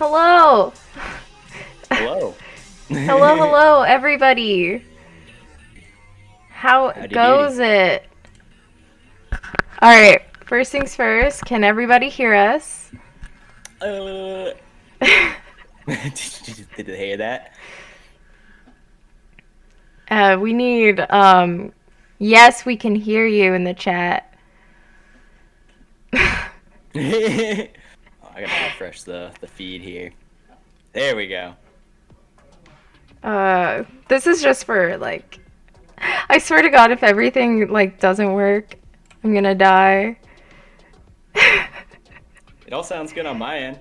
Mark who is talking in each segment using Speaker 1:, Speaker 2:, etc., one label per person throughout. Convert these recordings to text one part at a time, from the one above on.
Speaker 1: Hello.
Speaker 2: Hello.
Speaker 1: Hello, everybody. How
Speaker 2: Howdy doody.
Speaker 1: goes it? All right. First things first. Can everybody hear us?
Speaker 2: Uh, did they hear that?
Speaker 1: We need. Yes, we can hear you in the chat.
Speaker 2: Oh, I gotta refresh the feed here. There we go.
Speaker 1: This is just for like. I swear to God, if everything like doesn't work, I'm gonna die.
Speaker 2: It all sounds good on my end.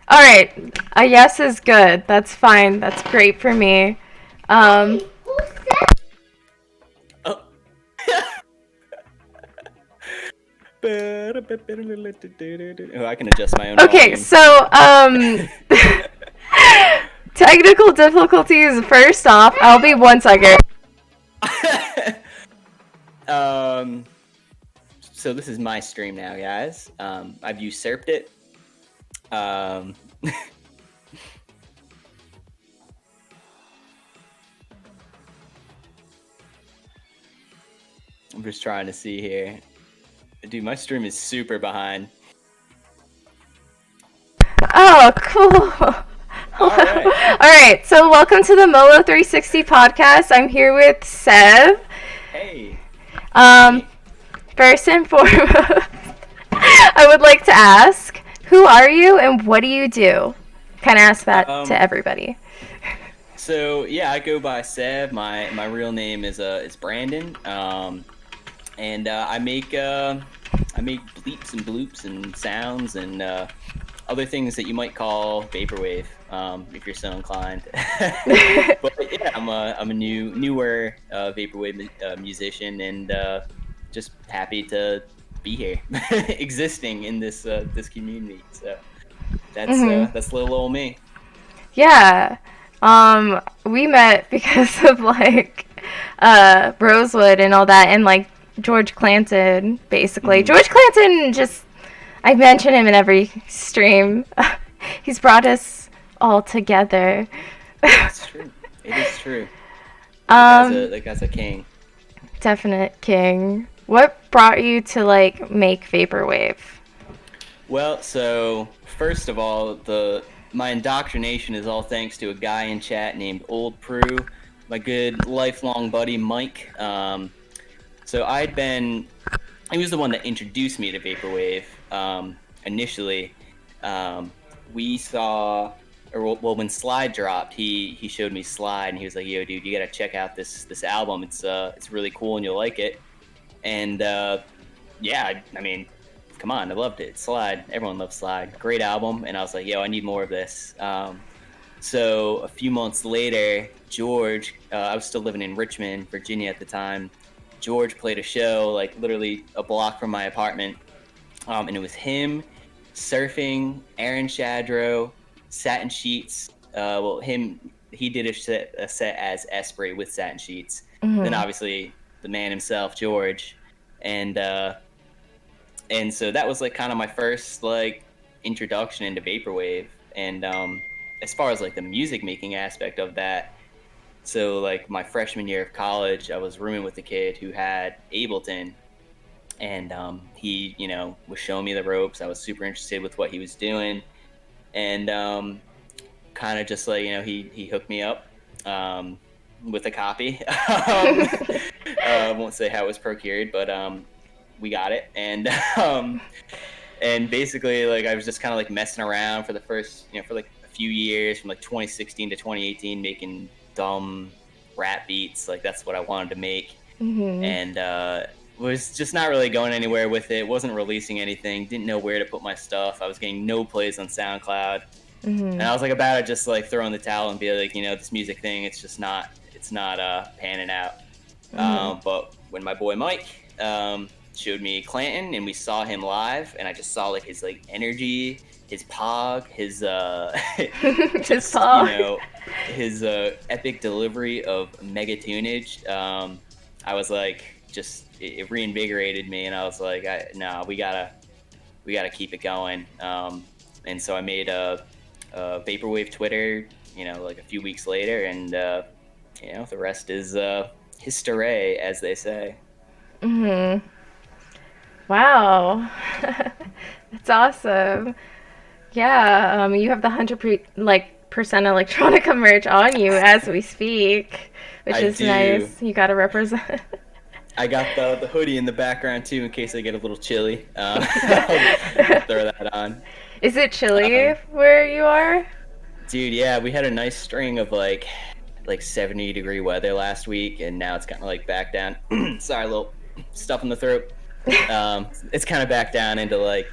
Speaker 1: All right. A yes is good. That's fine. That's great for me. Um,
Speaker 2: Oh. Oh, I can adjust my own
Speaker 1: okay,
Speaker 2: volume.
Speaker 1: so technical difficulties first off. I'll be 1 second.
Speaker 2: So this is my stream now, guys. I've usurped it. I'm just trying to see here. Dude, my stream is super behind.
Speaker 1: Oh, cool.
Speaker 2: All right.
Speaker 1: All right, so welcome to the Molo360 Podcast. I'm here with Sev.
Speaker 2: Hey.
Speaker 1: First and foremost, I would like to ask, who are you and what do you do? Kind of ask that to everybody.
Speaker 2: So yeah, I go by Sev. My real name is Brandon. And I make bleeps and bloops and sounds and other things that you might call vaporwave, if you're so inclined. But yeah, I'm a newer vaporwave musician, and just happy to be here, existing in this community. So that's little old me.
Speaker 1: Yeah. We met because of like Rosewood and all that, and like George Clanton, basically. George Clanton, just I mention him in every stream. He's brought us all together.
Speaker 2: It's true. It is true. That guy's a king.
Speaker 1: Definite king. What brought you to like make vaporwave?
Speaker 2: Well, so first of all, my indoctrination is all thanks to a guy in chat named Old Prue, my good lifelong buddy Mike. So he was the one that introduced me to vaporwave initially. We saw, when Slide dropped, he showed me Slide, and he was like, "Yo, dude, you gotta check out this album. It's really cool, and you'll like it." And yeah, I mean, come on, I loved it. Slide, everyone loves Slide. Great album, and I was like, "Yo, I need more of this." So a few months later, George, I was still living in Richmond, Virginia at the time. George played a show like literally a block from my apartment, and it was him, Surfing, Aaron Shadrow, Satin Sheets. He did a set as Esprit with Satin Sheets. Then obviously the man himself, George, and so that was like kind of my first like introduction into vaporwave. And as far as like the music making aspect of that, so like my freshman year of college, I was rooming with a kid who had Ableton, and he was showing me the ropes. I was super interested with what he was doing, and kind of just like he hooked me up with a copy. Won't say how it was procured, but we got it, and and basically like I was just kind of like messing around for the first for like a few years, from like 2016 to 2018, making dumb rap beats. Like that's what I wanted to make. And was just not really going anywhere with it. Wasn't releasing anything, didn't know where to put my stuff. I was getting no plays on SoundCloud. And I was like about to just like throw in the towel and be like, this music thing, it's not panning out. But when my boy Mike showed me Clanton, and we saw him live, and I just saw like his like energy, his pog, his
Speaker 1: His pog.
Speaker 2: His epic delivery of mega tunage. I was like, just it reinvigorated me, and I was like, we gotta keep it going. And so I made a vaporwave Twitter, like a few weeks later, and the rest is history, as they say.
Speaker 1: Mhm. Wow. That's awesome. Yeah, you have the 100% electronica merch on you as we speak, which
Speaker 2: I
Speaker 1: is
Speaker 2: do.
Speaker 1: nice. You gotta represent.
Speaker 2: I got the hoodie in the background too, in case I get a little chilly. I'll throw that on.
Speaker 1: Is it chilly
Speaker 2: Um,
Speaker 1: where you are?
Speaker 2: Dude, yeah, we had a nice string of like 70-degree weather last week, and now it's kind of like back down. Sorry, a little stuff in the throat. It's kind of back down into like,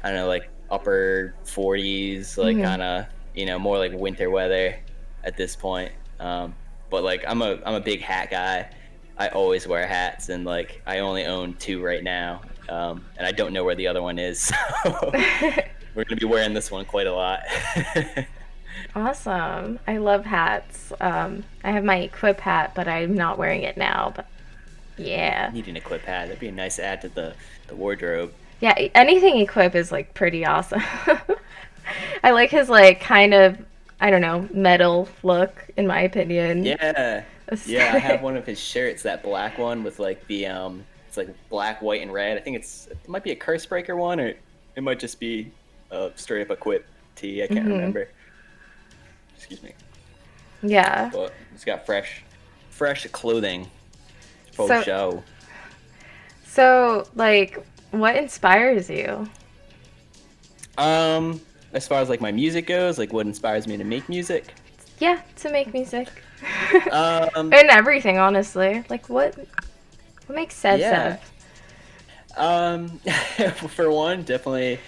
Speaker 2: I don't know, like upper 40s, like
Speaker 1: Mhm.
Speaker 2: kind of more like winter weather at this point. But like I'm a big hat guy. I always wear hats, and like I only own two right now, and I don't know where the other one is. So we're gonna be wearing this one quite a lot.
Speaker 1: Awesome. I love hats. I have my Equip hat, but I'm not wearing it now. But yeah.
Speaker 2: Need an Equip hat. That'd be a nice add to the wardrobe.
Speaker 1: Yeah, anything Equip is like pretty awesome. I like his like kind of, I don't know, metal look in my opinion.
Speaker 2: Yeah, yeah. I have one of his shirts, that black one with like the it's like black, white, and red. I think it might be a Curse Breaker one, or it might just be a straight up Equip tee. I can't remember. Excuse me.
Speaker 1: Yeah.
Speaker 2: But it's got fresh clothing for
Speaker 1: So
Speaker 2: show.
Speaker 1: so like what inspires you?
Speaker 2: As far as like my music goes, like what inspires me to make music.
Speaker 1: Yeah, to make music.
Speaker 2: Um,
Speaker 1: And everything, honestly. Like what makes Sev
Speaker 2: yeah.
Speaker 1: Sev?
Speaker 2: For one, definitely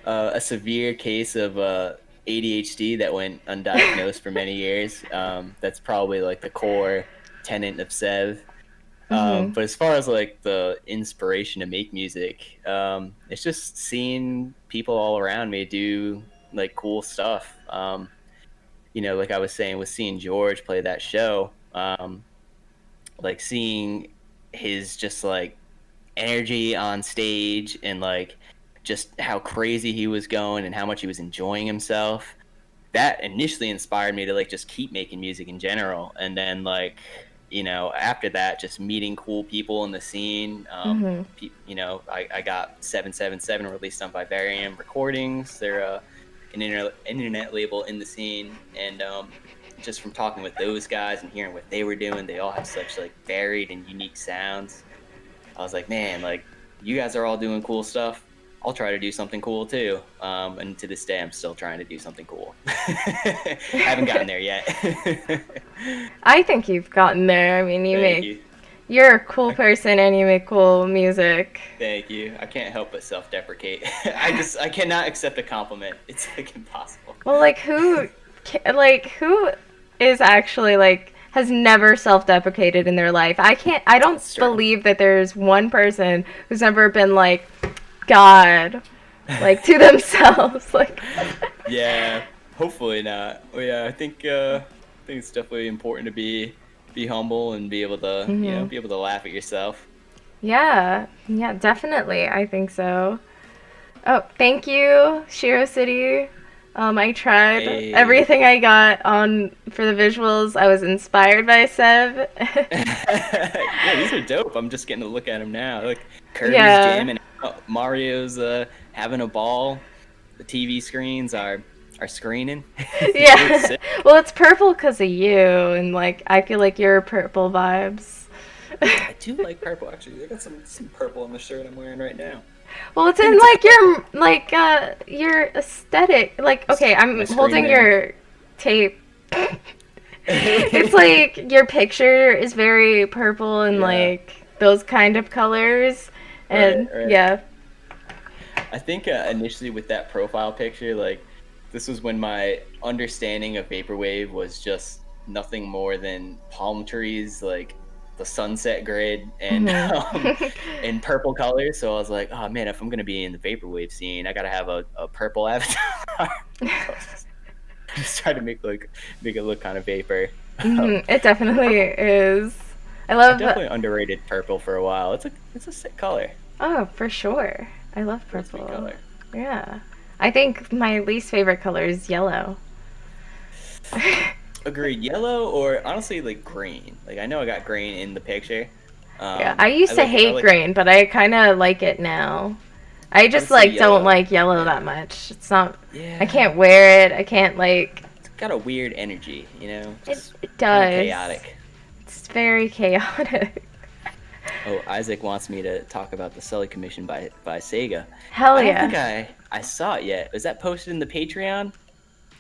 Speaker 2: a severe case of ADHD that went undiagnosed for many years. That's probably like the core tenet of Sev.
Speaker 1: Mhm.
Speaker 2: But as far as like the inspiration to make music, it's just seeing people all around me do like cool stuff. Like I was saying, with seeing George play that show, like seeing his just like energy on stage, and like just how crazy he was going and how much he was enjoying himself, that initially inspired me to like just keep making music in general. And then like after that, just meeting cool people in the scene.
Speaker 1: Mhm.
Speaker 2: I got 777 released on Vivarium Recordings. They're an internet label in the scene, and just from talking with those guys and hearing what they were doing, they all have such like varied and unique sounds. I was like, man, like you guys are all doing cool stuff. I'll try to do something cool too. And to this day, I'm still trying to do something cool. I haven't gotten there yet.
Speaker 1: I think you've gotten there. I mean,
Speaker 2: Thank you.
Speaker 1: you're a cool person and you make cool music.
Speaker 2: Thank you. I can't help but self-deprecate. I cannot accept a compliment. It's like impossible.
Speaker 1: Well, who is actually like has never self-deprecated in their life? I don't
Speaker 2: That's true.
Speaker 1: believe that there's one person who's never been like God, like to themselves. Like
Speaker 2: Yeah, hopefully not. Well, yeah, I think it's definitely important to be humble and be able to
Speaker 1: Mhm.
Speaker 2: be able to laugh at yourself.
Speaker 1: Yeah, yeah, definitely. I think so. Oh, thank you, Shiro City. I tried
Speaker 2: Hey.
Speaker 1: everything I got on for the visuals. I was inspired by Sev.
Speaker 2: Yeah, these are dope. I'm just getting to look at them now. Like Kirby's
Speaker 1: Yeah.
Speaker 2: jamming out, Mario's having a ball. The TV screens are screening. It looks
Speaker 1: Yeah.
Speaker 2: sick.
Speaker 1: Well, it's purple because of you, and like I feel like you're purple vibes.
Speaker 2: I do like purple, actually. I got some purple in the shirt I'm wearing right now.
Speaker 1: Well, it's
Speaker 2: I think
Speaker 1: in
Speaker 2: it's a
Speaker 1: like
Speaker 2: color.
Speaker 1: your aesthetic. Like, okay,
Speaker 2: My
Speaker 1: I'm
Speaker 2: screen
Speaker 1: holding
Speaker 2: name.
Speaker 1: your tape. It's like your picture is very purple and
Speaker 2: Yeah.
Speaker 1: like those kind of colors,
Speaker 2: Right,
Speaker 1: and
Speaker 2: right.
Speaker 1: yeah.
Speaker 2: I think initially with that profile picture, like this was when my understanding of vaporwave was just nothing more than palm trees, like the sunset grid, and
Speaker 1: Hmm.
Speaker 2: in purple colors. So I was like, oh man, if I'm gonna be in the vaporwave scene, I gotta have a purple avatar. So I just try to make it look kind of vapor.
Speaker 1: Hmm. It definitely
Speaker 2: Purple,
Speaker 1: is. I
Speaker 2: I
Speaker 1: love.
Speaker 2: definitely underrated purple for a while. It's a sick color.
Speaker 1: Oh, for sure. I love
Speaker 2: Real sweet
Speaker 1: purple.
Speaker 2: color.
Speaker 1: Yeah. I think my least favorite color is yellow.
Speaker 2: Agreed. Yellow or honestly like green. Like I know I got green in the picture.
Speaker 1: Yeah, I used to hate green, but I kind of like it now. I
Speaker 2: I would
Speaker 1: just
Speaker 2: say
Speaker 1: like don't
Speaker 2: yellow.
Speaker 1: like yellow that
Speaker 2: Yeah.
Speaker 1: much. It's not. I
Speaker 2: Yeah.
Speaker 1: can't wear it. I can't like.
Speaker 2: It's got a weird energy, you know?
Speaker 1: It,
Speaker 2: Just
Speaker 1: it
Speaker 2: kind of
Speaker 1: does.
Speaker 2: chaotic.
Speaker 1: It's very chaotic.
Speaker 2: Oh, Isaac wants me to talk about the Sully Commission by Sega.
Speaker 1: Hell
Speaker 2: I don't think
Speaker 1: yeah.
Speaker 2: I saw it yet. Was that posted in the Patreon?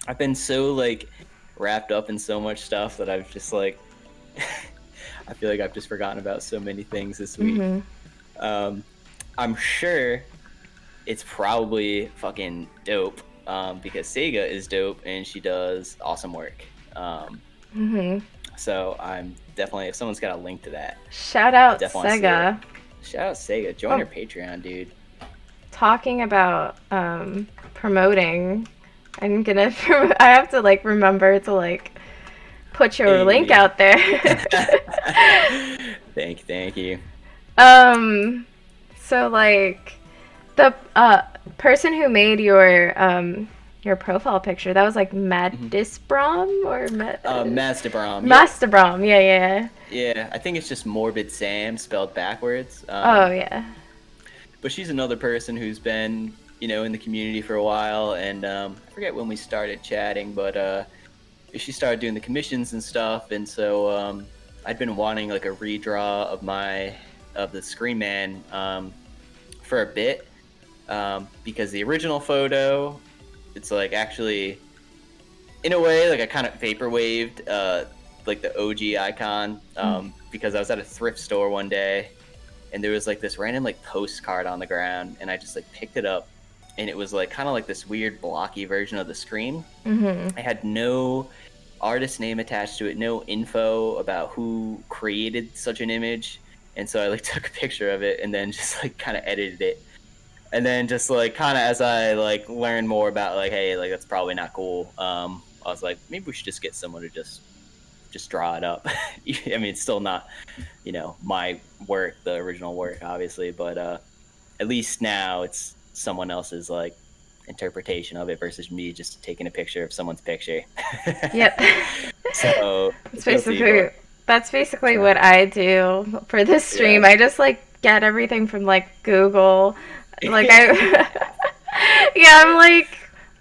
Speaker 2: I've been so like wrapped up in so much stuff that I've just like I feel like I've just forgotten about so many things this week.
Speaker 1: Mhm.
Speaker 2: Um, I'm sure it's probably fucking dope because Sega is dope and she does awesome work.
Speaker 1: Mhm.
Speaker 2: So I'm definitely, if someone's got a link to that,
Speaker 1: Shout out
Speaker 2: definitely see it.
Speaker 1: Sega.
Speaker 2: Shout out Sega. Join her Patreon, dude.
Speaker 1: Talking about promoting. I'm gonna. I have to like remember to like put your link
Speaker 2: Hey.
Speaker 1: out there.
Speaker 2: Thank you.
Speaker 1: um. So like the person who made your profile picture, that was like Madisbrom or
Speaker 2: Mazdabrom. Yep.
Speaker 1: Mastabrom. Yeah, yeah.
Speaker 2: Yeah, I think it's just Morbid Sam spelled backwards.
Speaker 1: Oh yeah.
Speaker 2: But she's another person who's been, you know, in the community for a while, and I forget when we started chatting, but she started doing the commissions and stuff, and so I'd been wanting like a redraw of the Scream Man for a bit because the original photo, it's like actually, in a way, like I kind of vaporwaved like the OG icon because I was at a thrift store one day and there was like this random like postcard on the ground and I just like picked it up and it was like kind of like this weird blocky version of the Scream. I had no artist name attached to it, no info about who created such an image, and so I like took a picture of it and then just like kind of edited it, and then just like kind of as I like learned more about like, hey, like that's probably not cool, I was like, maybe we should just get someone to just draw it up. I mean, it's still not, you know, my work, the original work, obviously, but at least now it's someone else's like interpretation of it versus me just taking a picture of someone's picture.
Speaker 1: Yep.
Speaker 2: So
Speaker 1: That's basically what I do for this stream.
Speaker 2: Yeah.
Speaker 1: I just like get everything from like Google. Like yeah, I'm like,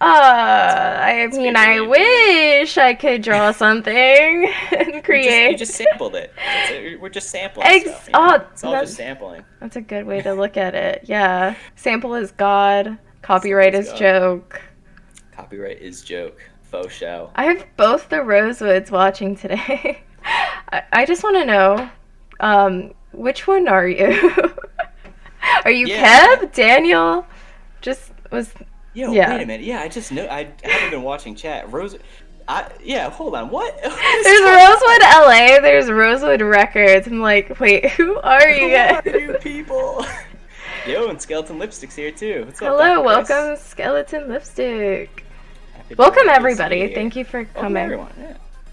Speaker 1: I mean, I wish I could draw something and create.
Speaker 2: You just sampled it. We're just sampling stuff. You know? It's all just sampling.
Speaker 1: That's a good way to look at it. Yeah, sample is God. Copyright is joke.
Speaker 2: Copyright is joke. Faux show.
Speaker 1: I have both the Rosewoods watching today. I just want to know, which one are you? Are you Kev? Daniel?
Speaker 2: Wait a minute. Yeah, I just know. I haven't been watching chat. Hold on. What?
Speaker 1: There's Rosewood LA. There's Rosewood Records. I'm like, wait, who are you guys?
Speaker 2: Who are you people? Yo, and Skeleton Lipstick's here too. What's up?
Speaker 1: Hello, welcome, Skeleton Lipstick. Welcome everybody. Thank you for coming.
Speaker 2: Everyone.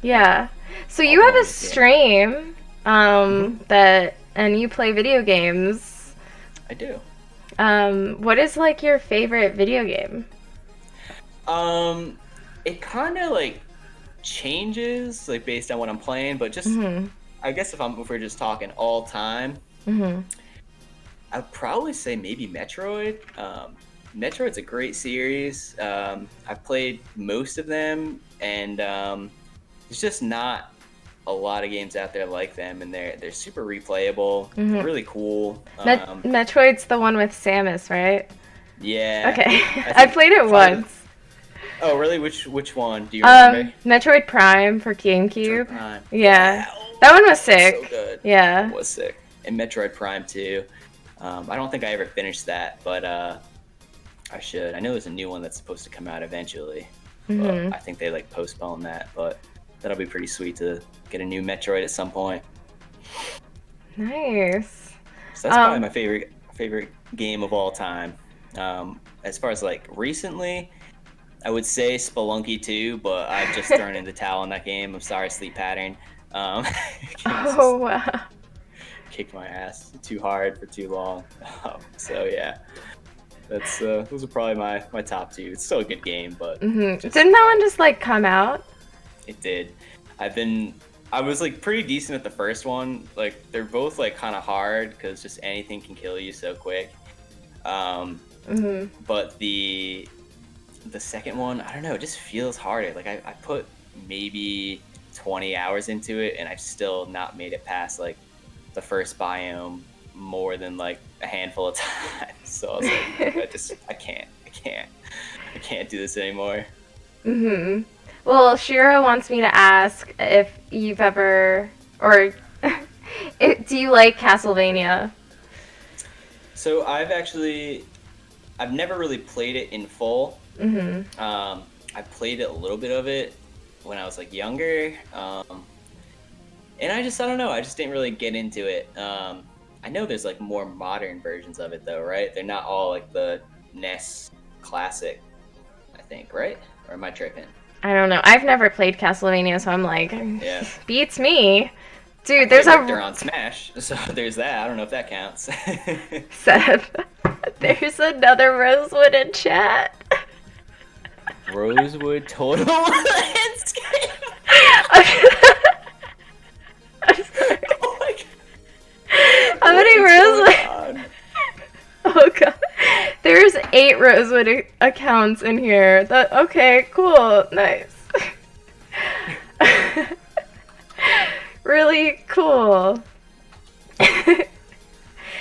Speaker 1: Yeah. So you have a stream, that, and you play video games.
Speaker 2: I do.
Speaker 1: What is like your favorite video game?
Speaker 2: It kind of like changes like based on what I'm playing, but just I guess if we're just talking all time, I'd probably say maybe Metroid. Metroid's a great series. I've played most of them, and there's just not a lot of games out there like them, and they're super replayable, really cool.
Speaker 1: Metroid's the one with Samus, right?
Speaker 2: Yeah.
Speaker 1: Okay, I played it once.
Speaker 2: Oh, really? Which one do you remember?
Speaker 1: Metroid Prime for GameCube.
Speaker 2: Prime.
Speaker 1: Yeah, that one was sick.
Speaker 2: So good.
Speaker 1: Yeah,
Speaker 2: it was sick. And Metroid Prime 2. I don't think I ever finished that, but I should. I know there's a new one that's supposed to come out eventually. But I think they like postponed that, but that'll be pretty sweet to get a new Metroid at some point.
Speaker 1: Nice.
Speaker 2: So that's probably my favorite game of all time. As far as like recently, I would say Spelunky 2, but I've just thrown in the towel on that game. I'm sorry, Sleep Pattern.
Speaker 1: Oh wow.
Speaker 2: Kicked my ass too hard for too long. So yeah, that's those are probably my top two. It's still a good game, but
Speaker 1: Didn't that one just like come out?
Speaker 2: It did. I was like pretty decent at the first one. Like they're both like kind of hard because just anything can kill you so quick. But the second one, I don't know, it just feels harder. Like I put maybe 20 hours into it, and I've still not made it past like the first biome more than like a handful of times. So I was like, I can't do this anymore.
Speaker 1: Well, Shira wants me to ask if you've ever, or do you like Castlevania?
Speaker 2: So I've never really played it in full. I played a little bit of it when I was like younger, and I don't know, I just didn't really get into it. I know there's like more modern versions of it though, right? They're not all like the NES classic, I think, right? Or am I tripping?
Speaker 1: I don't know. I've never played Castlevania, so I'm like,
Speaker 2: yeah,
Speaker 1: beats me. Dude, there's
Speaker 2: They're on Smash, so there's that. I don't know if that counts.
Speaker 1: Seth, there's another Rosewood in chat.
Speaker 2: Rosewood Total Landscape.
Speaker 1: I'm sorry.
Speaker 2: Oh my god.
Speaker 1: How many Rosewood? Oh god. There's 8 Rosewood accounts in here. Okay, cool, nice. Really cool.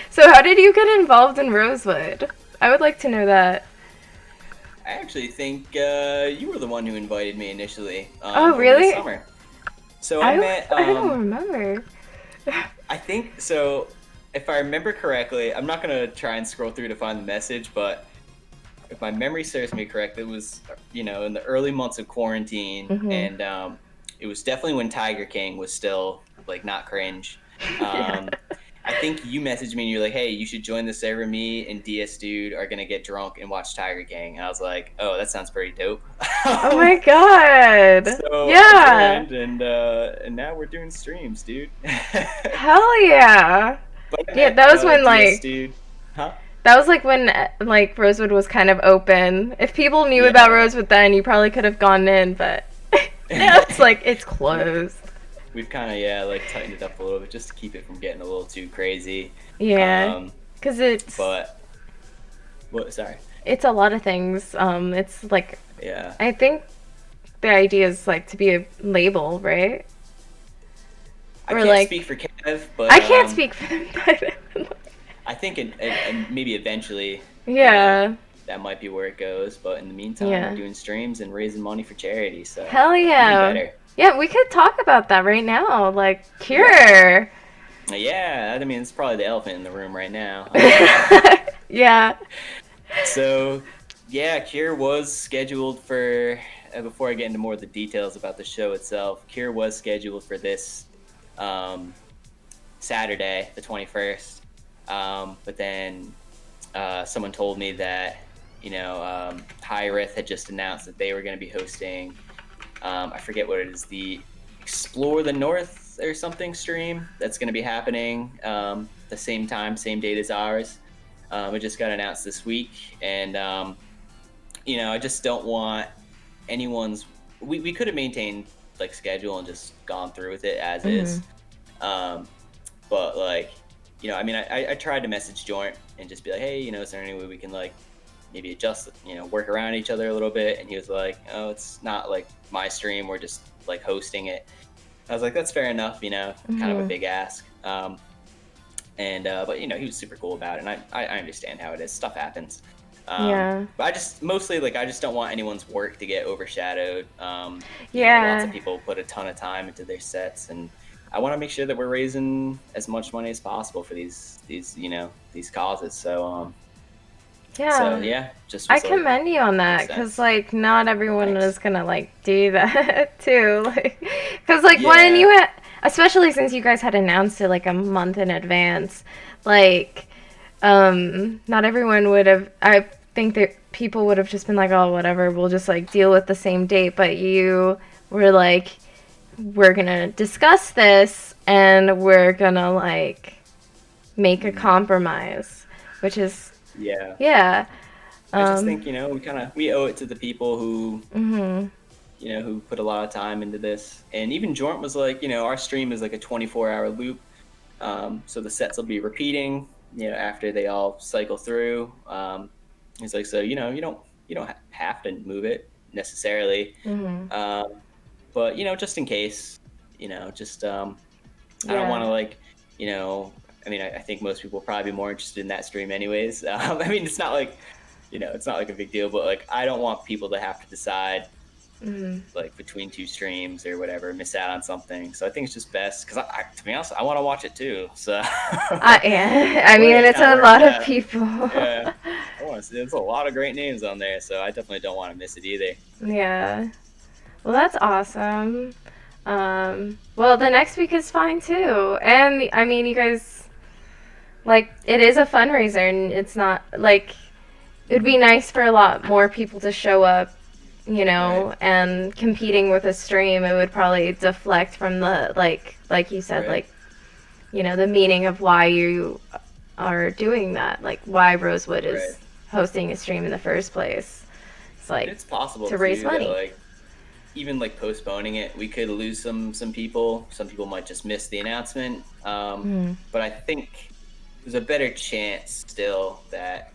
Speaker 1: So how did you get involved in Rosewood? I would like to know that.
Speaker 2: I actually think you were the one who invited me initially.
Speaker 1: Oh, really?
Speaker 2: Over the summer. So I met.
Speaker 1: I don't remember.
Speaker 2: I think so. If I remember correctly, I'm not gonna try and scroll through to find the message, but if my memory serves me correct, it was in the early months of quarantine, and it was definitely when Tiger King was still like not cringe. I think you messaged me and you're like, hey, you should join the server. Me and DS Dude are gonna get drunk and watch Tiger King. And I was like, oh, that sounds pretty dope.
Speaker 1: Oh my god.
Speaker 2: So
Speaker 1: yeah.
Speaker 2: And now we're doing streams, dude.
Speaker 1: Hell yeah.
Speaker 2: But
Speaker 1: yeah, that was when
Speaker 2: DS Dude. Huh?
Speaker 1: That was like when like Rosewood was kind of open. If people knew about Rosewood then, you probably could have gone in, but now it's like it's closed.
Speaker 2: We've kind of like tightened it up a little bit just to keep it from getting a little too crazy.
Speaker 1: Yeah, because it's.
Speaker 2: But what? Sorry.
Speaker 1: It's a lot of things. It's like.
Speaker 2: Yeah.
Speaker 1: I think the idea is like to be a label, right?
Speaker 2: I can't speak for Kev, but
Speaker 1: I can't speak for him.
Speaker 2: I think and maybe eventually.
Speaker 1: Yeah.
Speaker 2: That might be where it goes, but in the meantime, we're doing streams and raising money for charity. So
Speaker 1: hell yeah.
Speaker 2: Better.
Speaker 1: Yeah, we could talk about that right now. Like, Cure.
Speaker 2: Yeah, I mean, it's probably the elephant in the room right now.
Speaker 1: Yeah.
Speaker 2: So, yeah, Cure was scheduled for, before I get into more of the details about the show itself, Cure was scheduled for this Saturday, the 21st. But then someone told me that, Hyrith had just announced that they were going to be hosting I forget what it is, the Explore the North or something stream that's going to be happening the same time, same date as ours. It just got announced this week, and I just don't want anyone's. We could have maintained like schedule and just gone through with it as is, but like, I tried to message Joint and just be like, hey, is there any way we can like maybe adjust, work around each other a little bit? And he was like, oh, it's not like my stream, we're just like hosting it. I was like, that's fair enough, kind of a big ask. But he was super cool about it, and I understand how it is. Stuff happens. But I just don't want anyone's work to get overshadowed. Lots of people put a ton of time into their sets, and I want to make sure that we're raising as much money as possible for these causes. So just
Speaker 1: I commend you on that, because like not everyone is gonna like do that too, like because like when you especially since you guys had announced it like a month in advance, like not everyone would have. I think that people would have just been like, oh, whatever, we'll just like deal with the same date. But you were like, we're gonna discuss this and we're gonna like make a compromise, which is I just think we owe it to the people who
Speaker 2: who put a lot of time into this. And even Jornt was like, our stream is like a 24-hour loop. So the sets will be repeating, after they all cycle through. He's like, so, you don't have to move it necessarily. But, just in case, just, I don't want to like, I think most people will probably be more interested in that stream anyways. It's not like, it's not like a big deal, but like, I don't want people to have to decide like between two streams or whatever, miss out on something. So I think it's just best because to be honest, I want to watch it too. So
Speaker 1: yeah, it's a lot of people.
Speaker 2: Yeah, there's a lot of great names on there, so I definitely don't want to miss it either.
Speaker 1: Yeah, well, that's awesome. Well, the next week is fine too, and you guys, like, it is a fundraiser, and it's not like it'd be nice for a lot more people to show up.
Speaker 2: Right.
Speaker 1: And competing with a stream, it would probably deflect from the, like you said,
Speaker 2: Right.
Speaker 1: the meaning of why you are doing that, like why Rosewood is hosting a stream in the first place. It's like,
Speaker 2: it's possible
Speaker 1: to raise money.
Speaker 2: That, like, even like postponing it, we could lose some people. Some people might just miss the announcement. But I think there's a better chance still that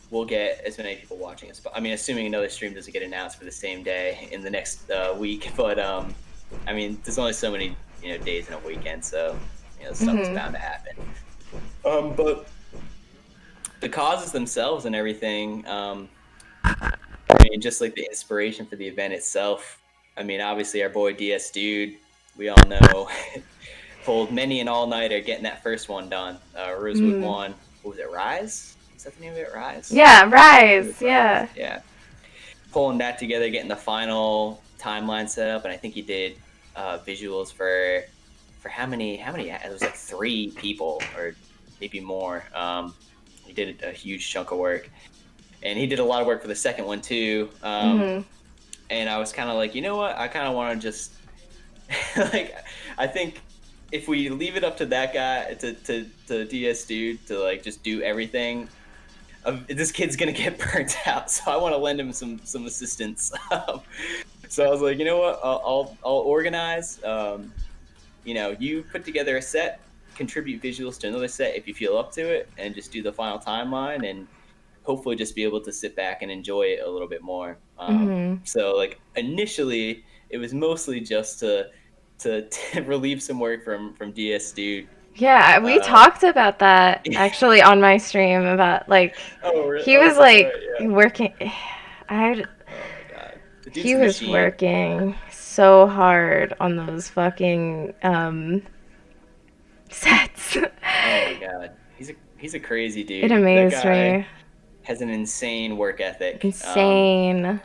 Speaker 2: we'll get as many people watching us. Assuming another stream doesn't get announced for the same day in the next week. But there's only so many days in a weekend, so stuff's bound to happen. But the causes themselves and everything, just like the inspiration for the event itself. Obviously our boy DS Dude, we all know, pulled many an all-nighter getting that first one done. Rosewood won. What was it, Rise? Is that the name of it, Rise?
Speaker 1: Yeah, Rise. Yeah.
Speaker 2: Yeah. Pulling that together, getting the final timeline set up, and I think he did visuals for how many? It was like 3 people or maybe more. He did a huge chunk of work, and he did a lot of work for the second one too. And I was kind of like, you know what? I kind of want to just like, I think if we leave it up to that guy, to DS Dude, to like just do everything, this kid's gonna get burnt out. So I want to lend him some assistance. So I was like, you know what? I'll organize. You put together a set, contribute visuals to another set if you feel up to it, and just do the final timeline, and hopefully just be able to sit back and enjoy it a little bit more. So like initially, it was mostly just to relieve some work from DS Dude.
Speaker 1: Yeah, we talked about that actually on my stream about like he was like working.
Speaker 2: Oh my god,
Speaker 1: he was working so hard on those fucking sets.
Speaker 2: Oh my god, he's a crazy dude.
Speaker 1: It amazed me.
Speaker 2: Has an insane work ethic.
Speaker 1: Insane.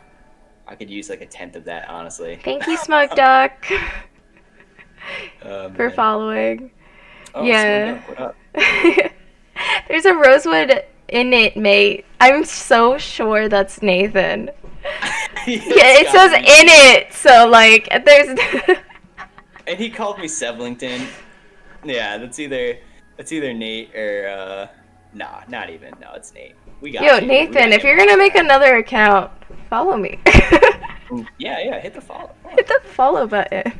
Speaker 2: I could use like a 10th of that, honestly.
Speaker 1: Thank you, Smoke Duck, for following.
Speaker 2: Oh,
Speaker 1: yeah.
Speaker 2: What up?
Speaker 1: There's a Rosewood inmate. I'm so sure that's Nathan. Yeah, it says in it, so like there's.
Speaker 2: And he called me Sevlington. Yeah, that's either Nate or nah, not even. No, it's Nate. We got you.
Speaker 1: Nathan, if you're gonna make another account, follow me.
Speaker 2: Yeah, hit the follow.
Speaker 1: Hit the follow button.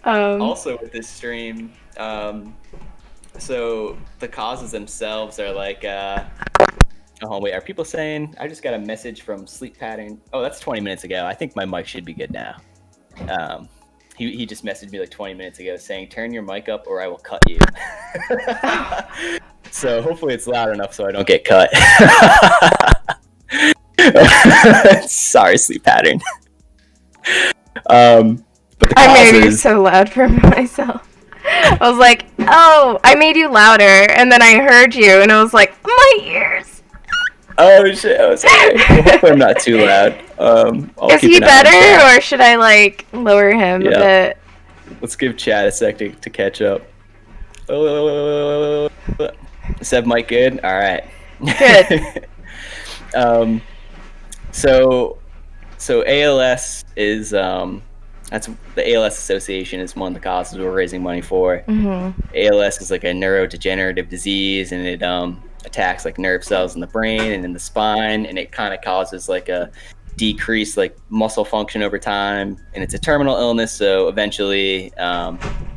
Speaker 2: Also with this stream, so the causes themselves are like, oh wait, are people saying? I just got a message from Sleep Pattern. Oh, that's 20 minutes ago. I think my mic should be good now. He just messaged me like 20 minutes ago saying, turn your mic up or I will cut you. So hopefully it's loud enough so I don't get cut. Sorry, Sleep Pattern. But the
Speaker 1: I made you so loud for myself. I was like, oh, I made you louder, and then I heard you, and I was like, my ears.
Speaker 2: Oh shit! I was sorry. Well, hopefully I'm not too loud.
Speaker 1: Is he better, or should I like lower him a bit?
Speaker 2: Let's give Chad a sec to catch up. Sev mic good? All right.
Speaker 1: Good.
Speaker 2: So ALS is that's the ALS Association is one of the causes we're raising money for. ALS is like a neurodegenerative disease, and it attacks like nerve cells in the brain and in the spine, and it kind of causes like a decrease like muscle function over time, and it's a terminal illness, so eventually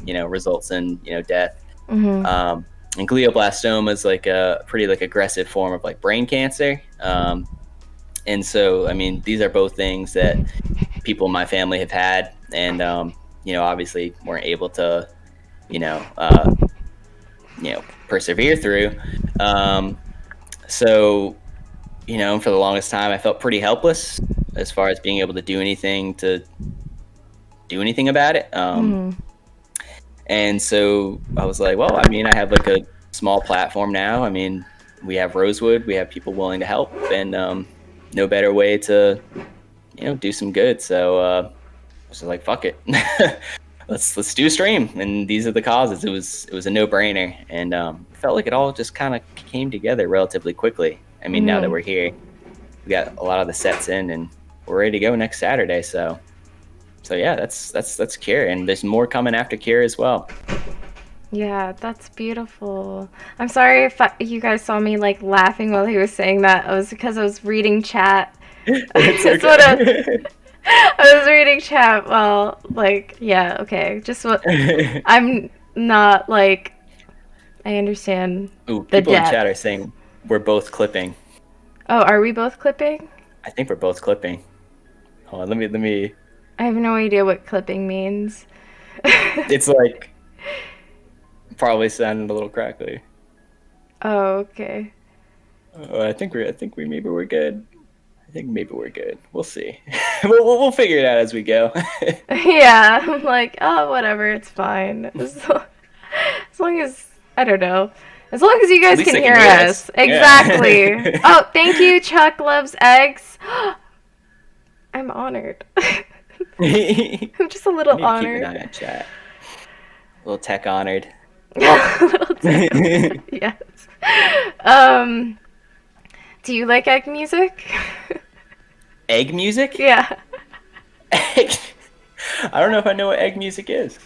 Speaker 2: results in death. And glioblastoma is like a pretty like aggressive form of like brain cancer. And so I mean, these are both things that people in my family have had, and obviously weren't able to persevere through. So for the longest time I felt pretty helpless as far as being able to do anything about it. And so I was like, well, I mean, I have like a small platform now. I mean, we have Rosewood, we have people willing to help, and no better way to do some good. So I was like, fuck it. let's do a stream, and these are the causes. It was a no-brainer, and felt like it all just kind of came together relatively quickly. I mean, now that we're here, we got a lot of the sets in, and we're ready to go next Saturday. So yeah, that's Cure, and there's more coming after Cure as well.
Speaker 1: Yeah, that's beautiful. I'm sorry if you guys saw me like laughing while he was saying that. It was because I was reading chat.
Speaker 2: It's
Speaker 1: okay. I was reading chat while okay. Just what I'm not like. I understand.
Speaker 2: Ooh, people in chat are saying we're both clipping.
Speaker 1: Oh, are we both clipping?
Speaker 2: I think we're both clipping. Hold on, let me.
Speaker 1: I have no idea what clipping means.
Speaker 2: It's like probably sounding a little crackly.
Speaker 1: Oh, okay.
Speaker 2: I think maybe we're good. I think maybe we're good. We'll see. we'll figure it out as we go.
Speaker 1: Yeah, I'm like, oh, whatever, it's fine. As long as, I don't know. As long as you guys can hear us. Exactly. Yeah. Oh, thank you, Chuck Loves Eggs. I'm honored. I'm just a little honored.
Speaker 2: Keep an eye on chat. A little tech honored.
Speaker 1: Yes. Do you like egg music?
Speaker 2: Egg music?
Speaker 1: Yeah.
Speaker 2: Egg. I don't know if I know what egg music is,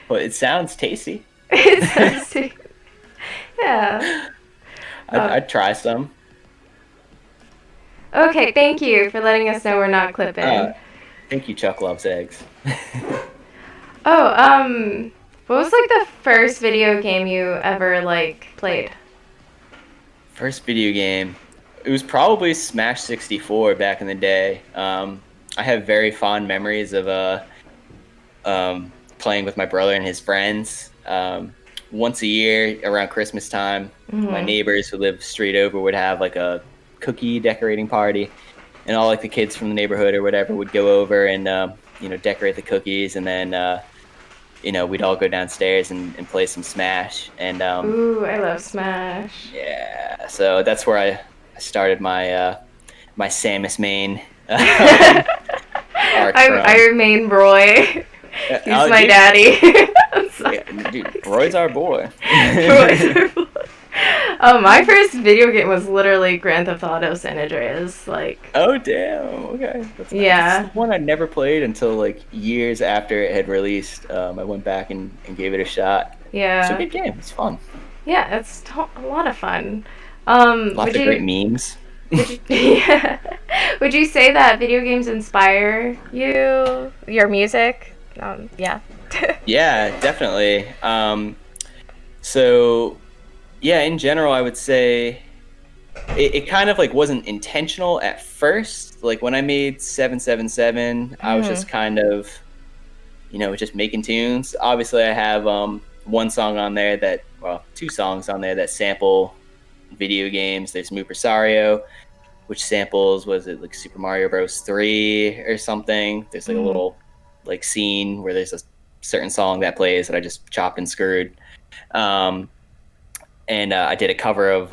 Speaker 2: but it sounds tasty.
Speaker 1: It sounds tasty. Yeah.
Speaker 2: I'd try some.
Speaker 1: Okay, thank you for letting us know we're not clipping.
Speaker 2: Thank you, Chuck Loves Eggs.
Speaker 1: What was like the first video game you ever like played?
Speaker 2: First video game, it was probably Smash 64 back in the day. I have very fond memories of playing with my brother and his friends. Once a year around Christmas time, my neighbors who lived straight over would have like a cookie decorating party, and all like the kids from the neighborhood or whatever would go over and decorate the cookies, and then we'd all go downstairs and play some Smash. And
Speaker 1: ooh, I love Smash.
Speaker 2: Yeah, so that's where I started my my Samus main.
Speaker 1: I remain Roy. He's my daddy.
Speaker 2: Yeah, dude, Roy's our boy.
Speaker 1: Roy's our boy. Oh, my first video game was literally Grand Theft Auto San Andreas.
Speaker 2: Oh damn, okay. That's nice.
Speaker 1: Yeah.
Speaker 2: It's one I never played until like years after it had released. I went back and gave it a shot.
Speaker 1: Yeah.
Speaker 2: It's a good game. It's fun.
Speaker 1: Yeah, it's a lot of fun.
Speaker 2: Lots of great memes.
Speaker 1: Yeah. Would you say that video games inspire you, your music? Yeah.
Speaker 2: Yeah, definitely. So, yeah, in general, I would say it kind of like wasn't intentional at first. Like when I made 777, I was just kind of, just making tunes. Obviously, I have one song on there two songs on there that sample video games. There's Mupresario, which samples, was it like Super Mario Bros. 3 or something? There's like a little like scene where there's a certain song that plays that I just chopped and screwed. And I did a cover of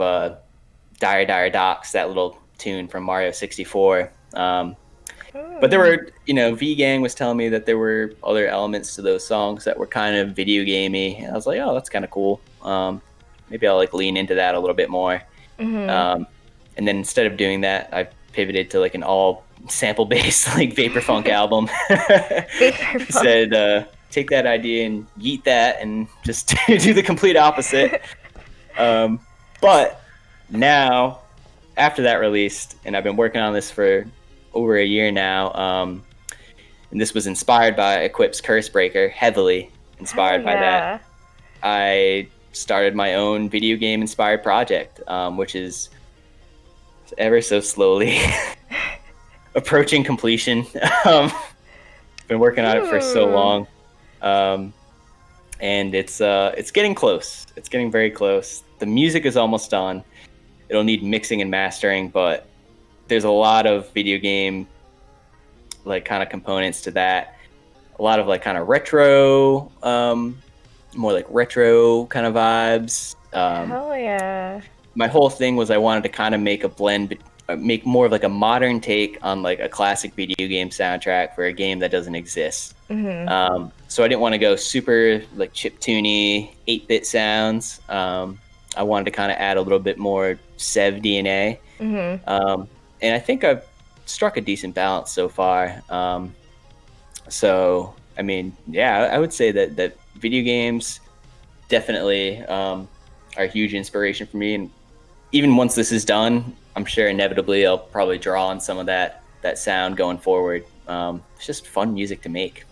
Speaker 2: Dire Dire Docks, that little tune from Mario 64. But there were, V-Gang was telling me that there were other elements to those songs that were kind of video gamey. And I was like, oh, that's kind of cool. Maybe I'll like lean into that a little bit more. And then instead of doing that, I pivoted to like an all sample based like vapor funk album. Said, take that idea and yeet that and just do the complete opposite. But now, after that released, and I've been working on this for over a year now. And this was inspired by Equip's Curse Breaker, heavily inspired by that. I started my own video game inspired project, which is ever so slowly approaching completion. Been working on it for so long, and it's getting close. It's getting very close. The music is almost done. It'll need mixing and mastering, but there's a lot of video game like kind of components to that. A lot of like kind of retro, more like retro kind of vibes.
Speaker 1: Hell yeah.
Speaker 2: My whole thing was I wanted to kind of make a blend, make more of like a modern take on like a classic video game soundtrack for a game that doesn't exist.
Speaker 1: Mm-hmm.
Speaker 2: So I didn't want to go super like chiptune-y 8-bit sounds. I wanted to kind of add a little bit more Sev DNA.
Speaker 1: Mm-hmm.
Speaker 2: And I think I've struck a decent balance so far. So, I mean, yeah, I would say that video games definitely are a huge inspiration for me. And even once this is done, I'm sure inevitably I'll probably draw on some of that sound going forward. It's just fun music to make.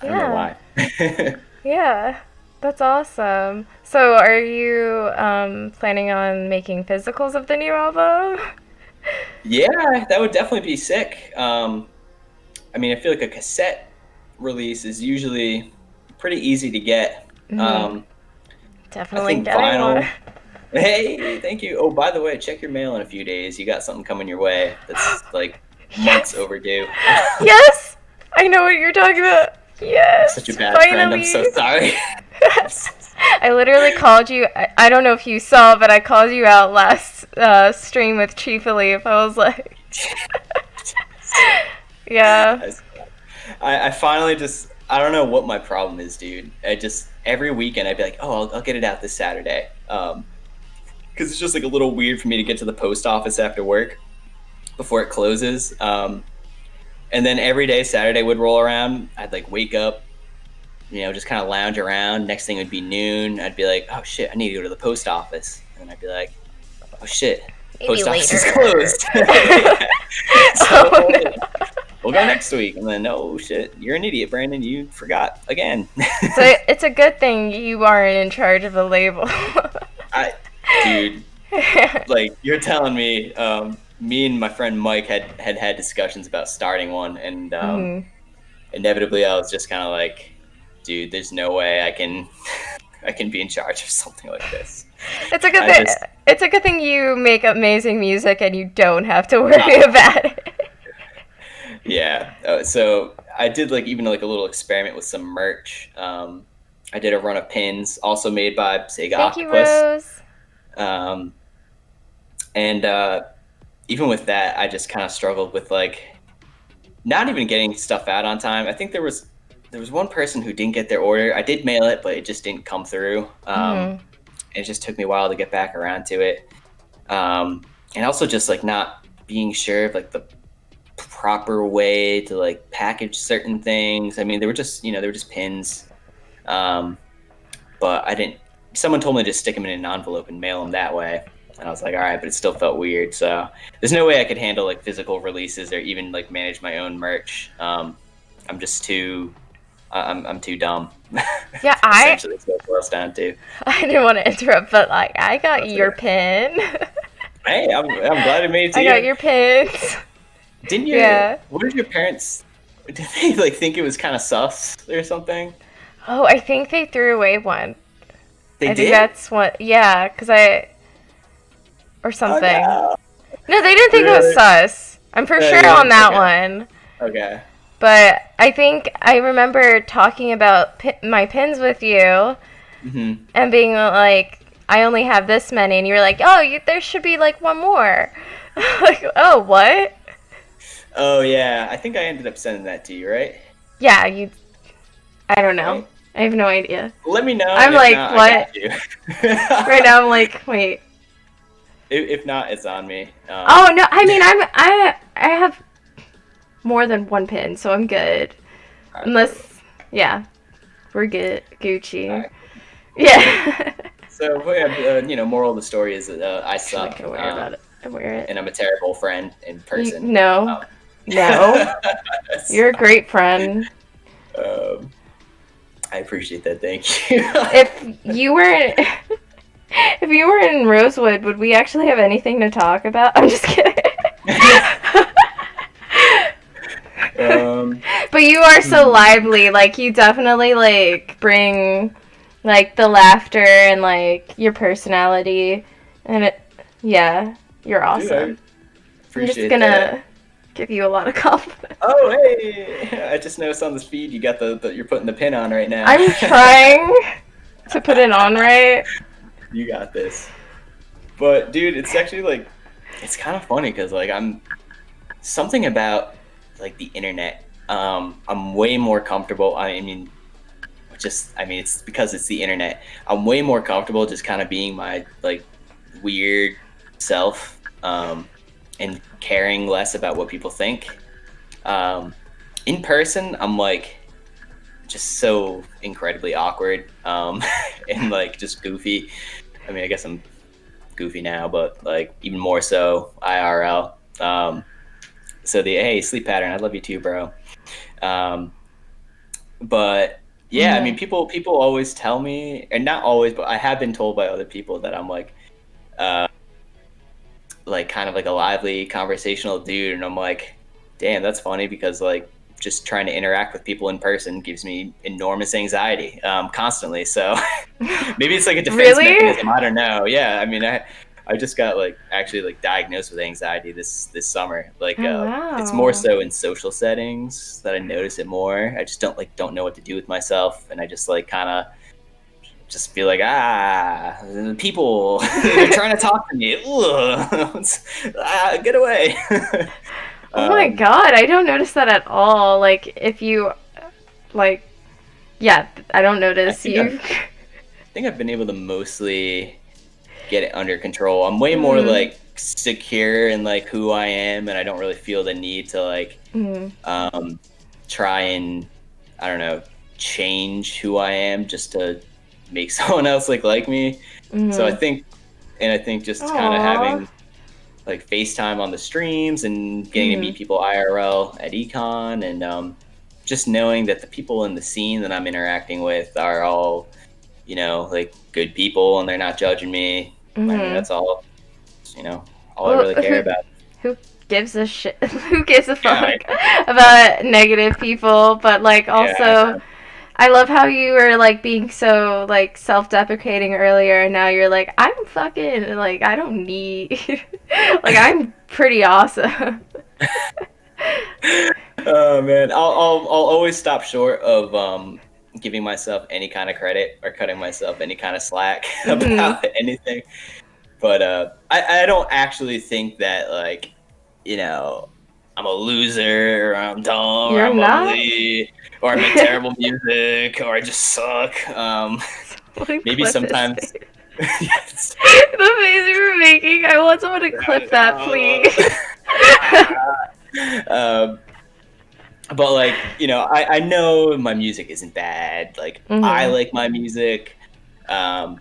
Speaker 2: I don't know why.
Speaker 1: Yeah, that's awesome. So are you planning on making physicals of the new album?
Speaker 2: Yeah, that would definitely be sick. I mean, I feel like a cassette release is usually pretty easy to get.
Speaker 1: Definitely
Speaker 2: I think
Speaker 1: getting
Speaker 2: vinyl.
Speaker 1: one.
Speaker 2: Hey, thank you. Oh, by the way, check your mail in a few days. You got something coming your way that's like months overdue.
Speaker 1: Yes! I know what you're talking about. Yes!
Speaker 2: Such a bad friend. I'm so sorry.
Speaker 1: I literally called you. I don't know if you saw, but I called you out last stream with Chief Elif. I was like, yeah.
Speaker 2: I finally just, I don't know what my problem is, dude. I just, every weekend I'd be like, oh, I'll get it out this Saturday. Because it's just like a little weird for me to get to the post office after work before it closes. And then every day Saturday would roll around. I'd like wake up, you know, just kind of lounge around. Next thing would be noon. I'd be like, oh shit, I need to go to the post office. And then I'd be like, oh shit, post office is closed. So no. We'll go next week. And then, oh shit, you're an idiot, Brandon. You forgot again.
Speaker 1: So it's a good thing you aren't in charge of the label.
Speaker 2: Dude, like you're telling me, me and my friend Mike had discussions about starting one, and inevitably I was just kind of like, dude, there's no way I can be in charge of something like this.
Speaker 1: It's a good thing. It's a good thing you make amazing music and you don't have to worry about it.
Speaker 2: Yeah. So I did like even like a little experiment with some merch. I did a run of pins, also made by Sega
Speaker 1: Thank you,
Speaker 2: Octopus.
Speaker 1: Rose.
Speaker 2: And even with that, I just kind of struggled with like not even getting stuff out on time. I think there was one person who didn't get their order. I did mail it, but it just didn't come through. It just took me a while to get back around to it. And also just like not being sure of like the proper way to like package certain things. I mean, they were just pins. But someone told me to just stick them in an envelope and mail them that way. And I was like, all right, but it still felt weird. So there's no way I could handle like physical releases or even like manage my own merch. I'm just too, I'm too dumb.
Speaker 1: Yeah,
Speaker 2: essentially that's what it boils down to.
Speaker 1: I didn't want to interrupt, but like I got your pin.
Speaker 2: Hey, I'm glad it made it to you.
Speaker 1: I got your pins.
Speaker 2: Didn't you?
Speaker 1: Yeah.
Speaker 2: What did your parents? Did they like think it was kind of sus or something?
Speaker 1: Oh, I think they threw away one.
Speaker 2: They
Speaker 1: I
Speaker 2: did.
Speaker 1: think that's what. Yeah, or something.
Speaker 2: Oh,
Speaker 1: No, they didn't think it was sus. I'm for sure on that one.
Speaker 2: Okay.
Speaker 1: But I think I remember talking about my pins with you and being like, I only have this many. And you were like, oh, there should be like one more. Like, oh, what?
Speaker 2: Oh, yeah. I think I ended up sending that to you, right?
Speaker 1: Yeah, I don't know.
Speaker 2: Right.
Speaker 1: I have no idea.
Speaker 2: Let me know.
Speaker 1: I'm like,
Speaker 2: not,
Speaker 1: what? Right now I'm like, wait.
Speaker 2: If not, it's on me.
Speaker 1: Oh, no. I mean, I have more than one pin, so I'm good.
Speaker 2: Right,
Speaker 1: Unless, yeah, we're good. Gucci.
Speaker 2: Right.
Speaker 1: Yeah.
Speaker 2: So, moral of the story is that I suck.
Speaker 1: I wear it.
Speaker 2: And I'm a terrible friend in person.
Speaker 1: No. No. You're a great friend.
Speaker 2: I appreciate that. Thank you.
Speaker 1: If you were in Rosewood, would we actually have anything to talk about? I'm just kidding. But you are so lively. Like, you definitely, like, bring, like, the laughter and, like, your personality. And you're awesome.
Speaker 2: Dude, I appreciate
Speaker 1: I'm just gonna
Speaker 2: that.
Speaker 1: give you a lot of compliments.
Speaker 2: Oh, hey! I just noticed on this feed you got you're putting the pin on right now.
Speaker 1: I'm trying to put it on right.
Speaker 2: You got this. But, dude, it's actually, like, it's kind of funny because, like, something about, like, the internet. I'm way more comfortable. I mean, it's because it's the internet. I'm way more comfortable just kind of being my, like, weird self, and caring less about what people think. In person, I'm, like, just so incredibly awkward, and, like, just goofy. I mean, I guess I'm goofy now, but, like, even more so IRL. So hey, sleep pattern, I love you too, bro. But yeah, I mean, people always tell me, and not always, but I have been told by other people that I'm like kind of like a lively conversational dude, and I'm like, damn, that's funny because like just trying to interact with people in person gives me enormous anxiety constantly. So maybe it's like a defense mechanism. I don't know. Yeah, I mean, I just got like actually like diagnosed with anxiety this summer. Like
Speaker 1: wow.
Speaker 2: It's more so in social settings that I notice it more. I just don't know what to do with myself, and I just like kind of just feel like people they're trying to talk to me. Get away.
Speaker 1: Oh my god, I don't notice that at all. Like if you like I don't notice you.
Speaker 2: I think I've been able to mostly get it under control. I'm way more like secure in like who I am, and I don't really feel the need to like try and I don't know change who I am just to make someone else like me. So I think just kind of having like FaceTime on the streams and getting to meet people IRL at Econ, and just knowing that the people in the scene that I'm interacting with are all, you know, like good people and they're not judging me. I mean, that's all, you know, all I really care about.
Speaker 1: Who gives a shit? Who gives a fuck about negative people? But like also, I love how you were like being so like self-deprecating earlier, and now you're like, I'm fucking like I don't need like I'm pretty awesome.
Speaker 2: Oh man, I'll always stop short of giving myself any kind of credit or cutting myself any kind of slack about anything. But I don't actually think that like, you know, I'm a loser or I'm dumb or I'm ugly or I make terrible music or I just suck. Maybe sometimes.
Speaker 1: Yes. The face you were making. I want someone to clip that, please.
Speaker 2: But like, you know, I know my music isn't bad. Like I like my music. I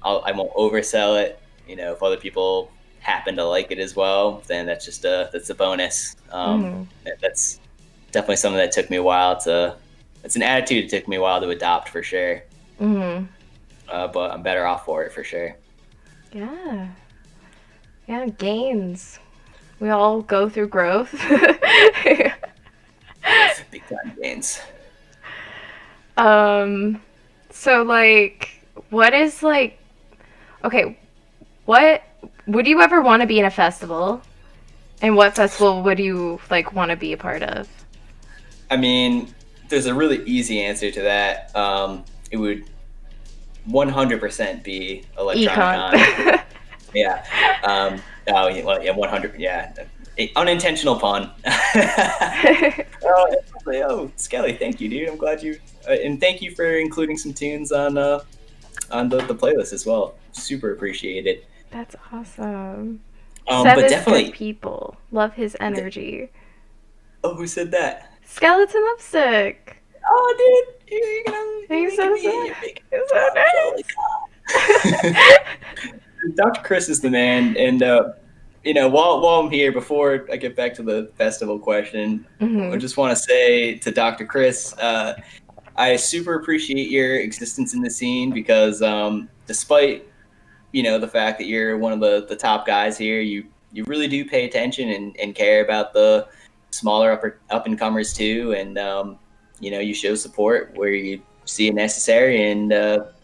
Speaker 2: won't oversell it. You know, if other people happen to like it as well, then that's just that's a bonus. That's definitely something that took me a while it's an attitude it took me a while to adopt for sure. But I'm better off for it for sure.
Speaker 1: Yeah, gains. We all go through growth.
Speaker 2: Big time gains.
Speaker 1: So like, what is like, okay, what would you ever want to be in a festival? And what festival would you like want to be a part of?
Speaker 2: I mean, there's a really easy answer to that. It would 100% be Electronicon. Yeah. Oh, well, yeah, 100. Yeah. Unintentional pun. Oh, Skelly, thank you, dude. I'm glad you and thank you for including some tunes on the playlist as well. Super appreciated.
Speaker 1: That's awesome.
Speaker 2: But definitely
Speaker 1: people love his energy.
Speaker 2: Oh, who said that?
Speaker 1: Skeleton Lipstick.
Speaker 2: Oh, dude, you're so nice. Dr. Chris is the man, and while I'm here, before I get back to the festival question, I just want to say to Dr. Chris, I super appreciate your existence in the scene because despite the fact that you're one of the top guys here, you really do pay attention and care about the smaller up and comers too, and you show support where you see it necessary, and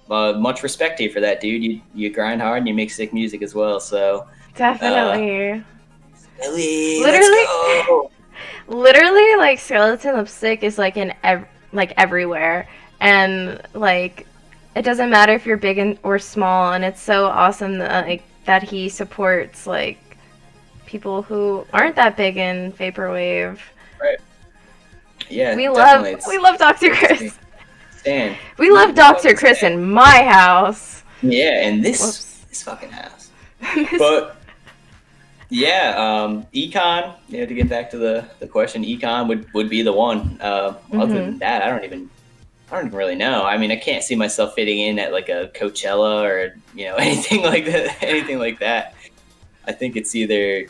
Speaker 2: much respect to you for that, dude. You grind hard and you make sick music as well. So
Speaker 1: Definitely.
Speaker 2: Literally,
Speaker 1: Literally,
Speaker 2: let's go.
Speaker 1: literally, like skeleton lipstick is like like everywhere, and like it doesn't matter if you're big or small, and it's so awesome that he supports like people who aren't that big in vaporwave.
Speaker 2: Right. Yeah.
Speaker 1: We love Dr. Chris.
Speaker 2: Stan.
Speaker 1: We love Dr. Chris in my house.
Speaker 2: Yeah, and this fucking house. But yeah, Econ. To get back to the question, Econ would be the one. Other than that, I don't even really know. I mean, I can't see myself fitting in at like a Coachella or anything like that. Anything like that. I think it's either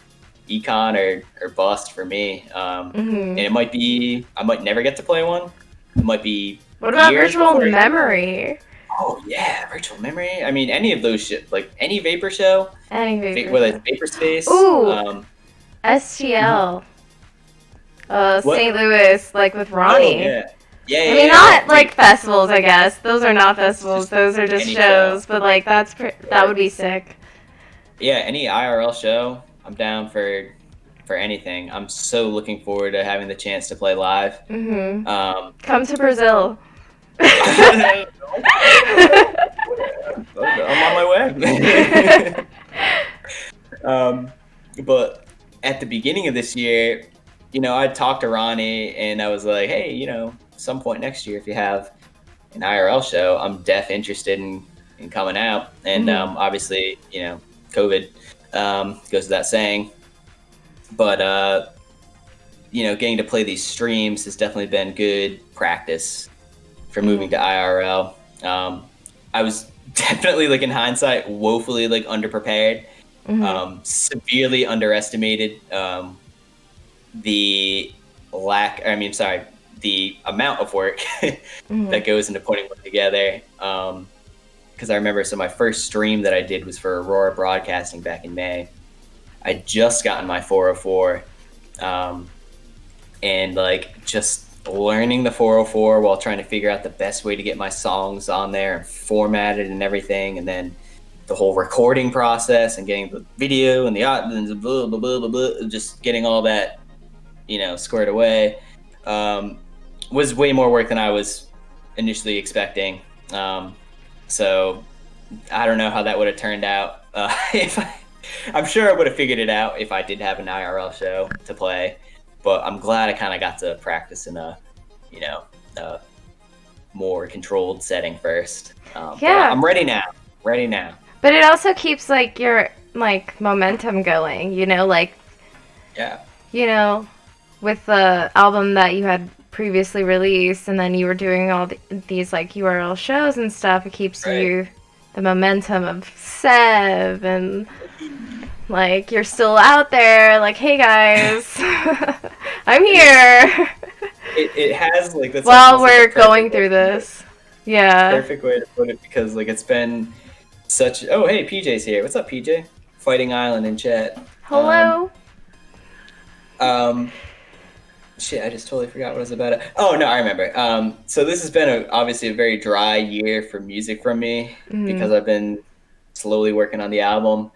Speaker 2: Econ or bust for me. And it might be I might never get to play one. It might be.
Speaker 1: What about Virtual Memory?
Speaker 2: Oh yeah, Virtual Memory. I mean, any of those shit, like any vapor show.
Speaker 1: Any vapor.
Speaker 2: Whether it's Vapor Space.
Speaker 1: Ooh. STL. St. Louis, like with Ronnie.
Speaker 2: Oh, yeah.
Speaker 1: I mean, not like festivals, I guess. Those are not festivals. Those are just shows. But like that would be sick.
Speaker 2: Yeah, any IRL show, I'm down for anything. I'm so looking forward to having the chance to play live.
Speaker 1: Come to Brazil.
Speaker 2: I'm on my way. But at the beginning of this year, I talked to Ronnie and I was like, hey, some point next year, if you have an IRL show, I'm interested in coming out. And obviously, COVID goes without saying. But, getting to play these streams has definitely been good practice for moving to IRL. I was definitely, like in hindsight, woefully like underprepared, severely underestimated the amount of work that goes into putting one together. Because I remember, my first stream that I did was for Aurora Broadcasting back in May. I'd just gotten my 404, and like just learning the 404 while trying to figure out the best way to get my songs on there and formatted and everything, and then the whole recording process and getting the video and the blah, blah, blah, blah, blah, just getting all that squared away was way more work than I was initially expecting. So I don't know how that would have turned out. I'm sure I would have figured it out if I did have an IRL show to play, but I'm glad I kind of got to practice in a more controlled setting first.
Speaker 1: Yeah,
Speaker 2: I'm ready now.
Speaker 1: But it also keeps like your like momentum going, like with the album that you had previously released, and then you were doing all these like URL shows and stuff. It keeps you the momentum of Sev, and like you're still out there. Like, hey guys, I'm here.
Speaker 2: It has like this.
Speaker 1: While we're going through this,
Speaker 2: perfect way to put it, because like it's been such. Oh hey, PJ's here. What's up, PJ? Fighting Island in chat.
Speaker 1: Hello.
Speaker 2: Shit, I just totally forgot what I was about. Oh no, I remember. So this has been obviously a very dry year for music from me because I've been slowly working on the album.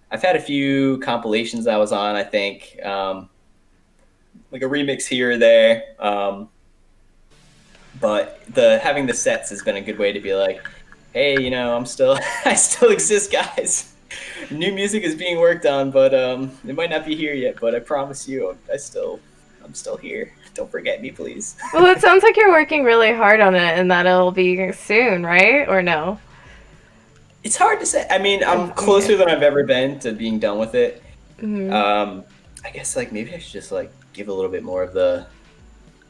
Speaker 2: I've had a few compilations I was on, I think, like a remix here or there. But having the sets has been a good way to be like, hey, I still exist, guys. New music is being worked on, but it might not be here yet. But I promise you, I'm still here. Don't forget me, please.
Speaker 1: Well, it sounds like you're working really hard on it, and that it'll be soon, right? Or no?
Speaker 2: It's hard to say. I mean, I'm closer than I've ever been to being done with it. I guess like maybe I should just like give a little bit more of the,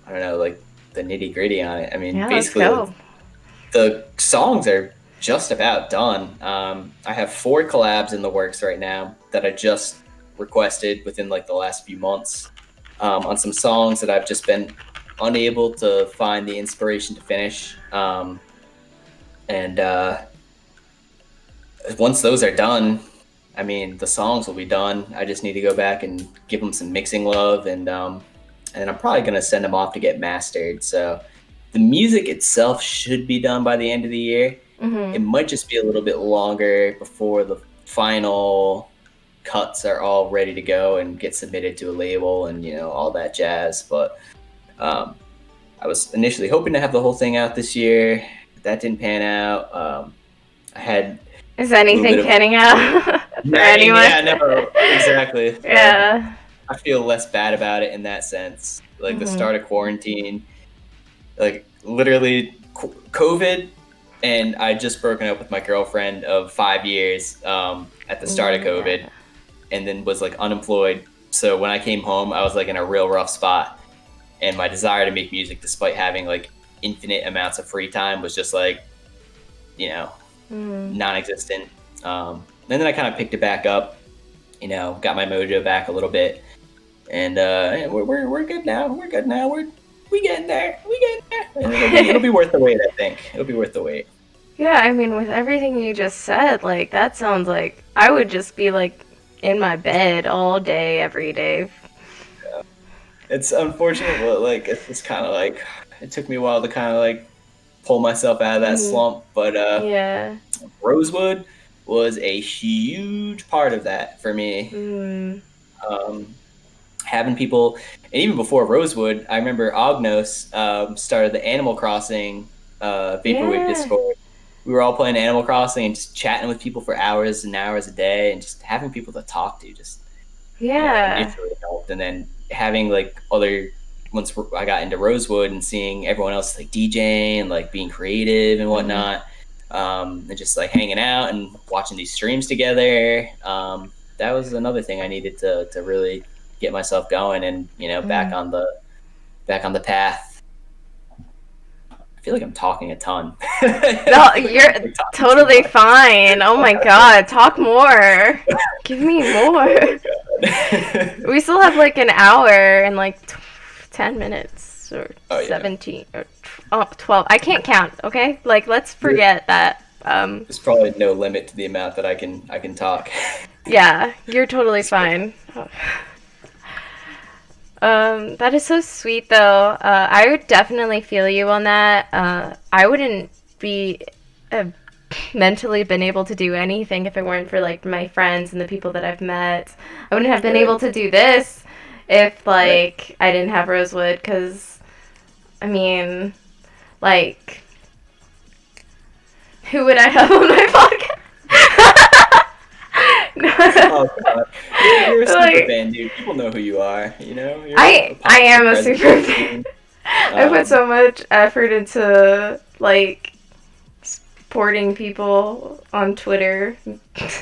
Speaker 2: I don't know, like the nitty gritty on it. I mean, basically the songs are just about done. I have 4 collabs in the works right now that I just requested within like the last few months on some songs that I've just been unable to find the inspiration to finish. And once those are done, I mean, the songs will be done. I just need to go back and give them some mixing love, and I'm probably gonna send them off to get mastered. So the music itself should be done by the end of the year. It might just be a little bit longer before the final cuts are all ready to go and get submitted to a label and all that jazz. But I was initially hoping to have the whole thing out this year. That didn't pan out. I had.
Speaker 1: Is anything panning out for anyone?
Speaker 2: Yeah, no, exactly.
Speaker 1: Yeah.
Speaker 2: I feel less bad about it in that sense. Like the start of quarantine, like literally COVID, and I just broken up with my girlfriend of 5 years at the start of COVID, and then was like unemployed. So when I came home, I was like in a real rough spot, and my desire to make music, despite having like infinite amounts of free time, was just like, non-existent. And then I kind of picked it back up, got my mojo back a little bit, and we're good now. We're good now. We getting there. And it'll be worth the wait. I think it'll be worth the wait.
Speaker 1: Yeah, I mean, with everything you just said, like that sounds like I would just be like in my bed all day, every day.
Speaker 2: Yeah. It's unfortunate, but like it's kind of like it took me a while to kind of like pull myself out of that slump. But
Speaker 1: yeah,
Speaker 2: Rosewood was a huge part of that for me. Having people, and even before Rosewood, I remember Ognos started the Animal Crossing Vaporwave Discord. We were all playing Animal Crossing and just chatting with people for hours and hours a day, and just having people to talk to just it really helped. And then having like once I got into Rosewood and seeing everyone else like DJing and like being creative and whatnot, and just like hanging out and watching these streams together, that was another thing I needed to really get myself going and back on the path. I feel like I'm talking a ton.
Speaker 1: No, you're totally fine. Oh my god, talk more. Give me more. We still have like an hour and like 10 minutes or 17 or 12. I can't count, okay? Like let's forget that.
Speaker 2: There's probably no limit to the amount that I can talk.
Speaker 1: Yeah, you're totally fine. That is so sweet though. I would definitely feel you on that. I wouldn't be mentally been able to do anything if it weren't for like my friends and the people that I've met. I wouldn't have been able to do this if like I didn't have Rosewood, because I mean, like, who would I have on my podcast?
Speaker 2: Oh god, you're a super fan, dude. People know who you are.
Speaker 1: I am a super fan. I put so much effort into like supporting people on Twitter.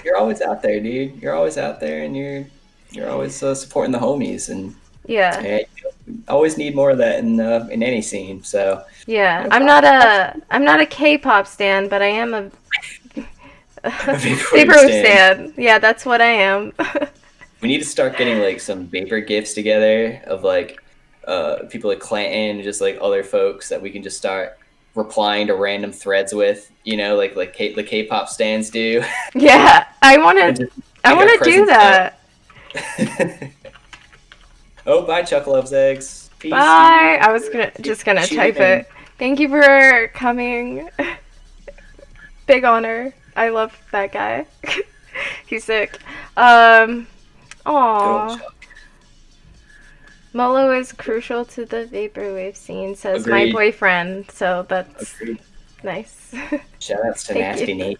Speaker 2: You're always out there, dude. You're always out there, and you're always supporting the homies, and you always need more of that in any scene. So
Speaker 1: I'm not a K-pop stan, but I am a Vaporwave stan. Yeah, that's what I am.
Speaker 2: We need to start getting like some Vapor gifts together of like people like Clanton and just like other folks that we can just start replying to random threads with, like the K-pop stans do.
Speaker 1: Yeah, I want to do that.
Speaker 2: Oh, bye, Chuck Loves Eggs. Peace.
Speaker 1: Bye. I was just gonna type it. Thank you for coming. Big honor. I love that guy. He's sick. Aww. Molo is crucial to the Vaporwave scene, says my boyfriend. So that's nice.
Speaker 2: Shoutouts to Nasty Nate.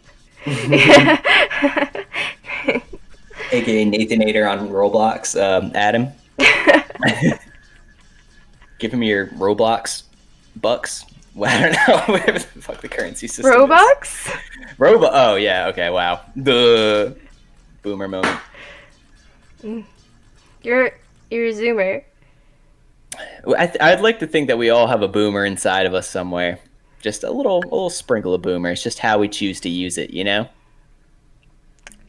Speaker 2: AKA Nathanator on Roblox. Adam. Give him your Roblox bucks. Well, I don't know. Whatever the fuck the currency system
Speaker 1: Robux?
Speaker 2: is. Oh, yeah. Okay, wow. The boomer moment.
Speaker 1: You're a zoomer.
Speaker 2: I'd like to think that we all have a boomer inside of us somewhere. Just a little sprinkle of boomer. It's just how we choose to use it,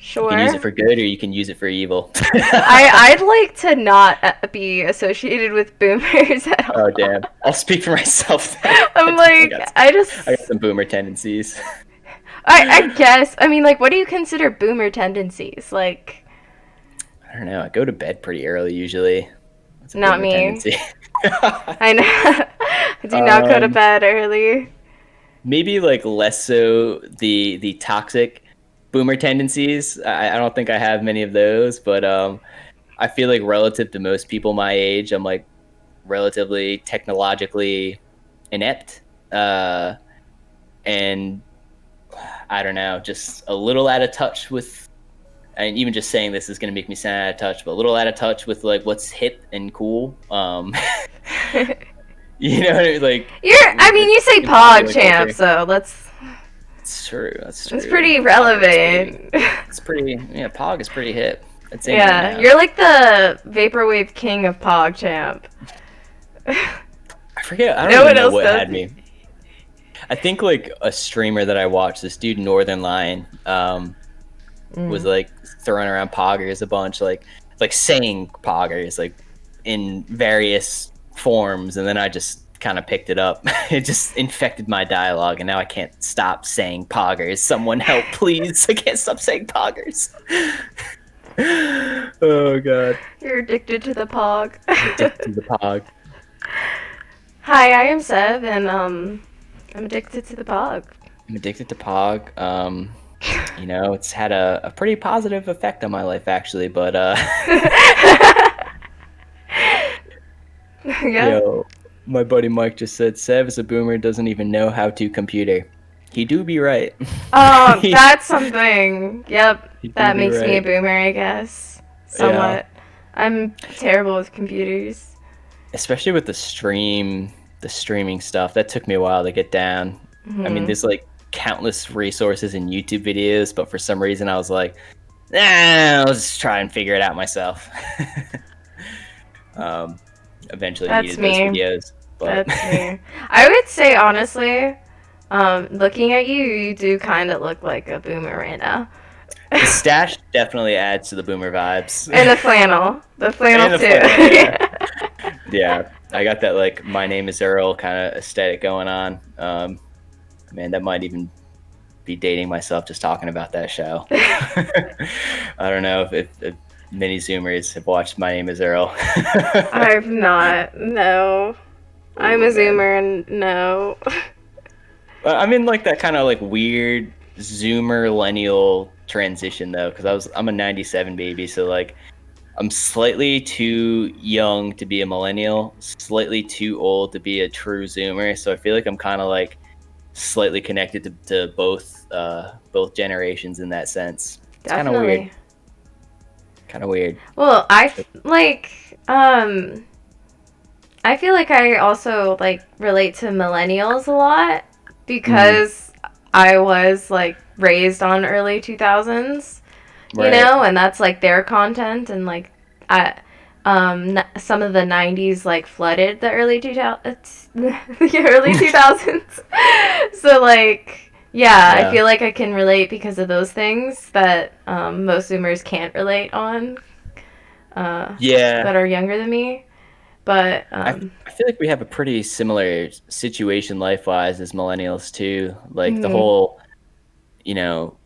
Speaker 2: You can use
Speaker 1: Sure.
Speaker 2: it for good, or you can use it for evil.
Speaker 1: I'd like to not be associated with boomers at
Speaker 2: Oh
Speaker 1: all.
Speaker 2: damn! I'll speak for myself then.
Speaker 1: I'm
Speaker 2: I
Speaker 1: like,
Speaker 2: got
Speaker 1: I
Speaker 2: I
Speaker 1: just,
Speaker 2: got some boomer tendencies.
Speaker 1: I guess, I mean, like, what do you consider boomer tendencies? Like,
Speaker 2: I don't know. I go to bed pretty early usually. That's a
Speaker 1: not
Speaker 2: boomer
Speaker 1: me.
Speaker 2: tendency.
Speaker 1: I know. I do not go to
Speaker 2: um,
Speaker 1: bed early.
Speaker 2: maybe like less so the toxic boomer tendencies. I don't think I have many of those, but I feel like relative to most people my age, I'm like relatively technologically inept, and I don't know, just a little out of touch with. And even just saying this is going to make me sound out of touch, but a little out of touch with like what's hip and cool. You know, what I mean? Like
Speaker 1: I mean, you say
Speaker 2: in popular
Speaker 1: PogChamp,
Speaker 2: culture.
Speaker 1: so
Speaker 2: It's true. That's true.
Speaker 1: it's pretty
Speaker 2: Pog is
Speaker 1: relevant.
Speaker 2: it's pretty. Yeah, Pog is pretty hip. It's in right
Speaker 1: Yeah,
Speaker 2: now.
Speaker 1: you're like the vaporwave king of PogChamp.
Speaker 2: I forget. I
Speaker 1: No
Speaker 2: don't even
Speaker 1: one
Speaker 2: know
Speaker 1: else
Speaker 2: what
Speaker 1: does
Speaker 2: had
Speaker 1: it.
Speaker 2: me. I think like a streamer that I watched, this dude Northern Lion, was like throwing around poggers a bunch, like saying poggers like in various forms, and then I just kind of picked it up. It just infected my dialogue, and now I can't stop saying poggers. Someone help, please! I can't stop saying poggers. Oh god,
Speaker 1: You're addicted to the Pog.
Speaker 2: addicted to the pog.
Speaker 1: Hi, I am Seb, and I'm addicted to the Pog.
Speaker 2: I'm addicted to pog. You know, it's had a pretty positive effect on my life actually, but
Speaker 1: Yeah.
Speaker 2: yo, my buddy Mike just said Sev is a boomer, doesn't even know how to computer. He do be right.
Speaker 1: Oh, that's something. Yep,
Speaker 2: He do
Speaker 1: that
Speaker 2: be
Speaker 1: makes me a
Speaker 2: right.
Speaker 1: boomer, I guess.
Speaker 2: Yeah.
Speaker 1: Somewhat. I'm terrible with computers.
Speaker 2: Especially with the streaming stuff. That took me a while to get down. I mean, there's like countless resources and YouTube videos, but for some reason I was like, I'll just try and figure it out myself. Eventually
Speaker 1: That's
Speaker 2: needed those
Speaker 1: me.
Speaker 2: videos. But
Speaker 1: That's me. I would say, honestly, looking at you, you do kind of look like a boomer right now.
Speaker 2: the stash definitely adds to the boomer vibes.
Speaker 1: And the flannel. The flannel,
Speaker 2: And the
Speaker 1: too.
Speaker 2: flannel, yeah. Yeah, I got that like my name is Earl kind of aesthetic going on. Man, that might even be dating myself just talking about that show. I don't know if many Zoomers have watched My Name is Earl.
Speaker 1: I've not. No. I'm a
Speaker 2: man.
Speaker 1: zoomer and no.
Speaker 2: I'm in like that kind of like weird Zoomer millennial transition though, because I'm a '97 baby, so like I'm slightly too young to be a millennial, slightly too old to be a true Zoomer. So I feel like I'm kind of like slightly connected to both generations in that sense. It's kind of weird. Kind of weird.
Speaker 1: Well, I feel like I also like relate to millennials a lot because I was like raised on early 2000s, you know, and that's like their content, and like some of the 90s like flooded the early 2000s, the early 2000s. So like yeah, I feel like I can relate because of those things that most Zoomers can't relate on. That are younger than me. But
Speaker 2: I feel like we have a pretty similar situation life-wise as millennials too. Like the whole, you know,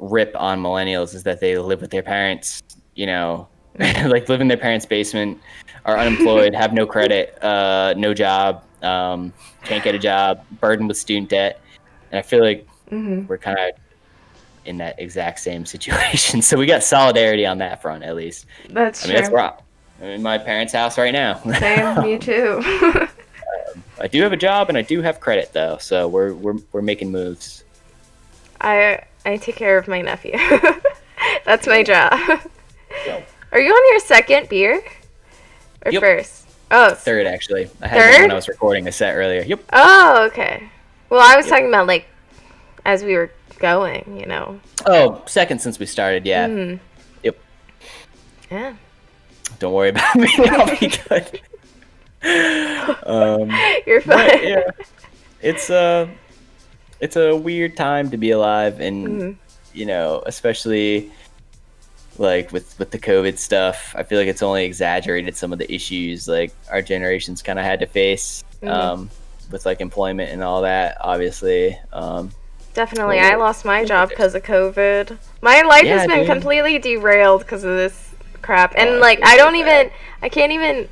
Speaker 2: rip on millennials is that they live with their parents, you know, like live in their parents' basement, are unemployed, have no credit, no job, can't get a job, burdened with student debt. And I feel like we're kind of in that exact same situation. So we got solidarity on that front, at least.
Speaker 1: That's true.
Speaker 2: That's where I'm in my parents' house right now.
Speaker 1: Same, me too.
Speaker 2: I do have a job and I do have credit though, so we're making moves.
Speaker 1: I take care of my nephew. That's my job. Are you on your second beer? Or first? Oh,
Speaker 2: third actually. I had one when I was recording a set earlier. Yep.
Speaker 1: Oh, okay. Well, I was talking about like as we were going, you know.
Speaker 2: Oh, second since we started, yeah. Yep.
Speaker 1: Yeah.
Speaker 2: Don't worry about me. I'll be good.
Speaker 1: You're fine.
Speaker 2: Yeah. It's a weird time to be alive, and you know, especially like with the COVID stuff. I feel like it's only exaggerated some of the issues like our generation's kind of had to face with like employment and all that. Obviously,
Speaker 1: Definitely. I lost my job because of COVID. My life has been completely derailed because of this crap. And, like, I can't even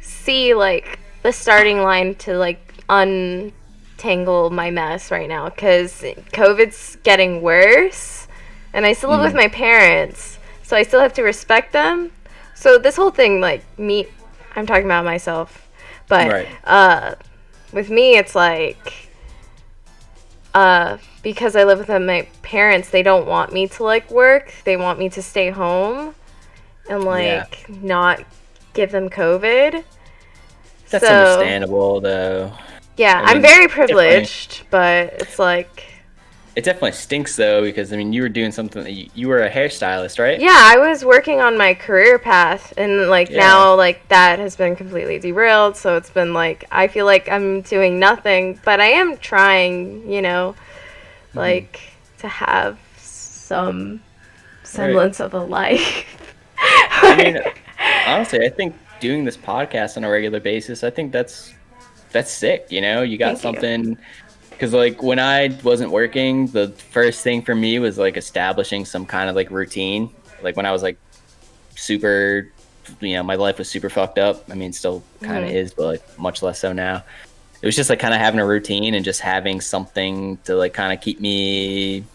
Speaker 1: see, like, the starting line to, like, untangle my mess right now because COVID's getting worse. And I still live with my parents, so I still have to respect them. So this whole thing, like, I'm talking about myself. But, with me, it's like... because I live with my parents, they don't want me to, like, work. They want me to stay home and, like, not give them COVID.
Speaker 2: That's understandable, though.
Speaker 1: Yeah, I mean, I'm very privileged, but it's like...
Speaker 2: It definitely stinks, though, because, I mean, you were doing something... You were a hairstylist, right?
Speaker 1: Yeah, I was working on my career path, and, like, now, like, that has been completely derailed, so it's been, like, I feel like I'm doing nothing, but I am trying, you know, like, to have some semblance of a life.
Speaker 2: I mean, honestly, I think doing this podcast on a regular basis, I think that's sick, you know? You got something... Because, like, when I wasn't working, the first thing for me was, like, establishing some kind of, like, routine. Like, when I was, like, super, you know, my life was super fucked up. I mean, still kind of is, but, like, much less so now. It was just, like, kind of having a routine and just having something to, like, kind of keep me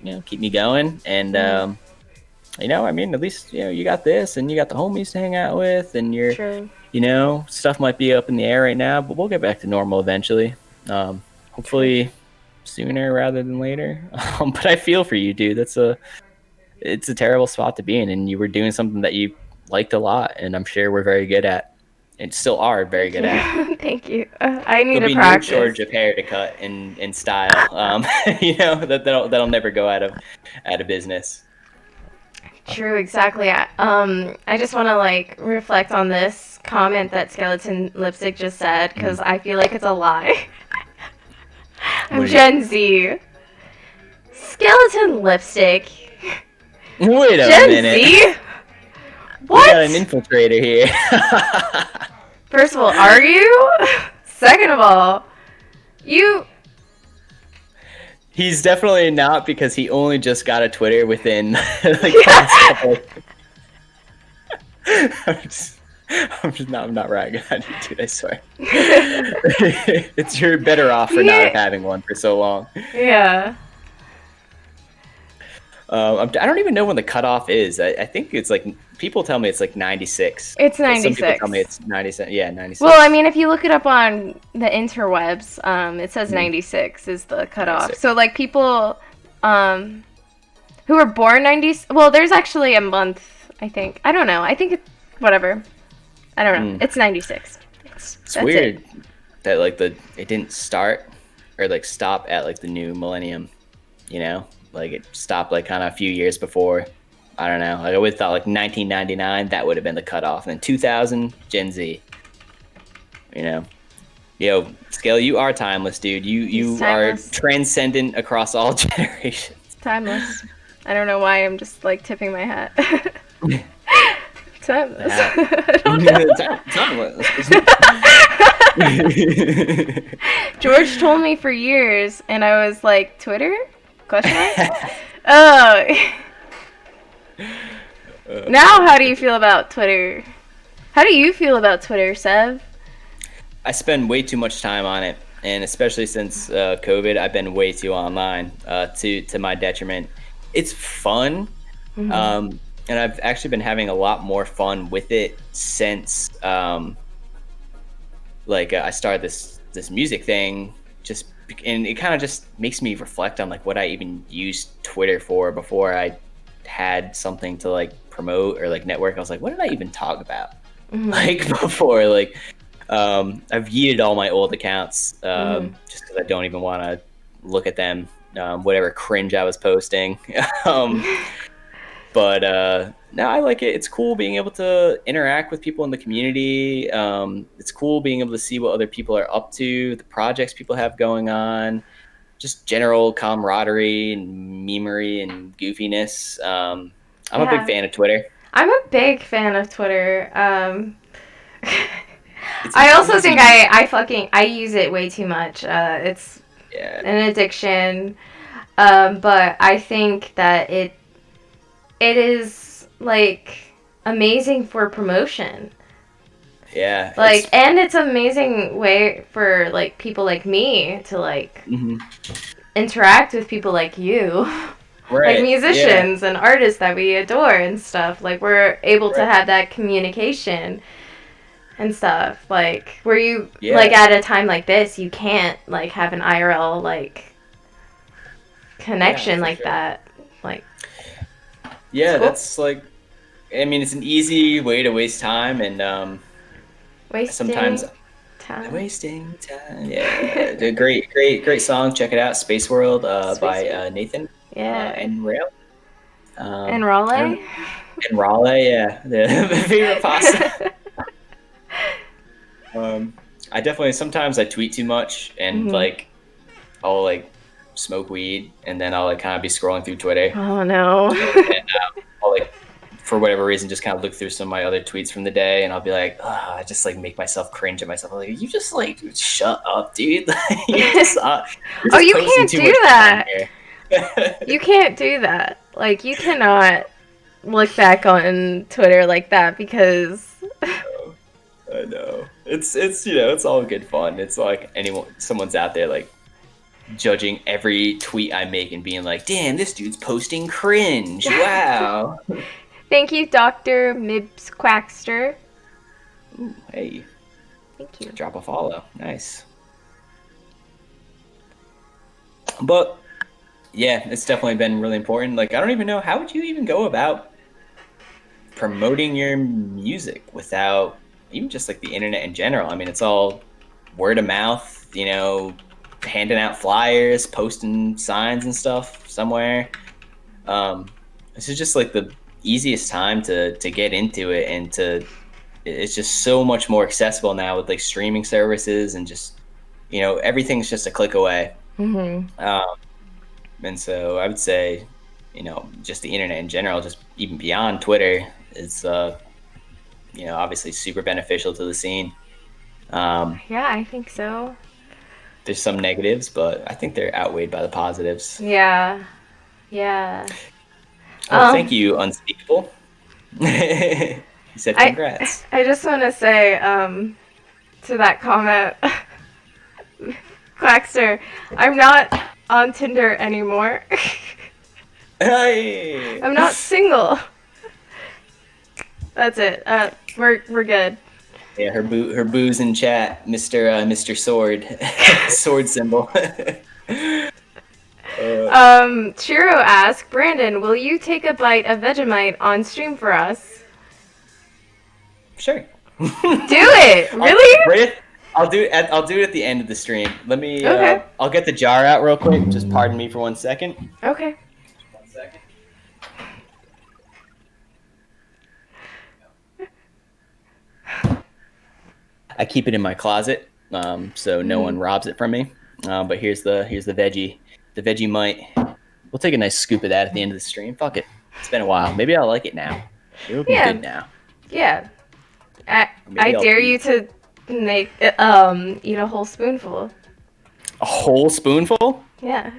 Speaker 2: going. And, you know, I mean, at least, you know, you got this and you got the homies to hang out with and you're, you know, stuff might be up in the air right now, but we'll get back to normal eventually. Hopefully sooner rather than later. But I feel for you, dude. It's a terrible spot to be in, and you were doing something that you liked a lot, and I'm sure we're very good at, and still are very good at.
Speaker 1: Thank you. I need to practice.
Speaker 2: There'll be no shortage of hair to cut in style. You know, that'll never go out of business.
Speaker 1: True, exactly. I just want to, like, reflect on this comment that Skeleton Lipstick just said, because I feel like it's a lie. I'm Gen Z. Skeleton Lipstick.
Speaker 2: Wait a minute.
Speaker 1: Gen Z? What?
Speaker 2: We got an infiltrator here.
Speaker 1: First of all, are you? Second of all,
Speaker 2: He's definitely not, because he only just got a Twitter within like the last couple I'm not ragging on you, dude, I swear. You're better off for not having one for so long.
Speaker 1: Yeah.
Speaker 2: I don't even know when the cutoff is. I think it's like, people tell me it's like 96.
Speaker 1: It's 96.
Speaker 2: Some people tell me it's 97. Yeah, 96.
Speaker 1: Well, I mean, if you look it up on the interwebs, it says 96 is the cutoff. 96. So, like, people who were born 90s... Well, there's actually a month, I think. I don't know. I think it's... Whatever. I don't know. It's 96.
Speaker 2: It's weird that, like, it didn't start or, like, stop at, like, the new millennium, you know? Like, it stopped, like, kind of a few years before. I don't know. Like, I would have thought, like, 1999, that would have been the cutoff. And then 2000, Gen Z. You know? Yo, Scale, you are timeless, dude. You are transcendent across all generations.
Speaker 1: Timeless. I don't know why I'm just, like, tipping my hat. Timeless. I don't know. Timeless. George told me for years, and I was like, Twitter? Question mark? Oh. Now, how do you feel about Twitter? How do you feel about Twitter, Sev?
Speaker 2: I spend way too much time on it, and especially since COVID, I've been way too online to my detriment. It's fun, and I've actually been having a lot more fun with it since I started this music thing. And it kind of just makes me reflect on, like, what I even used Twitter for before I had something to, like, promote or, like, network. I was like, what did I even talk about? Like, before, like, I've yeeted all my old accounts just because I don't even want to look at them, whatever cringe I was posting. But no, I like it. It's cool being able to interact with people in the community. It's cool being able to see what other people are up to, the projects people have going on, just general camaraderie and memery and goofiness. I'm a big fan of Twitter.
Speaker 1: I'm a big fan of Twitter.
Speaker 2: It's
Speaker 1: I also
Speaker 2: easy.
Speaker 1: think I use it way too much. It's an addiction. But I think that it is like amazing for promotion.
Speaker 2: Yeah.
Speaker 1: Like, and it's an amazing way for like people like me to like interact with people like you.
Speaker 2: Right.
Speaker 1: Like musicians and artists that we adore and stuff. Like we're able to have that communication and stuff. Like where you like at a time like this, you can't like have an IRL like connection like that. Like
Speaker 2: cool. That's like, I mean, it's an easy way to waste time and wasting time. Yeah. great song. Check it out. Space World by Nathan. And Rail.
Speaker 1: And Raleigh?
Speaker 2: And Raleigh, yeah. The favorite pasta. I definitely, sometimes I tweet too much and like I'll like smoke weed and then I'll like kind of be scrolling through Twitter.
Speaker 1: Oh no.
Speaker 2: And I'll like, for whatever reason, just kind of look through some of my other tweets from the day and I'll be like, I just like make myself cringe at myself. I'm like, you just like, shut up, dude. You're just
Speaker 1: you can't do that. You can't do that. Like, you cannot look back on Twitter like that because
Speaker 2: I know. It's you know, it's all good fun. It's like someone's out there like judging every tweet I make and being like, damn, this dude's posting cringe. Wow.
Speaker 1: Thank you, Dr. Mibs Quackster.
Speaker 2: Ooh, hey.
Speaker 1: Thank you.
Speaker 2: Drop a follow. Nice. But yeah, it's definitely been really important. Like, I don't even know, how would you even go about promoting your music without even just like the internet in general? I mean, it's all word of mouth, you know, handing out flyers, posting signs and stuff somewhere. This is just like the easiest time to get into it, and it's just so much more accessible now with like streaming services and just, you know, everything's just a click away. And so I would say, you know, just the internet in general, just even beyond Twitter, is, you know, obviously super beneficial to the scene.
Speaker 1: Yeah, I think so.
Speaker 2: There's some negatives, but I think they're outweighed by the positives.
Speaker 1: Yeah.
Speaker 2: Oh, thank you, Unspeakable. You said congrats.
Speaker 1: I just want to say to that comment, Quackster, I'm not on Tinder anymore.
Speaker 2: Hey.
Speaker 1: I'm not single. That's it. We're good.
Speaker 2: Yeah, her booze in chat, Mr. Sword, sword symbol.
Speaker 1: Chiro asks, Brandon, will you take a bite of Vegemite on stream for us?
Speaker 2: Sure.
Speaker 1: Do it. Really?
Speaker 2: I'll do it at the end of the stream. Let me.
Speaker 1: Okay.
Speaker 2: I'll get the jar out real quick. Just pardon me for 1 second.
Speaker 1: Okay.
Speaker 2: 1 second. I keep it in my closet, so no one robs it from me. But here's the Vegemite. We'll take a nice scoop of that at the end of the stream. Fuck it. It's been a while. Maybe I'll like it now. It'll be good now.
Speaker 1: Yeah. I dare you to make eat a whole spoonful.
Speaker 2: A whole spoonful?
Speaker 1: Yeah.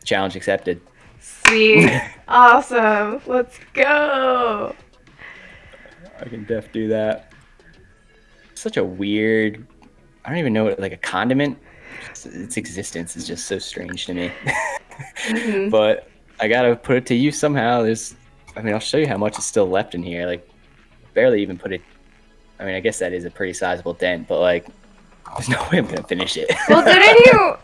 Speaker 2: Challenge accepted.
Speaker 1: Sweet. Awesome. Let's go.
Speaker 2: I can def do that. Such a weird, I don't even know what, like a condiment. Its existence is just so strange to me. But I gotta put it to use somehow. I'll show you how much is still left in here. Like, barely even put it. I mean, I guess that is a pretty sizable dent, but like, there's no way I'm gonna finish it.
Speaker 1: Well, didn't you?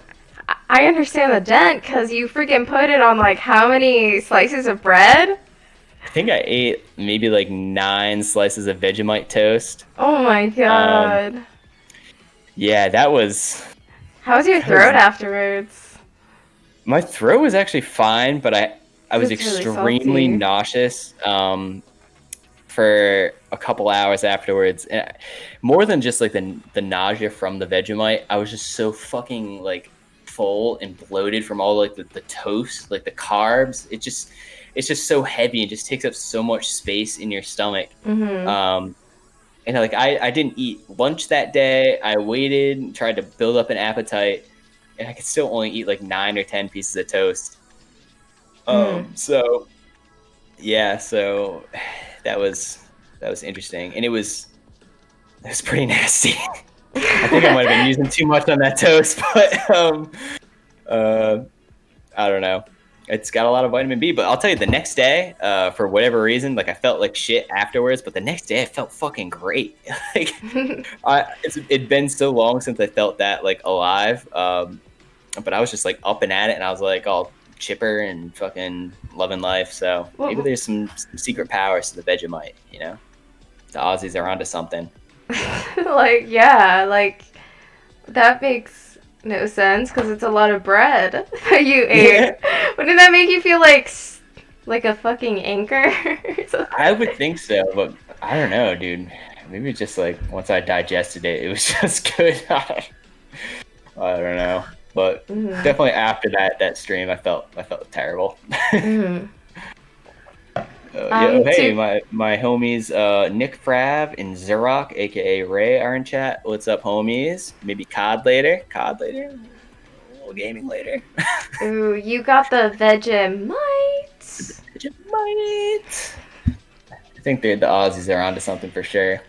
Speaker 1: I understand the dent because you freaking put it on like how many slices of bread?
Speaker 2: I think I ate maybe like 9 slices of Vegemite toast.
Speaker 1: Oh my god.
Speaker 2: Yeah, that was...
Speaker 1: How was your throat afterwards?
Speaker 2: My throat was actually fine, but I was extremely
Speaker 1: really
Speaker 2: nauseous for a couple hours afterwards. And more than just like the nausea from the Vegemite, I was just so fucking like full and bloated from all like the toast, like the carbs. It's just so heavy and just takes up so much space in your stomach.
Speaker 1: Mm-hmm.
Speaker 2: And like I didn't eat lunch that day. I waited and tried to build up an appetite, and I could still only eat like 9 or 10 pieces of toast. So yeah, so that was interesting, and it was pretty nasty. I think I might have been using too much on that toast, but I don't know. It's got a lot of vitamin B, but I'll tell you, the next day, for whatever reason, like I felt like shit afterwards, but the next day I felt fucking great. Like it'd been so long since I felt that like alive, but I was just like up and at it, and I was like all chipper and fucking loving life. So maybe there's some secret powers to the Vegemite, you know? The Aussies are onto something.
Speaker 1: Like, yeah, like, that makes no sense because it's a lot of bread that you ate. Wouldn't that make you feel like a fucking anchor?
Speaker 2: I would think so, but I don't know, dude. Maybe just like once I digested it, it was just good. I don't know, but definitely after that stream, I felt terrible. Hey, my homies Nick Frav and Zerok, aka Ray, are in chat. What's up, homies? Maybe COD later. A little gaming later.
Speaker 1: Ooh, you got the Vegemite.
Speaker 2: Vegemite. I think the Aussies are onto something for sure.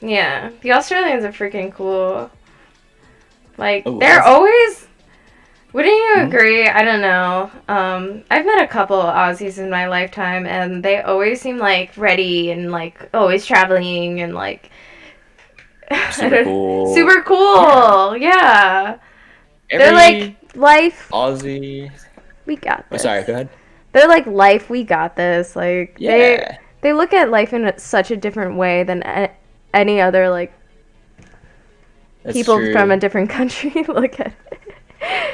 Speaker 1: Yeah, the Australians are freaking cool. Like, they're always... Wouldn't you agree? I don't know. I've met a couple Aussies in my lifetime, and they always seem like ready and like always traveling and like
Speaker 2: super cool.
Speaker 1: Super cool. Yeah. They're like life.
Speaker 2: Aussie.
Speaker 1: We got this.
Speaker 2: Oh, sorry. Go ahead.
Speaker 1: They're like life. We got this. Like
Speaker 2: yeah.
Speaker 1: They look at life in such a different way than any other like people from a different country look at it.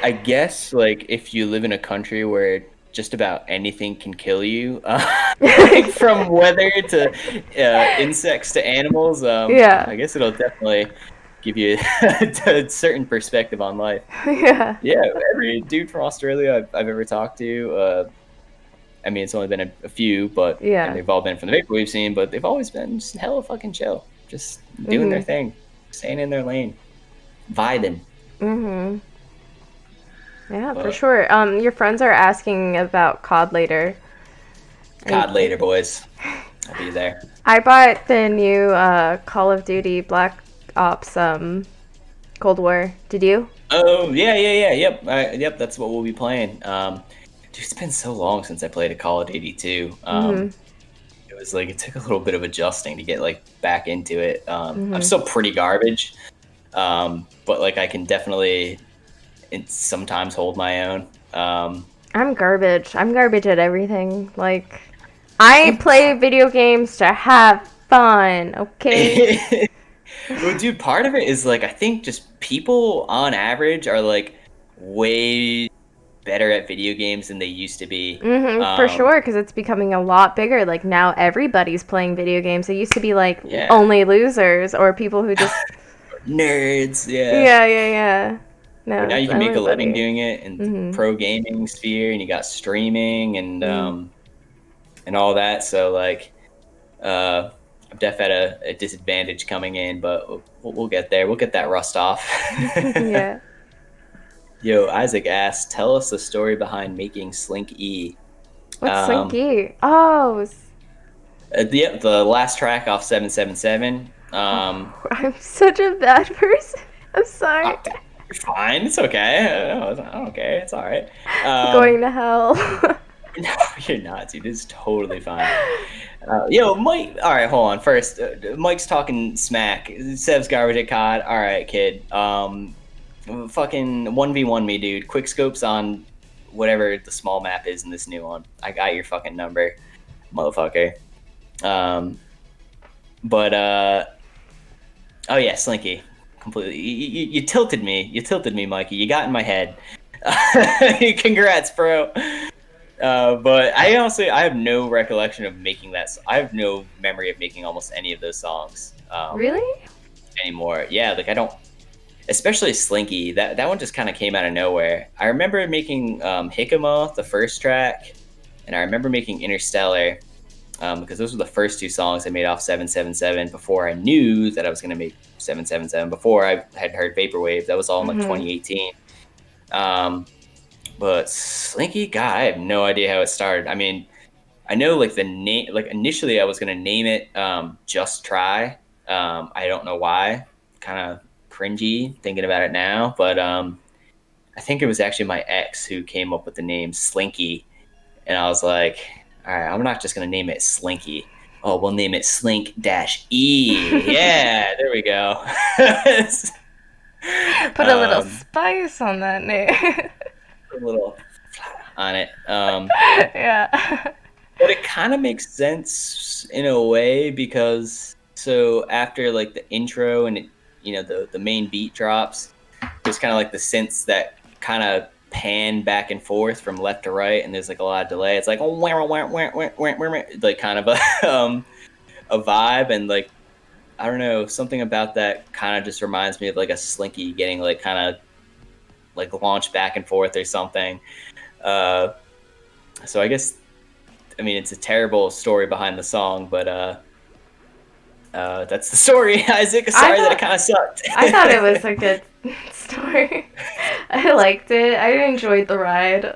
Speaker 2: I guess, like, if you live in a country where just about anything can kill you, like from weather to insects to animals, I guess it'll definitely give you a certain perspective on life.
Speaker 1: Yeah.
Speaker 2: Yeah, every dude from Australia I've ever talked to, I mean, it's only been a few, but and they've all been from the Vaporwave scene, but they've always been just hella fucking chill, just doing their thing, staying in their lane, vibing.
Speaker 1: Yeah, for sure. Your friends are asking about COD later.
Speaker 2: COD later, boys. I'll be there.
Speaker 1: I bought the new Call of Duty Black Ops Cold War. Did you?
Speaker 2: Oh, yeah. Yep. Yep, that's what we'll be playing. Dude, it's been so long since I played a Call of Duty 2. It was like, it took a little bit of adjusting to get like back into it. I'm still pretty garbage, but like I can definitely... and sometimes hold my own.
Speaker 1: I'm garbage. I'm garbage at everything. Like, I play video games to have fun, okay?
Speaker 2: Well, dude, part of it is, like, I think just people on average are, like, way better at video games than they used to be.
Speaker 1: For sure, because it's becoming a lot bigger. Like, now everybody's playing video games. It used to be, like, only losers or people who just...
Speaker 2: nerds, yeah.
Speaker 1: Yeah. No,
Speaker 2: but now you can make a living doing it in the pro gaming sphere, and you got streaming and all that. So like, I'm definitely at a disadvantage coming in, but we'll get there. We'll get that rust off.
Speaker 1: Yeah.
Speaker 2: Yo, Isaac asked, tell us the story behind making Slink E.
Speaker 1: What's Slink E? Oh.
Speaker 2: The last track off 777.
Speaker 1: I'm such a bad person. I'm sorry.
Speaker 2: You're fine. It's okay. I don't care. It's all right.
Speaker 1: Going to hell.
Speaker 2: No, you're not, dude. It's totally fine. Yo, Mike. All right, hold on. First, Mike's talking smack. Sev's garbage at COD. All right, kid. Fucking 1v1 me, dude. Quick scopes on whatever the small map is in this new one. I got your fucking number, motherfucker. Oh yeah, Slinky. Completely. You tilted me. You tilted me, Mikey. You got in my head. Congrats, bro. But I honestly, I have no recollection of making that. I have no memory of making almost any of those songs.
Speaker 1: Really?
Speaker 2: Anymore. Yeah, like I don't. especially Slinky. That one just kind of came out of nowhere. I remember making Hickama, the first track, and I remember making Interstellar, because those were the first two songs I made off 777 before I knew that I was going to make 777, before I had heard Vaporwave. That was all in like 2018. But Slinky, God, I have no idea how it started. I mean, I know like the name, like initially I was going to name it Just Try. I don't know why. Kind of cringy thinking about it now, but I think it was actually my ex who came up with the name Slinky, and I was like, all right, I'm not just gonna name it Slinky. Oh, we'll name it Slink Dash E. Yeah, there we go.
Speaker 1: Put a little spice on that name.
Speaker 2: A little on it.
Speaker 1: Yeah.
Speaker 2: But it kind of makes sense in a way, because so after like the intro and it, the main beat drops, there's kind of like the synths that kind of pan back and forth from left to right, and there's like a lot of delay. It's like like kind of a vibe, and like I don't know, something about that kind of just reminds me of like a Slinky getting like kind of like launched back and forth or something. So I guess, I mean, it's a terrible story behind the song, but that's the story, Isaac. Sorry that it kind of sucked.
Speaker 1: I thought it was a good story. I liked it. I enjoyed the ride.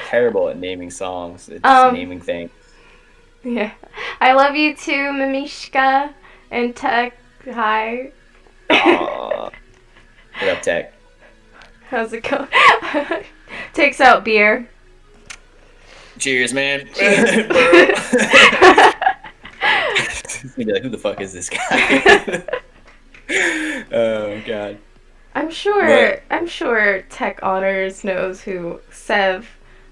Speaker 2: Terrible at naming songs. It's naming things.
Speaker 1: Yeah. I love you too, Mamishka and Tech. Hi.
Speaker 2: What up, Tech?
Speaker 1: How's it going? Takes out beer.
Speaker 2: Cheers, man.
Speaker 1: Cheers.
Speaker 2: Be like, who the fuck is this guy? Oh god.
Speaker 1: I'm sure Tech Honors knows who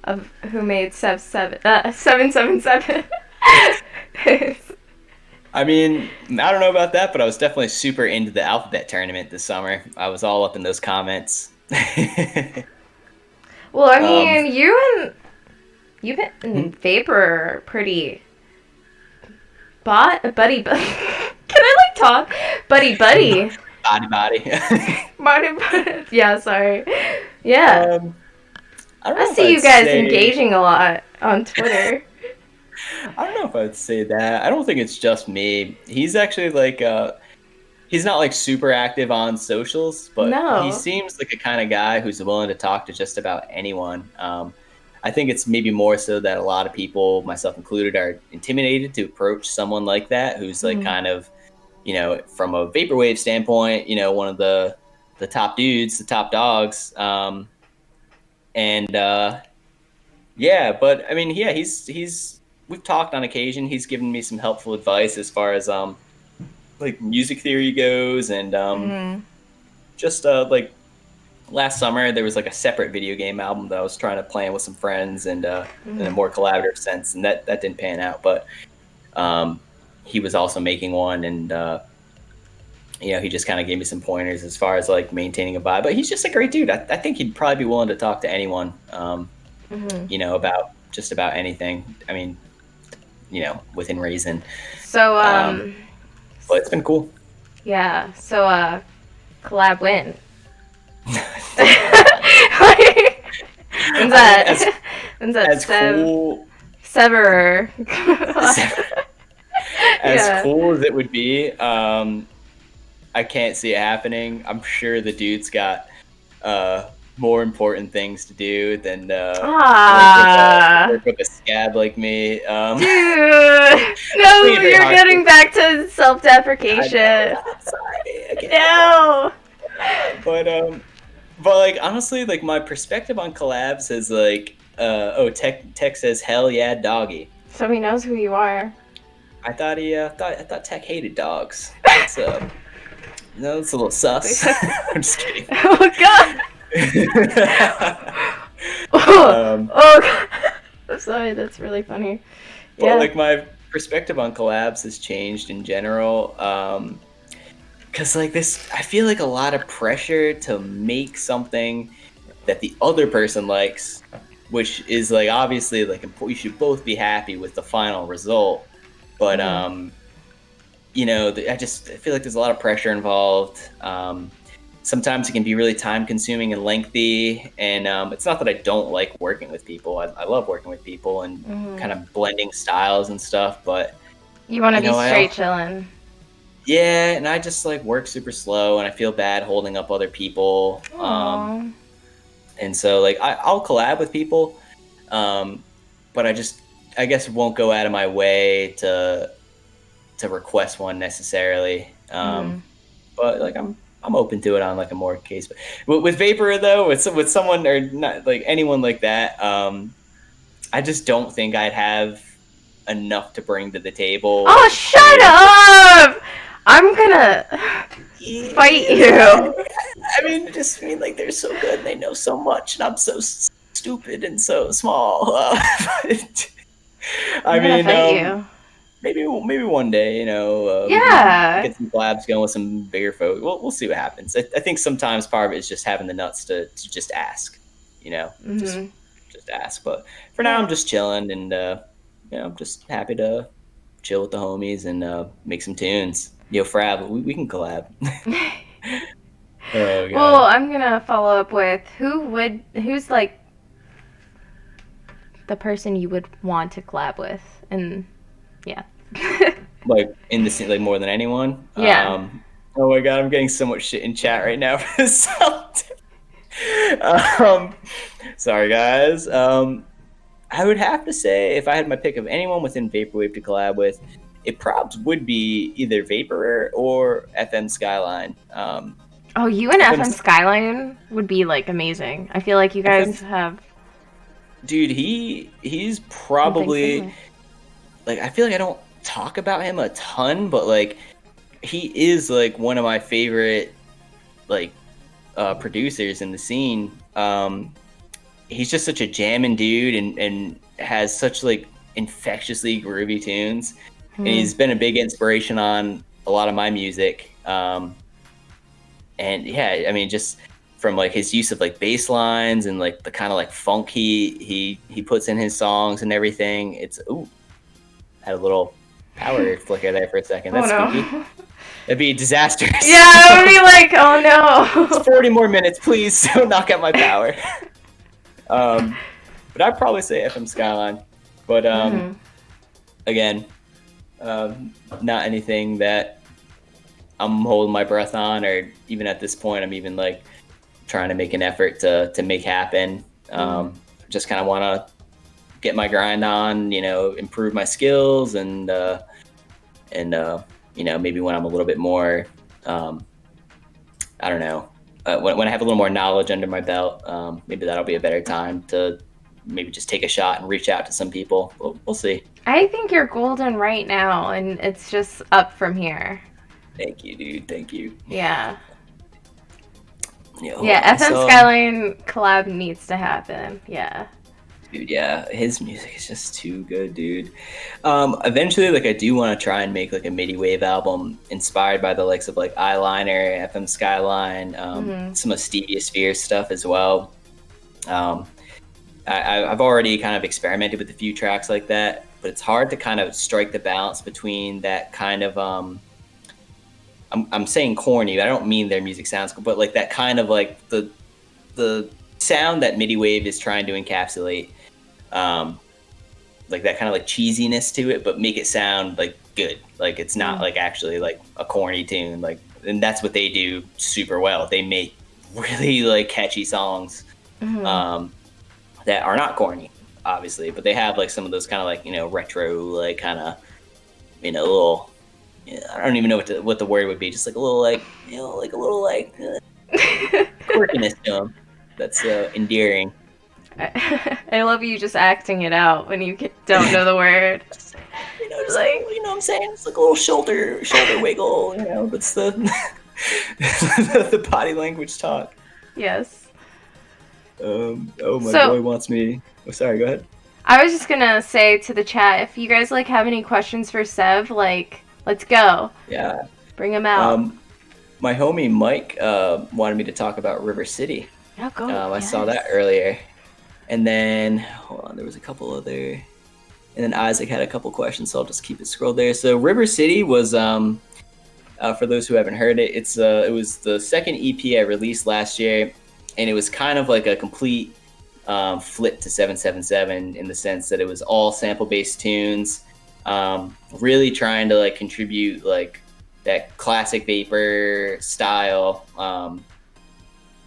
Speaker 1: who made 777 is.
Speaker 2: I mean, I don't know about that, but I was definitely super into the alphabet tournament this summer. I was all up in those comments.
Speaker 1: Well, I mean, you and Vapor are pretty buddy. Can I like talk? Buddy.
Speaker 2: Body.
Speaker 1: Body. Yeah, sorry. Yeah. I see you guys engaging a lot on Twitter.
Speaker 2: I don't know if I'd say that. I don't think it's just me. He's actually like he's not like super active on socials, but he seems like a kind of guy who's willing to talk to just about anyone. I think it's maybe more so that a lot of people, myself included, are intimidated to approach someone like that, who's like kind of, from a Vaporwave standpoint, one of the top dudes, the top dogs. Yeah, but I mean, yeah, we've talked on occasion. He's given me some helpful advice as far as like music theory goes, and just like last summer there was like a separate video game album that I was trying to plan with some friends, and in a more collaborative sense, and that didn't pan out. But he was also making one, and he just kind of gave me some pointers as far as like maintaining a vibe. But he's just a great dude. I think he'd probably be willing to talk to anyone, about just about anything. I mean, within reason.
Speaker 1: So,
Speaker 2: but it's been cool.
Speaker 1: Yeah. So, collab win. When's that
Speaker 2: cool.
Speaker 1: Severer.
Speaker 2: As cool as it would be, I can't see it happening. I'm sure the dude's got more important things to do than work with a scab like me.
Speaker 1: Dude, no, you're getting back to self-deprecation.
Speaker 2: Sorry.
Speaker 1: No.
Speaker 2: But like honestly, like my perspective on collabs is like, Tech says hell yeah, doggy.
Speaker 1: So he knows who you are.
Speaker 2: I thought Tech hated dogs. It's it's a little sus. I'm just kidding.
Speaker 1: Oh god. Oh god. I'm sorry, that's really funny.
Speaker 2: But like my perspective on collabs has changed in general. Because like this, I feel like a lot of pressure to make something that the other person likes, which is like obviously like you should both be happy with the final result. But I feel like there's a lot of pressure involved. sometimes it can be really time consuming and lengthy. And it's not that I don't like working with people. I love working with people and kind of blending styles and stuff. But
Speaker 1: you want to be straight chilling.
Speaker 2: Yeah, and I just like work super slow, and I feel bad holding up other people. And so like I'll collab with people, but I guess won't go out of my way to request one necessarily. But like I'm open to it on like a more case. But with Vapor though, with someone or not like anyone like that, I just don't think I'd have enough to bring to the table.
Speaker 1: Oh, shut up! I'm gonna fight you.
Speaker 2: I mean, like they're so good and they know so much, and I'm so stupid and so small. I mean, fight you. Maybe one day, you know, get some collabs going with some bigger folks. We'll see what happens. I think sometimes part of it is just having the nuts to just ask, you know, just ask. But for now, I'm just chilling, and you know, I'm just happy to chill with the homies and make some tunes. Yo, Frab, we can collab.
Speaker 1: Oh, God. Well, I'm gonna follow up with who's like the person you would want to collab with, and yeah.
Speaker 2: Like in the scene, like more than anyone.
Speaker 1: Yeah.
Speaker 2: Oh my God, I'm getting so much shit in chat right now for this. Sorry guys. I would have to say if I had my pick of anyone within Vaporwave to collab with, it probably would be either Vaporer or FM Skyline.
Speaker 1: Oh, you and FM Skyline would be like amazing. I feel like you guys have.
Speaker 2: Dude, he's probably like, I feel like I don't talk about him a ton, but like he is like one of my favorite like producers in the scene. He's just such a jamming dude and has such like infectiously groovy tunes. And he's been a big inspiration on a lot of my music. And yeah, I mean, just from like his use of like bass lines and like the kind of like funk he puts in his songs and everything. It's had a little power flicker there for a second. That's spooky. That'd be disastrous.
Speaker 1: Yeah, I would be like, oh no.
Speaker 2: It's 40 more minutes, please don't knock out my power. But I'd probably say FM Skyline. But again, not anything that I'm holding my breath on, or even at this point, I'm even like trying to make an effort to make happen. Just kind of want to get my grind on, you know, improve my skills, and you know, maybe when I'm a little bit more, I don't know, when I have a little more knowledge under my belt, maybe that'll be a better time to maybe just take a shot and reach out to some people. We'll see.
Speaker 1: I think you're golden right now, and it's just up from here.
Speaker 2: Thank you, dude. Thank you.
Speaker 1: Yeah. Yeah, FM Skyline collab needs to happen. Yeah.
Speaker 2: Dude, yeah, his music is just too good, dude. Eventually, like, I do want to try and make like a MIDI wave album inspired by the likes of like Eyeliner, FM Skyline, some of Stevia Sphere stuff as well. I've already kind of experimented with a few tracks like that, but it's hard to kind of strike the balance between that kind of I'm saying corny, but I don't mean their music sounds cool, but like that kind of like the sound that MIDI wave is trying to encapsulate, like that kind of like cheesiness to it, but make it sound like good. Like it's not like actually like a corny tune. Like, and that's what they do super well. They make really like catchy songs that are not corny, obviously, but they have like some of those kind of like, you know, retro, like kind of, you know, little. I don't even know what the word would be. Just like a little like, you know, like a little like quirkiness to them. That's endearing.
Speaker 1: I love you just acting it out when you don't know the word.
Speaker 2: You know, just like, you know what I'm saying? It's like a little shoulder wiggle, you know, that's the the body language talk.
Speaker 1: Yes.
Speaker 2: My boy wants me. Oh, sorry, go ahead.
Speaker 1: I was just gonna say to the chat, if you guys like have any questions for Sev, like, let's go.
Speaker 2: Yeah.
Speaker 1: Bring them out.
Speaker 2: My homie Mike wanted me to talk about River City.
Speaker 1: Oh, go.
Speaker 2: I saw that earlier. And then, hold on, there was a couple other. And then Isaac had a couple questions, so I'll just keep it scrolled there. So River City was For those who haven't heard it, it was the second EP I released last year, and it was kind of like a complete flip to 777 in the sense that it was all sample based tunes, really trying to like contribute like that classic Vapor style, to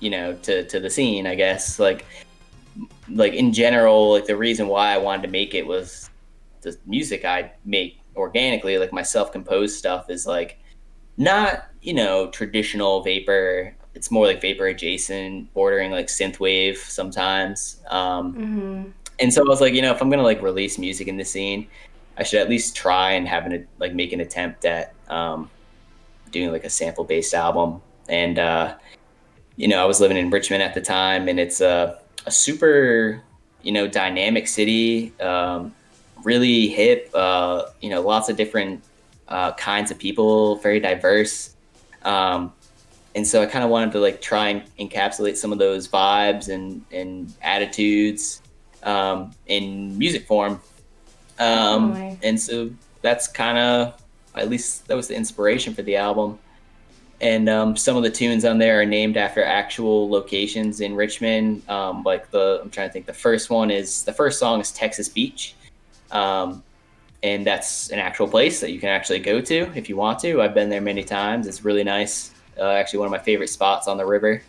Speaker 2: the scene, I guess. Like in general, like the reason why I wanted to make it was the music I make organically, like my self-composed stuff is like not, traditional Vapor. It's more like Vapor adjacent, bordering like synthwave sometimes. And so I was like, if I'm gonna like release music in the scene, I should at least try and make an attempt at doing like a sample based album. And I was living in Richmond at the time, and it's a super dynamic city, really hip. Lots of different kinds of people, very diverse. And so I kind of wanted to like try and encapsulate some of those vibes and attitudes in music form. And so that's kind of, at least that was the inspiration for the album. And some of the tunes on there are named after actual locations in Richmond. I'm trying to think. The first song is Texas Beach. And that's an actual place that you can actually go to if you want to. I've been there many times. It's really nice. Actually, one of my favorite spots on the river,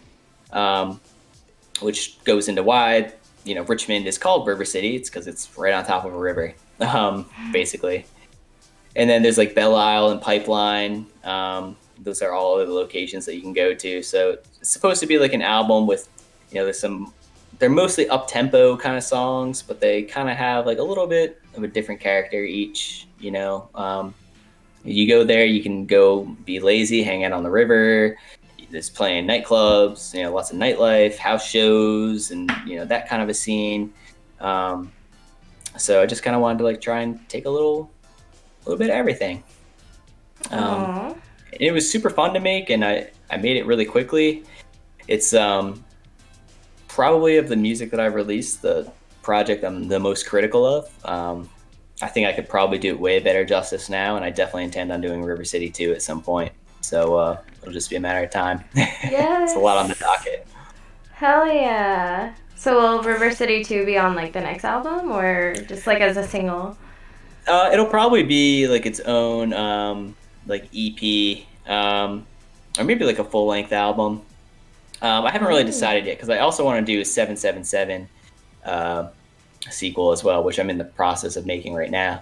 Speaker 2: which goes into why, Richmond is called River City. It's because it's right on top of a river, basically. And then there's like Belle Isle and Pipeline. Those are all of the locations that you can go to. So it's supposed to be like an album with, they're mostly up-tempo kind of songs, but they kind of have like a little bit of a different character each. You go there, you can go be lazy, hang out on the river. There's playing nightclubs, lots of nightlife, house shows, and that kind of a scene. So I just kind of wanted to like try and take a little bit of everything. It was super fun to make, and I made it really quickly. It's probably of the music that I've released, the project I'm the most critical of. I think I could probably do it way better justice now, and I definitely intend on doing River City 2 at some point. So it'll just be a matter of time.
Speaker 1: Yes.
Speaker 2: It's a lot on the docket.
Speaker 1: Hell yeah. So will River City 2 be on like the next album, or just like as a single?
Speaker 2: It'll probably be like its own like EP, or maybe like a full length album. I haven't really decided yet because I also want to do a 777 sequel as well, which I'm in the process of making right now.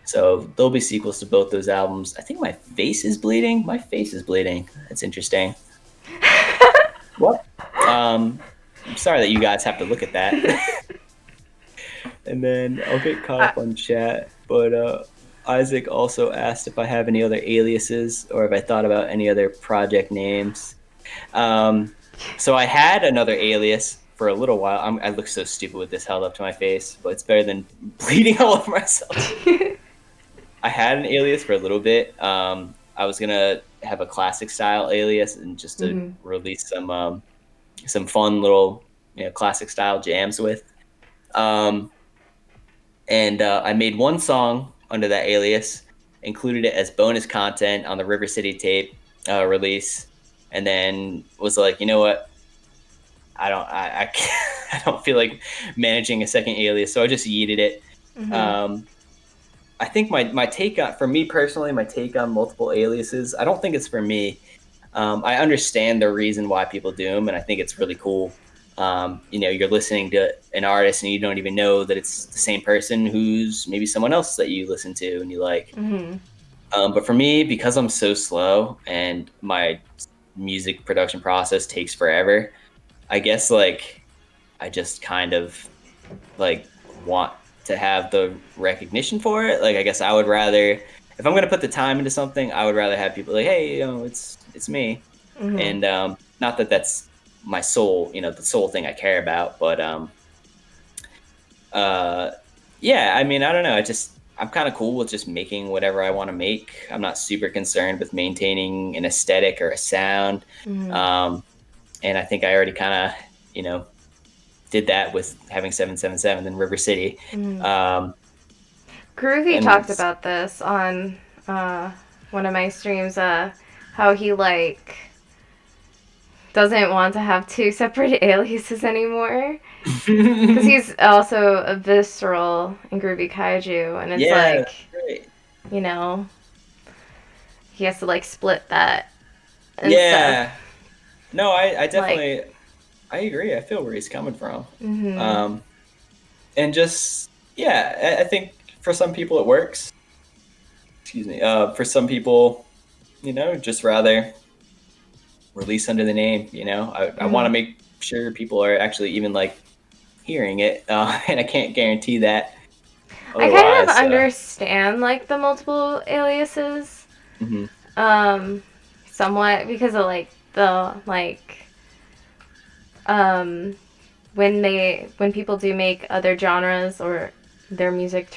Speaker 2: So there'll be sequels to both those albums. I think my face is bleeding. That's interesting. What? I'm sorry that you guys have to look at that. And then I'll get caught up on chat. But Isaac also asked if I have any other aliases or if I thought about any other project names. So I had another alias for a little while. I look so stupid with this held up to my face, but it's better than bleeding all over myself. I had an alias for a little bit. I was gonna have a classic style alias and just to release some fun little classic style jams with. And I made one song under that alias, included it as bonus content on the River City tape release, and then was like, you know what? I don't feel like managing a second alias, so I just yeeted it. I think my take on, for me personally, my take on multiple aliases, I don't think it's for me. I understand the reason why people do them, and I think it's really cool. You're listening to an artist and you don't even know that it's the same person who's maybe someone else that you listen to and you like. But for me, because I'm so slow and my music production process takes forever, I guess like I just kind of like want to have the recognition for it. Like I guess I would rather, if I'm gonna put the time into something, I would rather have people like, hey, it's me. And not that that's my soul, the sole thing I care about, but yeah, I mean, I don't know. I'm kind of cool with just making whatever I want to make. I'm not super concerned with maintaining an aesthetic or a sound. And I think I already kind of, did that with having 777 in River City.
Speaker 1: Groovy talked about this on one of my streams, how he like doesn't want to have two separate aliases anymore. Because he's also a visceral in Groovy Kaiju, and it's
Speaker 2: Yeah,
Speaker 1: like,
Speaker 2: right.
Speaker 1: you know, he has to like split that and
Speaker 2: Yeah.
Speaker 1: stuff.
Speaker 2: No, I definitely
Speaker 1: Like,
Speaker 2: I agree. I feel where he's coming from.
Speaker 1: mm-hmm.
Speaker 2: And just yeah, I think for some people it works. Excuse me. For some people, just rather release under the name. I want to
Speaker 1: Mm-hmm.
Speaker 2: make sure people are actually even like hearing it, and I can't guarantee that
Speaker 1: I kind of
Speaker 2: otherwise.
Speaker 1: understand like the multiple aliases,
Speaker 2: Mhm.
Speaker 1: um, somewhat because of like the like um when people do make other genres or their music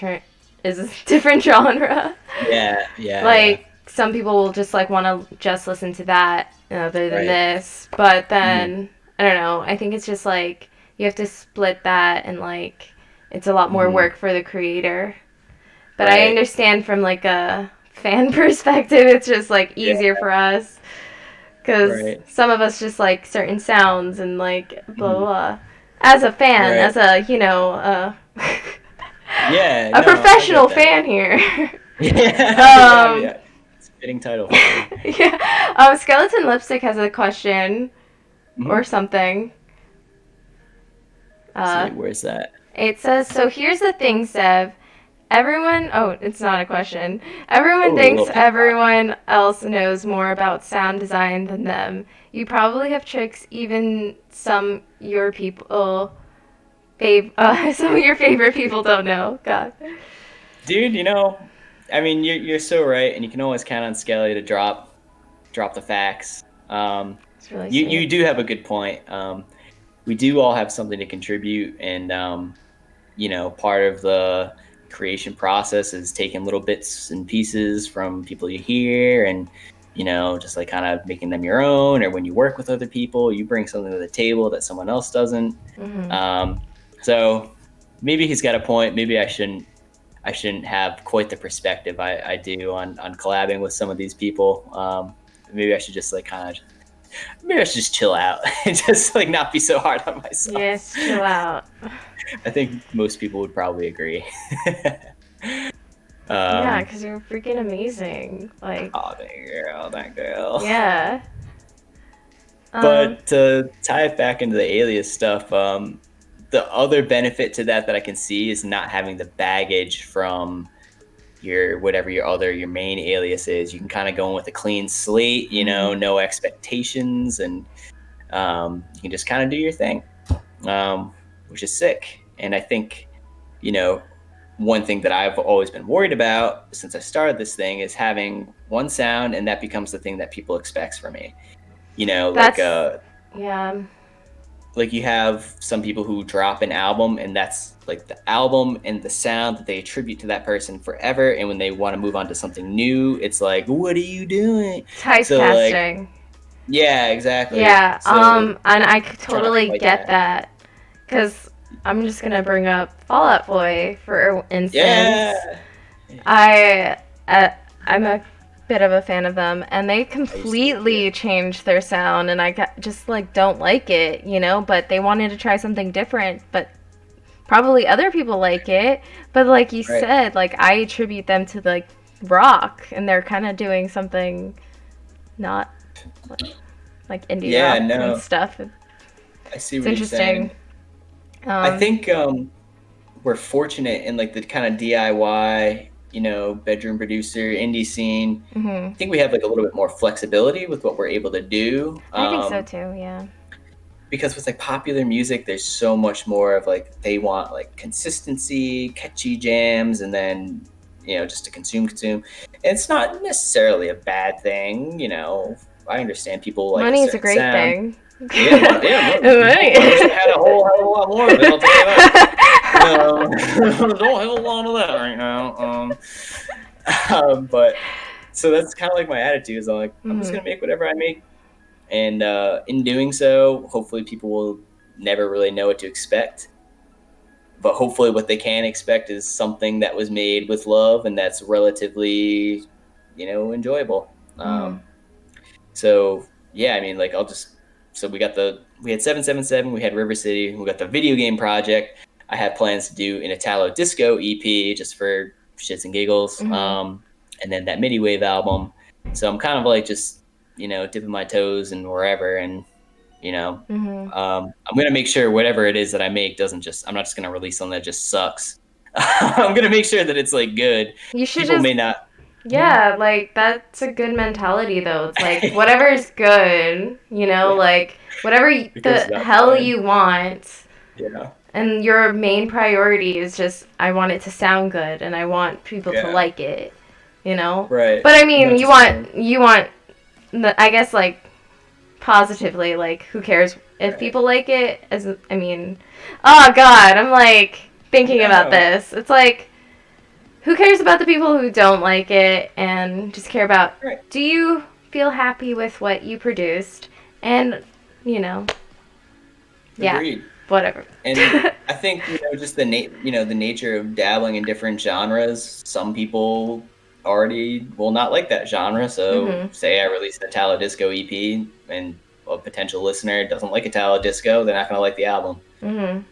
Speaker 1: is a different genre.
Speaker 2: Yeah, yeah, yeah.
Speaker 1: Like some people will just like want to just listen to that other than
Speaker 2: Right.
Speaker 1: this, but
Speaker 2: Hmm.
Speaker 1: then I don't know. I think it's just like you have to split that and like it's a lot more
Speaker 2: Hmm.
Speaker 1: work for the creator. But I
Speaker 2: Right.
Speaker 1: understand from like a fan perspective, it's just like
Speaker 2: Yeah.
Speaker 1: easier for us because
Speaker 2: Right.
Speaker 1: some of us just like certain sounds and like blah blah
Speaker 2: Hmm.
Speaker 1: blah. As a fan,
Speaker 2: Right.
Speaker 1: as a
Speaker 2: Yeah.
Speaker 1: a
Speaker 2: No, I get
Speaker 1: professional
Speaker 2: that.
Speaker 1: fan here.
Speaker 2: Yeah. Yeah.
Speaker 1: um,
Speaker 2: Yeah. It's a fitting title for you.
Speaker 1: yeah. Skeleton Lipstick has a question
Speaker 2: Hmm.
Speaker 1: or something.
Speaker 2: See,
Speaker 1: Uh,
Speaker 2: where's that?
Speaker 1: it says, so here's the thing, Sev. It's not a question. Everyone
Speaker 2: Oh, a
Speaker 1: thinks
Speaker 2: little TikTok.
Speaker 1: everyone else knows more about sound design than them. You probably have tricks even some of your favorite people don't know. God.
Speaker 2: Dude, I mean, you're so right, and you can always count on Skelly to drop the facts.
Speaker 1: It's really
Speaker 2: You
Speaker 1: sweet.
Speaker 2: do have a good point. We do all have something to contribute, and part of the creation process is taking little bits and pieces from people you hear, and just like kind of making them your own. Or when you work with other people, you bring something to the table that someone else doesn't.
Speaker 1: Mm-hmm.
Speaker 2: So maybe he's got a point. Maybe I shouldn't have quite the perspective I do on collabing with some of these people. Maybe I should just like maybe I should just chill out and just like not be so hard on myself.
Speaker 1: Yes, chill out.
Speaker 2: I think most people would probably agree.
Speaker 1: Yeah,
Speaker 2: um,
Speaker 1: because you're freaking amazing. Like,
Speaker 2: oh, that girl.
Speaker 1: yeah. Um,
Speaker 2: But to tie it back into the alias stuff, the other benefit to that I can see is not having the baggage from your main alias is. You can kind of go in with a clean slate, no expectations, and you can just kind of do your thing, which is sick. And I think, one thing that I've always been worried about since I started this thing is having one sound, and that becomes the thing that people expect from me. Like
Speaker 1: that's, yeah.
Speaker 2: like you have some people who drop an album, and that's like the album and the sound that they attribute to that person forever. And when they want to move on to something new, it's like, what are you doing? So like,
Speaker 1: Typecasting.
Speaker 2: yeah, exactly.
Speaker 1: Yeah,
Speaker 2: So
Speaker 1: and I
Speaker 2: trying to
Speaker 1: totally
Speaker 2: fight
Speaker 1: get
Speaker 2: that.
Speaker 1: that. Because I'm just gonna bring up Fall Out Boy, for instance.
Speaker 2: Yeah.
Speaker 1: I, I'm a bit of a fan of them, and they
Speaker 2: I used to be too.
Speaker 1: completely changed their sound, and just like don't like it, but they wanted to try something different, but probably other people like it. But like you
Speaker 2: Right.
Speaker 1: said, like I attribute them to like rock, and they're kind of doing something not like indie
Speaker 2: Yeah,
Speaker 1: rock and
Speaker 2: no,
Speaker 1: stuff.
Speaker 2: I see
Speaker 1: It's
Speaker 2: what you're
Speaker 1: interesting.
Speaker 2: saying. I
Speaker 1: Um,
Speaker 2: think we're fortunate in like the kind of DIY, bedroom producer indie scene.
Speaker 1: mhm.
Speaker 2: I think we have like a little bit more flexibility with what we're able to do.
Speaker 1: I think so too. Yeah.
Speaker 2: Because with like popular music, there's so much more of like they want like consistency, catchy jams, and then just to consume. And it's not necessarily a bad thing. I understand people like a
Speaker 1: Money's a
Speaker 2: certain
Speaker 1: great
Speaker 2: sound.
Speaker 1: thing.
Speaker 2: Yeah, I wish I
Speaker 1: Money.
Speaker 2: had a whole hell of a lot more of it. I'll tell you that. Don't have a lot of that right now. But so that's kind of like my attitude is I'm just
Speaker 1: Mhm.
Speaker 2: gonna make whatever I make, and in doing so, hopefully people will never really know what to expect. But hopefully, what they can expect is something that was made with love and that's relatively enjoyable.
Speaker 1: Mhm.
Speaker 2: So yeah, I mean, like so we had 777, we had River City, we got the video game project. I had plans to do an Italo disco EP just for shits and giggles.
Speaker 1: Mhm.
Speaker 2: And then that MIDI wave album. So I'm kind of like just, dipping my toes in wherever, and
Speaker 1: Mhm.
Speaker 2: I'm gonna make sure whatever it is that I make doesn't just. I'm not just gonna release something that just sucks. I'm gonna make sure that it's like good.
Speaker 1: You should
Speaker 2: People
Speaker 1: just,
Speaker 2: may not. Yeah.
Speaker 1: yeah, like that's a good mentality though. It's like whatever's good, like whatever
Speaker 2: Because
Speaker 1: the
Speaker 2: that's
Speaker 1: hell
Speaker 2: fine.
Speaker 1: you want.
Speaker 2: Yeah.
Speaker 1: And your main priority is just I want it to sound good and I want people to
Speaker 2: Yeah.
Speaker 1: like it.
Speaker 2: Right.
Speaker 1: But I
Speaker 2: And
Speaker 1: mean,
Speaker 2: that's
Speaker 1: you
Speaker 2: just fine.
Speaker 1: want I guess like positively, like who cares if
Speaker 2: Right.
Speaker 1: people like it? I mean, oh god, I'm like thinking
Speaker 2: Yeah.
Speaker 1: about
Speaker 2: No.
Speaker 1: this. It's like who cares about the people who don't like it and just care about
Speaker 2: Right.
Speaker 1: do you feel happy with what you produced? And yeah,
Speaker 2: Agreed.
Speaker 1: whatever.
Speaker 2: And I think just the the nature of dabbling in different genres. Some people already will not like that genre. So
Speaker 1: Mhm.
Speaker 2: say I release an Italo disco EP, and a potential listener doesn't like Italo disco, they're not gonna like the album.
Speaker 1: Mhm.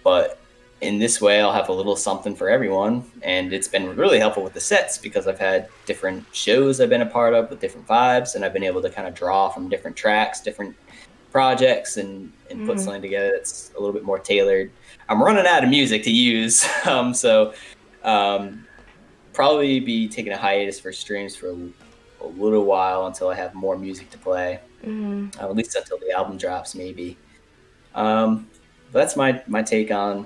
Speaker 2: But in this way, I'll have a little something for everyone, and it's been really helpful with the sets because I've had different shows I've been a part of with different vibes, and I've been able to kind of draw from different tracks, different projects, and put something together that's a little bit more tailored. I'm running out of music to use, so probably be taking a hiatus for streams for a little while until I have more music to play, at least until the album drops, maybe. But that's my take on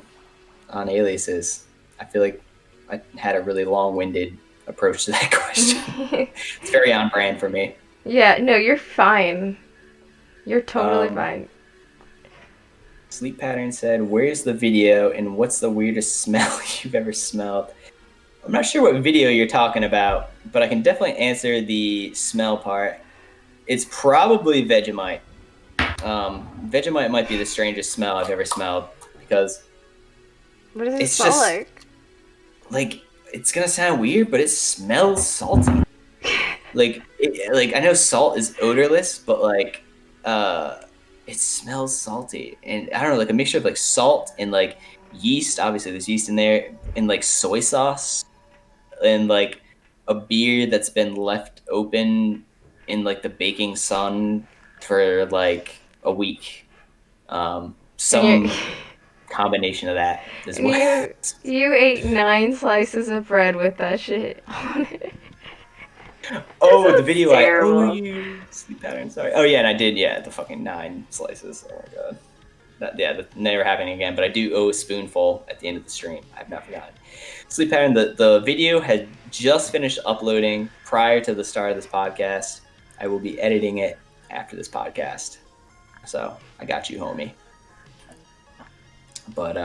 Speaker 2: aliases. I feel like I had a really long-winded approach to that question. It's very on brand for me.
Speaker 1: Yeah, no, you're fine. You're totally
Speaker 2: Um,
Speaker 1: fine.
Speaker 2: Sleep Pattern said, "Where's the video and what's the weirdest smell you've ever smelled?" I'm not sure what video you're talking about, but I can definitely answer the smell part. It's probably Vegemite. Vegemite might be the strangest smell I've ever smelled because
Speaker 1: What does it
Speaker 2: it's
Speaker 1: smell
Speaker 2: just
Speaker 1: like?
Speaker 2: like it's gonna sound weird, but it smells salty. Like I know salt is odorless, but it smells salty, and I don't know, like a mixture of like salt and like yeast. Obviously, there's yeast in there, and like soy sauce, and like a beer that's been left open in like the baking sun for like a week.
Speaker 1: And you
Speaker 2: Some combination of that is
Speaker 1: and
Speaker 2: what.
Speaker 1: you ate 9 slices of bread with that shit on it.
Speaker 2: Oh, the
Speaker 1: That sounds
Speaker 2: video I owe
Speaker 1: terrible.
Speaker 2: you. Sleep Pattern. Sorry. Oh yeah, and I did. Yeah, the fucking 9 slices. Oh my god. That never happening again. But I do owe a spoonful at the end of the stream. I've not forgotten. Sleep Pattern. The video had just finished uploading prior to the start of this podcast. I will be editing it after this podcast. So I got you, homie. But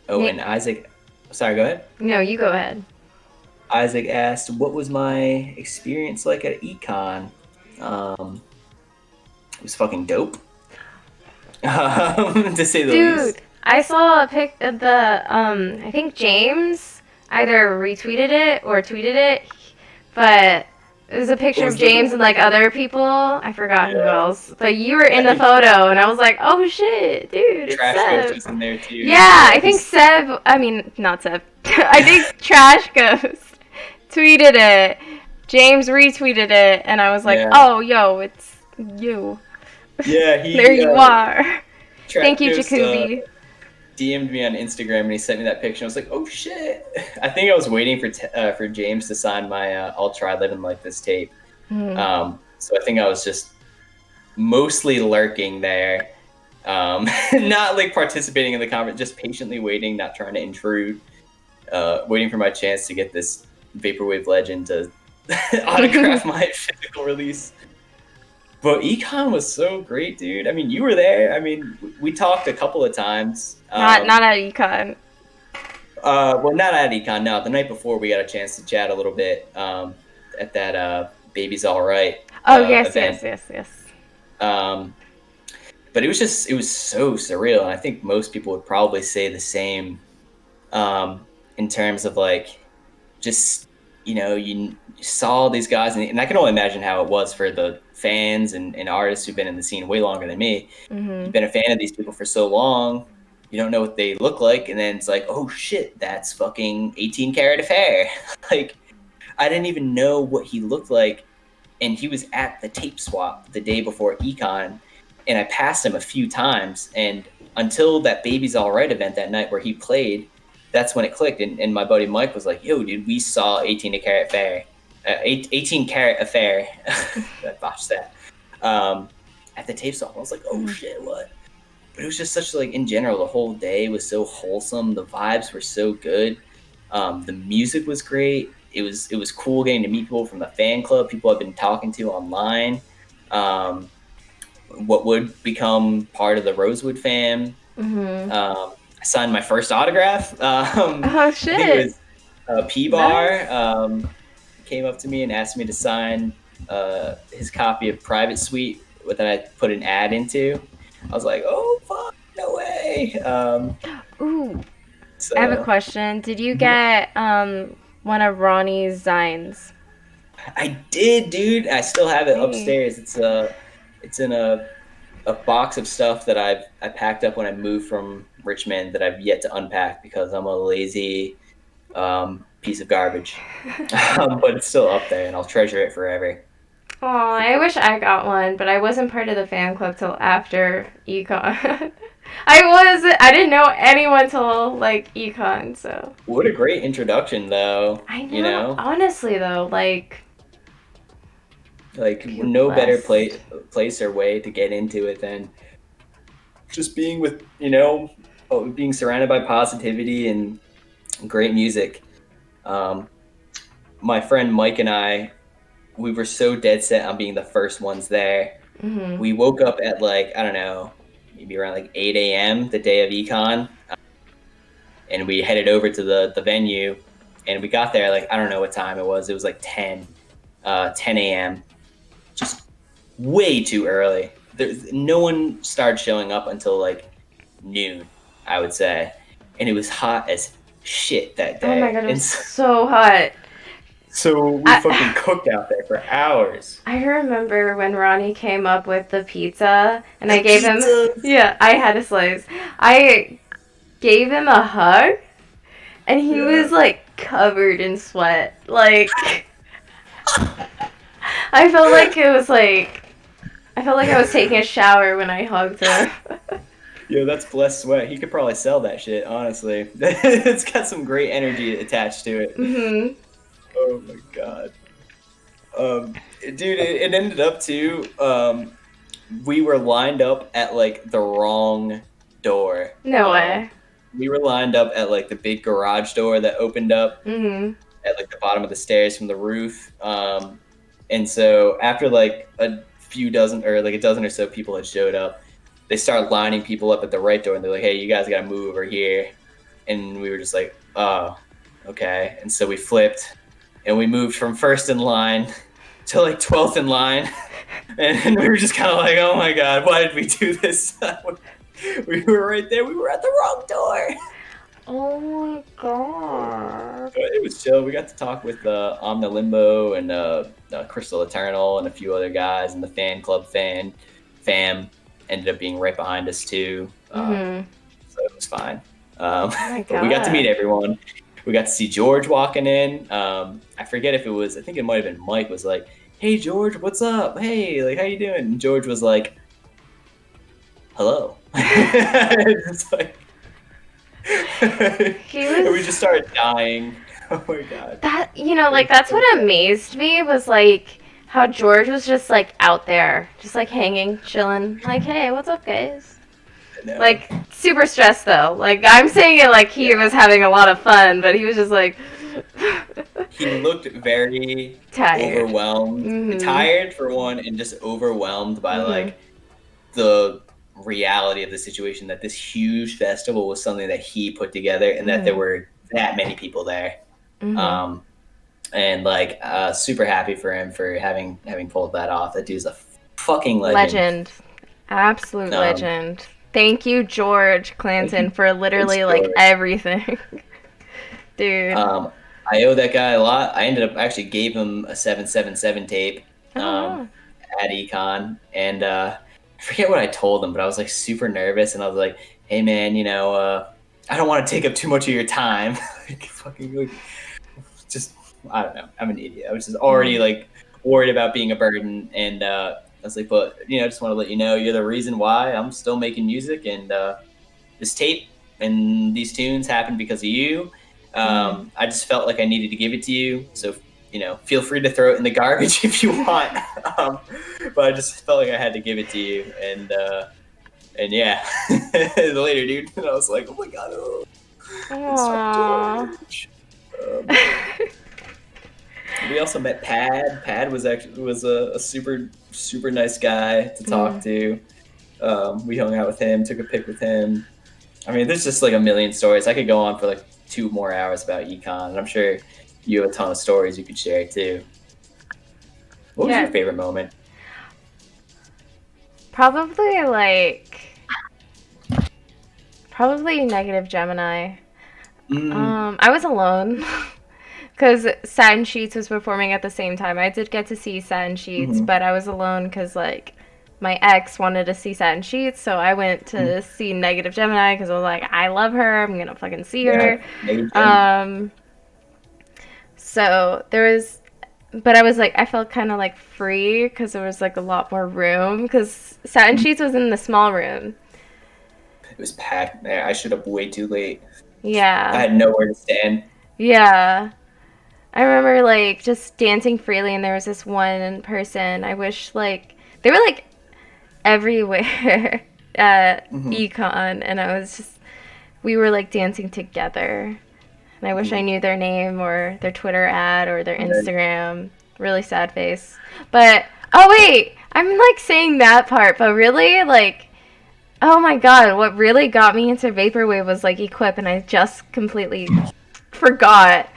Speaker 2: oh, and Isaac. Sorry, go ahead.
Speaker 1: No, you go ahead.
Speaker 2: Isaac asked, "What was my experience like at Econ?" It was fucking dope, to say the least.
Speaker 1: Dude, I saw a pic of I think James either retweeted it or tweeted it, but it was a picture
Speaker 2: What
Speaker 1: of
Speaker 2: was the
Speaker 1: James and like other people. I forgot who
Speaker 2: Yeah.
Speaker 1: else, but you were in the photo, and I was like, oh shit, dude, it's
Speaker 2: Trash Ghost
Speaker 1: Seb.
Speaker 2: was in there too.
Speaker 1: Yeah, I think Seb. I mean, not Seb. I think Trash Ghost tweeted it. James retweeted it, and I was like,
Speaker 2: Yeah.
Speaker 1: oh, yo, it's you.
Speaker 2: Yeah,
Speaker 1: There you are.
Speaker 2: Trash
Speaker 1: Thank you,
Speaker 2: Ghost,
Speaker 1: Jacoby.
Speaker 2: DM'd me on Instagram and he sent me that picture. I was like, "Oh shit!" I think I was waiting for James to sign my "I'll Try Living Like This" tape. So I think I was just mostly lurking there, not like participating in the conference, just patiently waiting, not trying to intrude, waiting for my chance to get this Vaporwave legend to autograph my physical release. But Econ was so great, dude. I mean, you were there. I mean, we talked a couple of times.
Speaker 1: Not at Econ.
Speaker 2: Well, not at Econ. No, the night before we got a chance to chat a little bit at that "Baby's All Right" event.
Speaker 1: Yes.
Speaker 2: But it was so surreal, and I think most people would probably say the same in terms of like just you saw these guys, and I can only imagine how it was for the fans and artists who've been in the scene way longer than me.
Speaker 1: Mm-hmm.
Speaker 2: You've been a fan of these people for so long, you don't know what they look like, and then it's like, oh shit, that's fucking 18 Karat Affair. Like, I didn't even know what he looked like, and he was at the tape swap the day before Econ, and I passed him a few times, and until that Baby's All Right event that night where he played, that's when it clicked, and my buddy Mike was like, yo, dude, we saw 18 Karat Affair. 18 Karat Affair. I botched that. At the tape swap, I was like, oh shit, what? But it was just such, like, in general, the whole day was so wholesome. The vibes were so good. The music was great. It was cool getting to meet people from the fan club, people I've been talking to online. What would become part of the Rosewood fam.
Speaker 1: Mm-hmm.
Speaker 2: I signed my first autograph.
Speaker 1: Oh shit!
Speaker 2: I think it was P-Bar.
Speaker 1: Nice.
Speaker 2: Came up to me and asked me to sign his copy of Private Suite that I put an ad into. I was like, oh fuck, no way.
Speaker 1: Ooh,
Speaker 2: So
Speaker 1: I have a question. Did you get one of Ronnie's Zines?
Speaker 2: I did, dude. I still have it
Speaker 1: Hey.
Speaker 2: upstairs. It's in a box of stuff that I packed up when I moved from Richmond that I've yet to unpack because I'm a lazy piece of garbage. But it's still up there, and I'll treasure it forever.
Speaker 1: Aw, I wish I got one, but I wasn't part of the fan club till after Econ. I didn't know anyone till like Econ, so.
Speaker 2: What a great introduction, though.
Speaker 1: I know.
Speaker 2: You know,
Speaker 1: Honestly though, like
Speaker 2: no better
Speaker 1: blessed.
Speaker 2: place or way to get into it than just being with being surrounded by positivity and great music. My friend Mike and we were so dead set on being the first ones there.
Speaker 1: Mhm.
Speaker 2: We woke up at, like, I don't know, maybe around like 8 a.m. the day of Econ, and we headed over to the venue, and we got there, like, I don't know what time it was. It was like 10 a.m. Just way too early. No one started showing up until like noon, I would say, and it was hot as shit that day.
Speaker 1: Oh my god, it
Speaker 2: And
Speaker 1: was so hot.
Speaker 2: so we fucking cooked out there for hours.
Speaker 1: I remember when Ronnie came up with the pizza, and I gave him.
Speaker 2: Pizzas.
Speaker 1: Yeah, I had a slice. I gave him a hug, and he was like covered in sweat. Like, I felt like it was like. I felt like I was taking a shower when I hugged him.
Speaker 2: Yo, that's blessed sweat. He could probably sell that shit, honestly. It's got some great energy attached to it.
Speaker 1: Mhm.
Speaker 2: Oh my god. Dude, it ended up too. We were lined up at like the wrong door.
Speaker 1: No way.
Speaker 2: We were lined up at like the big garage door that opened up
Speaker 1: Mhm.
Speaker 2: at like the bottom of the stairs from the roof. And so after like a few dozen or like a dozen or so people had showed up, they started lining people up at the right door, and they're like, hey, you guys gotta move over here. And we were just like, oh, okay. And so we flipped, and we moved from first in line to like 12th in line. And we were just kind of like, oh my god, why did we do this? We were right there. We were at the wrong door.
Speaker 1: Oh my god.
Speaker 2: But it was chill. We got to talk with Omna Limbo and Crystal Eternal and a few other guys, and the fan club fam ended up being right behind us too.
Speaker 1: Mhm.
Speaker 2: So it was fine.
Speaker 1: Oh my
Speaker 2: But we got to
Speaker 1: God.
Speaker 2: meet everyone. We got to see George walking in. I forget if it was, I think it might have been Mike was like, hey George, what's up? Hey, like, how you doing? And George was like, hello. It's like,
Speaker 1: He
Speaker 2: and we
Speaker 1: was
Speaker 2: just started dying. Oh my god.
Speaker 1: like that's what amazed me was like how George was just like out there, just like hanging, chilling, like, hey, what's up, guys?
Speaker 2: No.
Speaker 1: Like super stressed though. Like I'm saying it like he was having a lot of fun, but he was just like
Speaker 2: He looked very
Speaker 1: tired.
Speaker 2: overwhelmed,
Speaker 1: Mhm.
Speaker 2: tired for one, and just overwhelmed by
Speaker 1: Mhm.
Speaker 2: like the reality of the situation, that this huge festival was something that he put together, and that there were that many people there.
Speaker 1: Mhm.
Speaker 2: And like super happy for him for having pulled that off. That dude's a fucking
Speaker 1: Legend. Absolute legend. Thank you, George Clanton, for literally like
Speaker 2: George.
Speaker 1: everything. Dude.
Speaker 2: I owe that guy a lot. I ended up actually gave him a 777 tape
Speaker 1: Oh,
Speaker 2: at Econ, and I forget what I told him, but I was like super nervous, and I was like, "Hey man, I don't want to take up too much of your time." Just I don't know. I'm an idiot. I was just already like worried about being a burden, and I was like, "But I just want to let you know you're the reason why I'm still making music, and this tape and these tunes happened because of you. I just felt like I needed to give it to you. So, feel free to throw it in the garbage if you want. But I just felt like I had to give it to you. And yeah, later, dude. And I was like, oh my God, it's so
Speaker 1: Aww.
Speaker 2: George. We also met Pad. Pad was a super, super nice guy to talk to. We hung out with him, took a pic with him. I mean, there's just like a million stories. I could go on for like 2 more hours about econ, and I'm sure you have a ton of stories you could share too. What was your favorite moment?
Speaker 1: Probably Negative Gemini. I was alone because Satin Sheets was performing at the same time. I did get to see Satin Sheets, but I was alone because like my ex wanted to see Satin Sheets, so I went to see Negative Gemini because I was like, I love her. I'm gonna fucking see her. So there was, but I was like, I felt kind of like free because there was like a lot more room because Satin Sheets was in the small room.
Speaker 2: It was packed. Man, I showed up way too late.
Speaker 1: Yeah.
Speaker 2: I had nowhere to stand.
Speaker 1: Yeah. I remember like just dancing freely, and there was this one person. I wish like they were like everywhere at Econ, and we were like dancing together. And I wish I knew their name or their Twitter ad or their Instagram. Really sad face. But oh wait, I'm like saying that part, but really like, oh my god, what really got me into vaporwave was like Equip, and I just completely forgot.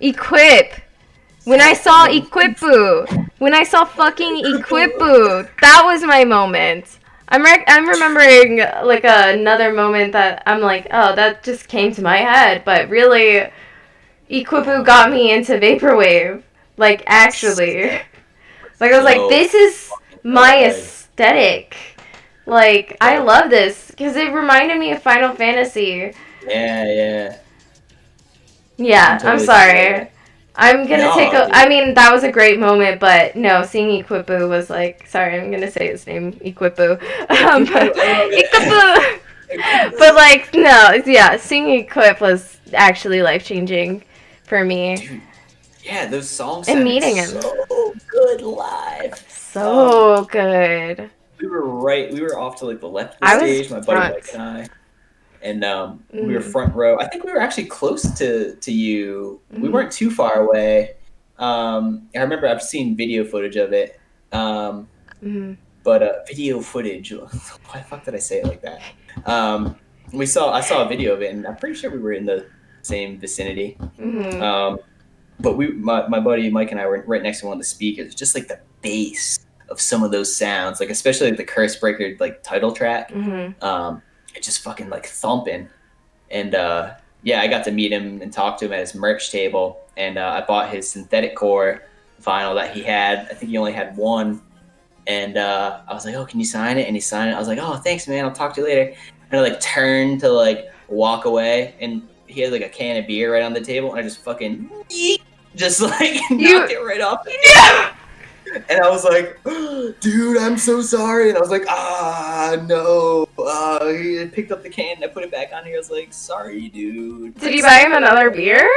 Speaker 1: Equip. When I saw when I saw fucking Equipu, that was my moment. I'm remembering like another moment that I'm like, oh, that just came to my head, but really, Equipu got me into vaporwave. Like actually, like I was like, this is my aesthetic. Like I love this because it reminded me of Final Fantasy.
Speaker 2: Yeah.
Speaker 1: Yeah, I'm sorry. I'm gonna take a. I mean, that was a great moment, but no, seeing Equipu was like. Sorry, I'm gonna say his name, Equipu. Equipu. But like, no, yeah, seeing Equip was actually life changing for me.
Speaker 2: Dude, yeah, those songs
Speaker 1: and meeting him
Speaker 2: so good live.
Speaker 1: So good.
Speaker 2: We were off to like the left of the stage, my buddy Mike and I. And we were front row. I think we were actually close to you. We weren't too far away. I remember I've seen video footage of it. But video footage. Why the fuck did I say it like that? I saw a video of it, and I'm pretty sure we were in the same vicinity. But my buddy Mike and I were right next to one of the speakers. Just like the bass of some of those sounds, like especially like the Curse Breaker like title track. It just fucking like thumping. And I got to meet him and talk to him at his merch table. And I bought his Synthetic Core vinyl that he had. I think he only had one. And I was like, oh, can you sign it? And he signed it. I was like, oh, thanks, man. I'll talk to you later. And I like turned to like walk away. And he had like a can of beer right on the table. And I just fucking just like knocked it right off. Yeah. And I was like, dude, I'm so sorry. And I was like, no. He picked up the can and I put it back on here. I was like, sorry, dude.
Speaker 1: Did you buy him another beer?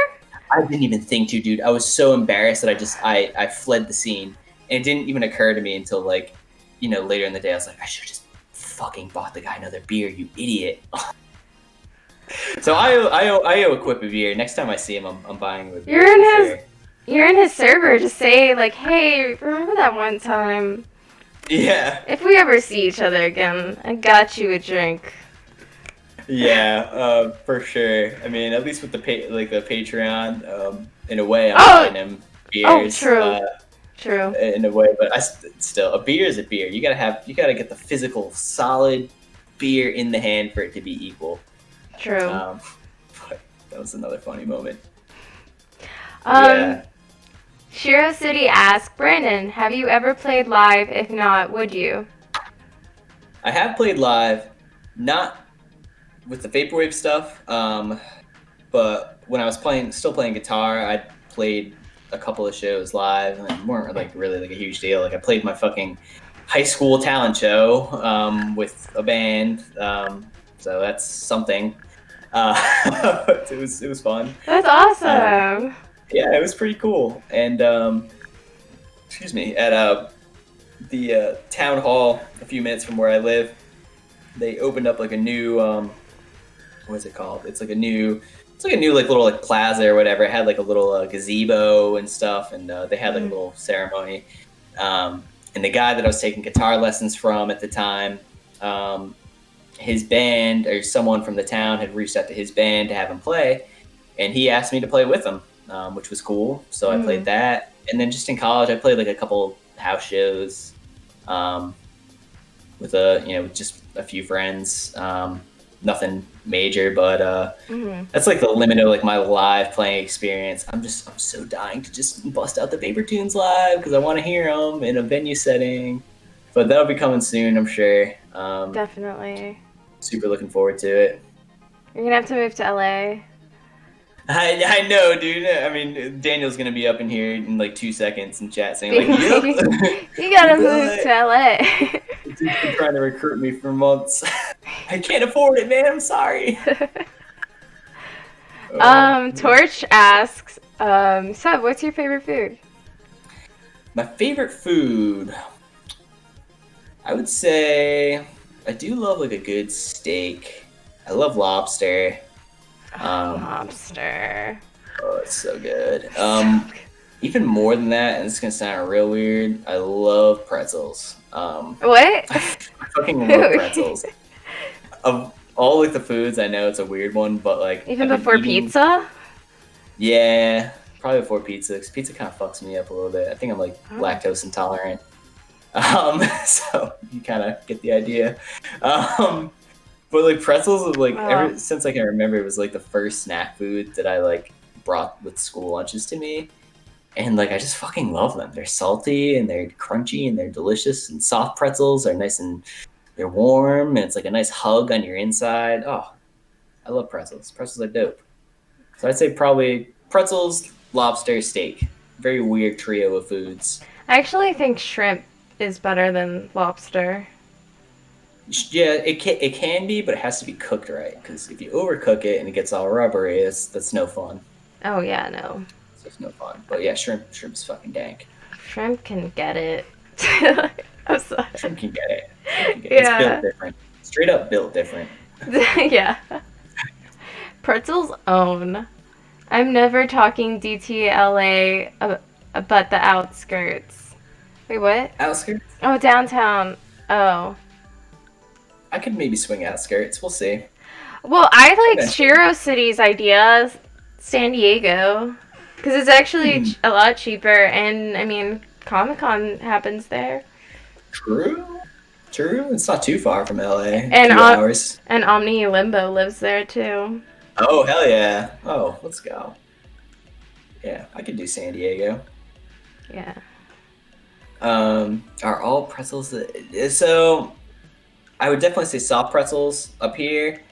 Speaker 2: I didn't even think to, dude. I was so embarrassed that I fled the scene. And it didn't even occur to me until like, later in the day. I was like, I should have just fucking bought the guy another beer, you idiot. So I owe Equip a beer. Next time I see him, I'm buying him a beer.
Speaker 1: You're in his server. Just say like, hey, remember that one time?
Speaker 2: Yeah.
Speaker 1: If we ever see each other again, I got you a drink.
Speaker 2: Yeah, for sure. I mean, at least with the Patreon, in a way, I'm buying him beers.
Speaker 1: Oh, true.
Speaker 2: In a way, but still, a beer is a beer. You gotta get the physical, solid beer in the hand for it to be equal.
Speaker 1: True.
Speaker 2: But that was another funny moment.
Speaker 1: Um, Shiro City asks, Brandon, have you ever played live? If not, would you?
Speaker 2: I have played live, not with the vaporwave stuff, but when I was still playing guitar, I played a couple of shows live, and they weren't like really like a huge deal. Like I played my fucking high school talent show with a band, so that's something. It was fun.
Speaker 1: That's awesome.
Speaker 2: Yeah, it was pretty cool. And excuse me, at the town hall a few minutes from where I live, they opened up like a new what is it called? It's like a new like little like plaza or whatever. It had like a little gazebo and stuff, and they had like a little ceremony. And the guy that I was taking guitar lessons from at the time, his band or someone from the town had reached out to his band to have him play, and he asked me to play with him, which was cool. So I played that, and then just in college, I played like a couple house shows with just a few friends. Nothing major, but that's like the limit of like my live playing experience. I'm so dying to just bust out the Paper Tunes live because I want to hear them in a venue setting. But that'll be coming soon, I'm sure.
Speaker 1: Definitely.
Speaker 2: Super looking forward to it.
Speaker 1: You're gonna have to move to LA.
Speaker 2: I know, dude. I mean, Daniel's gonna be up in here in like 2 seconds in chat saying like, "Yep,
Speaker 1: you gotta move to LA."
Speaker 2: He's been trying to recruit me for months. I can't afford it, man. I'm sorry.
Speaker 1: Torch asks, Seb, what's your favorite food?
Speaker 2: My favorite food, I would say, I do love like a good steak. I love lobster.
Speaker 1: Lobster.
Speaker 2: Oh, it's so good. Even more than that, and this is gonna sound real weird, I love pretzels.
Speaker 1: What?
Speaker 2: I fucking love pretzels. Of all like the foods, I know it's a weird one, but like
Speaker 1: even before pizza?
Speaker 2: Yeah, probably before pizza. 'Cause pizza kind of fucks me up a little bit. I think I'm like lactose intolerant. So you kind of get the idea. But like pretzels, like ever since I can remember, it was like the first snack food that I like brought with school lunches to me, and like I just fucking love them. They're salty and they're crunchy and they're delicious, and soft pretzels are nice and they're warm, and it's like a nice hug on your inside. Oh, I love pretzels. Pretzels are dope. So I'd say probably pretzels, lobster, steak. Very weird trio of foods.
Speaker 1: I actually think shrimp is better than lobster.
Speaker 2: Yeah, it can be, but it has to be cooked right. Because if you overcook it and it gets all rubbery, that's no fun.
Speaker 1: Oh yeah, no.
Speaker 2: It's just no fun. But yeah, shrimp's fucking dank.
Speaker 1: Shrimp can get it. I'm sorry.
Speaker 2: Shrimp can get it.
Speaker 1: Yeah.
Speaker 2: It's built different. Straight up built different.
Speaker 1: Yeah. Pretzels own. I'm never talking DTLA, but the outskirts. Wait, what?
Speaker 2: Outskirts?
Speaker 1: Oh, downtown. Oh.
Speaker 2: I could maybe swing outskirts. We'll see.
Speaker 1: Well, I like Shiro City's idea, San Diego, because it's actually a lot cheaper, and I mean, Comic-Con happens there.
Speaker 2: True. It's not too far from LA.
Speaker 1: And
Speaker 2: 2 hours.
Speaker 1: And Omni Limbo lives there too.
Speaker 2: Oh, hell yeah. Oh, let's go. Yeah, I could do San Diego.
Speaker 1: Yeah.
Speaker 2: Are all pretzels... So, I would definitely say soft pretzels up here.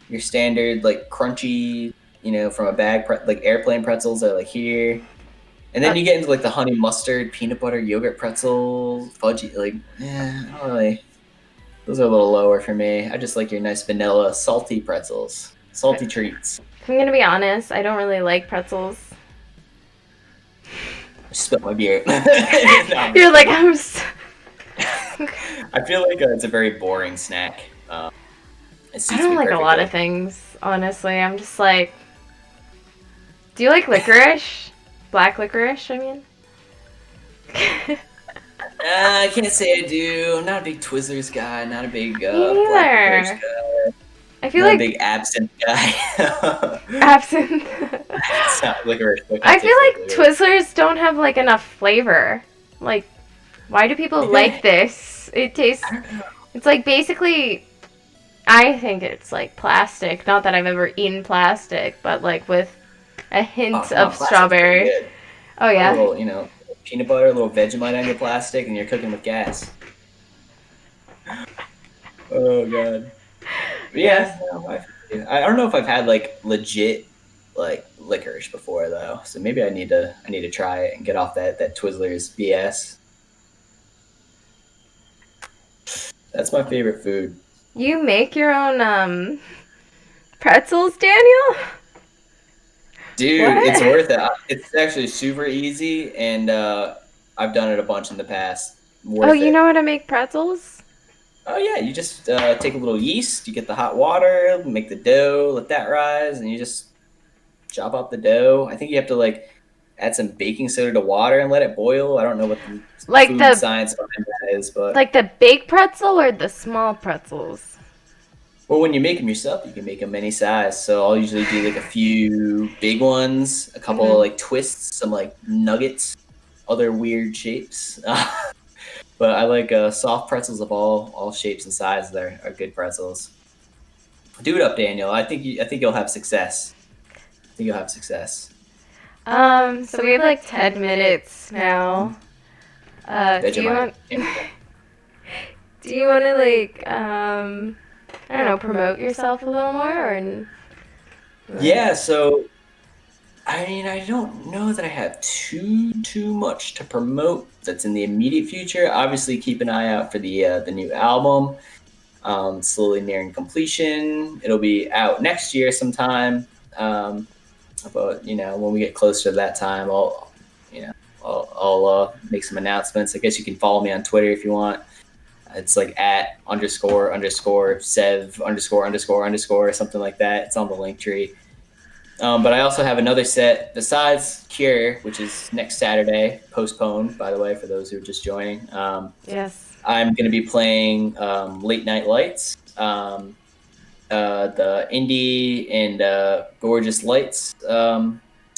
Speaker 2: Your standard, like, crunchy, from a bag, like, airplane pretzels are, like, here. And then you get into, like, the honey mustard, peanut butter, yogurt pretzels, fudgy, like, I don't really... Those are a little lower for me. I just like your nice vanilla, salty pretzels. Salty treats.
Speaker 1: If I'm gonna be honest, I don't really like pretzels.
Speaker 2: I spilled my beer.
Speaker 1: You're like, I
Speaker 2: feel like it's a very boring snack.
Speaker 1: I don't like a lot of things, honestly. I'm just like... Do you like licorice? Black licorice, I mean?
Speaker 2: I can't say I do. I'm not a big Twizzlers guy. Not a big black licorice guy.
Speaker 1: I feel
Speaker 2: not
Speaker 1: like
Speaker 2: a big absinthe guy.
Speaker 1: Absinthe.
Speaker 2: It's not licorice.
Speaker 1: I feel like Twizzlers don't have like enough flavor. Like, why do people like this? It tastes. It's like basically. I think it's like plastic. Not that I've ever eaten plastic, but like with a hint
Speaker 2: come
Speaker 1: of
Speaker 2: on, plastic's pretty
Speaker 1: strawberry.
Speaker 2: good.
Speaker 1: Oh
Speaker 2: A
Speaker 1: yeah.
Speaker 2: little, peanut butter, a little Vegemite on your plastic, and you're cooking with gas. Oh god. But
Speaker 1: Yes.
Speaker 2: yeah, no, I don't know if I've had like legit like licorice before though, so maybe I need to try it and get off that Twizzlers BS. That's my favorite food.
Speaker 1: You make your own pretzels, Daniel?
Speaker 2: Dude, it's
Speaker 1: What?
Speaker 2: worth it. It's actually super easy, and I've done it a bunch in the past.
Speaker 1: Oh,
Speaker 2: Worth
Speaker 1: you know
Speaker 2: it.
Speaker 1: how to make pretzels?
Speaker 2: Oh yeah, you just take a little yeast, you get the hot water, make the dough, let that rise, and you just chop up the dough. I think you have to like add some baking soda to water and let it boil. I don't know what the
Speaker 1: Like
Speaker 2: food
Speaker 1: the
Speaker 2: science behind that is, but
Speaker 1: like the big pretzel or the small pretzels?
Speaker 2: well, when you make them yourself, you can make them any size. So I'll usually do like a few big ones, a couple of
Speaker 1: Mhm.
Speaker 2: like twists, some like nuggets, other weird shapes. But I like soft pretzels of all shapes and sizes. There are good pretzels. Do it up, Daniel. I think you'll have success. I think you'll have success.
Speaker 1: So we have like 10 minutes now. Do you
Speaker 2: Vegemite.
Speaker 1: want do you want to like I don't know, promote yourself a little more or
Speaker 2: Yeah, so I mean, I don't know that I have too much to promote that's in the immediate future. Obviously, keep an eye out for the new album. Slowly nearing completion. It'll be out next year sometime. But when we get closer to that time, I'll make some announcements. I guess you can follow me on Twitter if you want. It's like at underscore underscore sev underscore underscore underscore something like that. It's on the link tree. But I also have another set besides Cure, which is next Saturday, postponed, by the way, for those who are just joining.
Speaker 1: yes.
Speaker 2: I'm going to be playing Late Night Lights, the Indie and Gorgeous Lights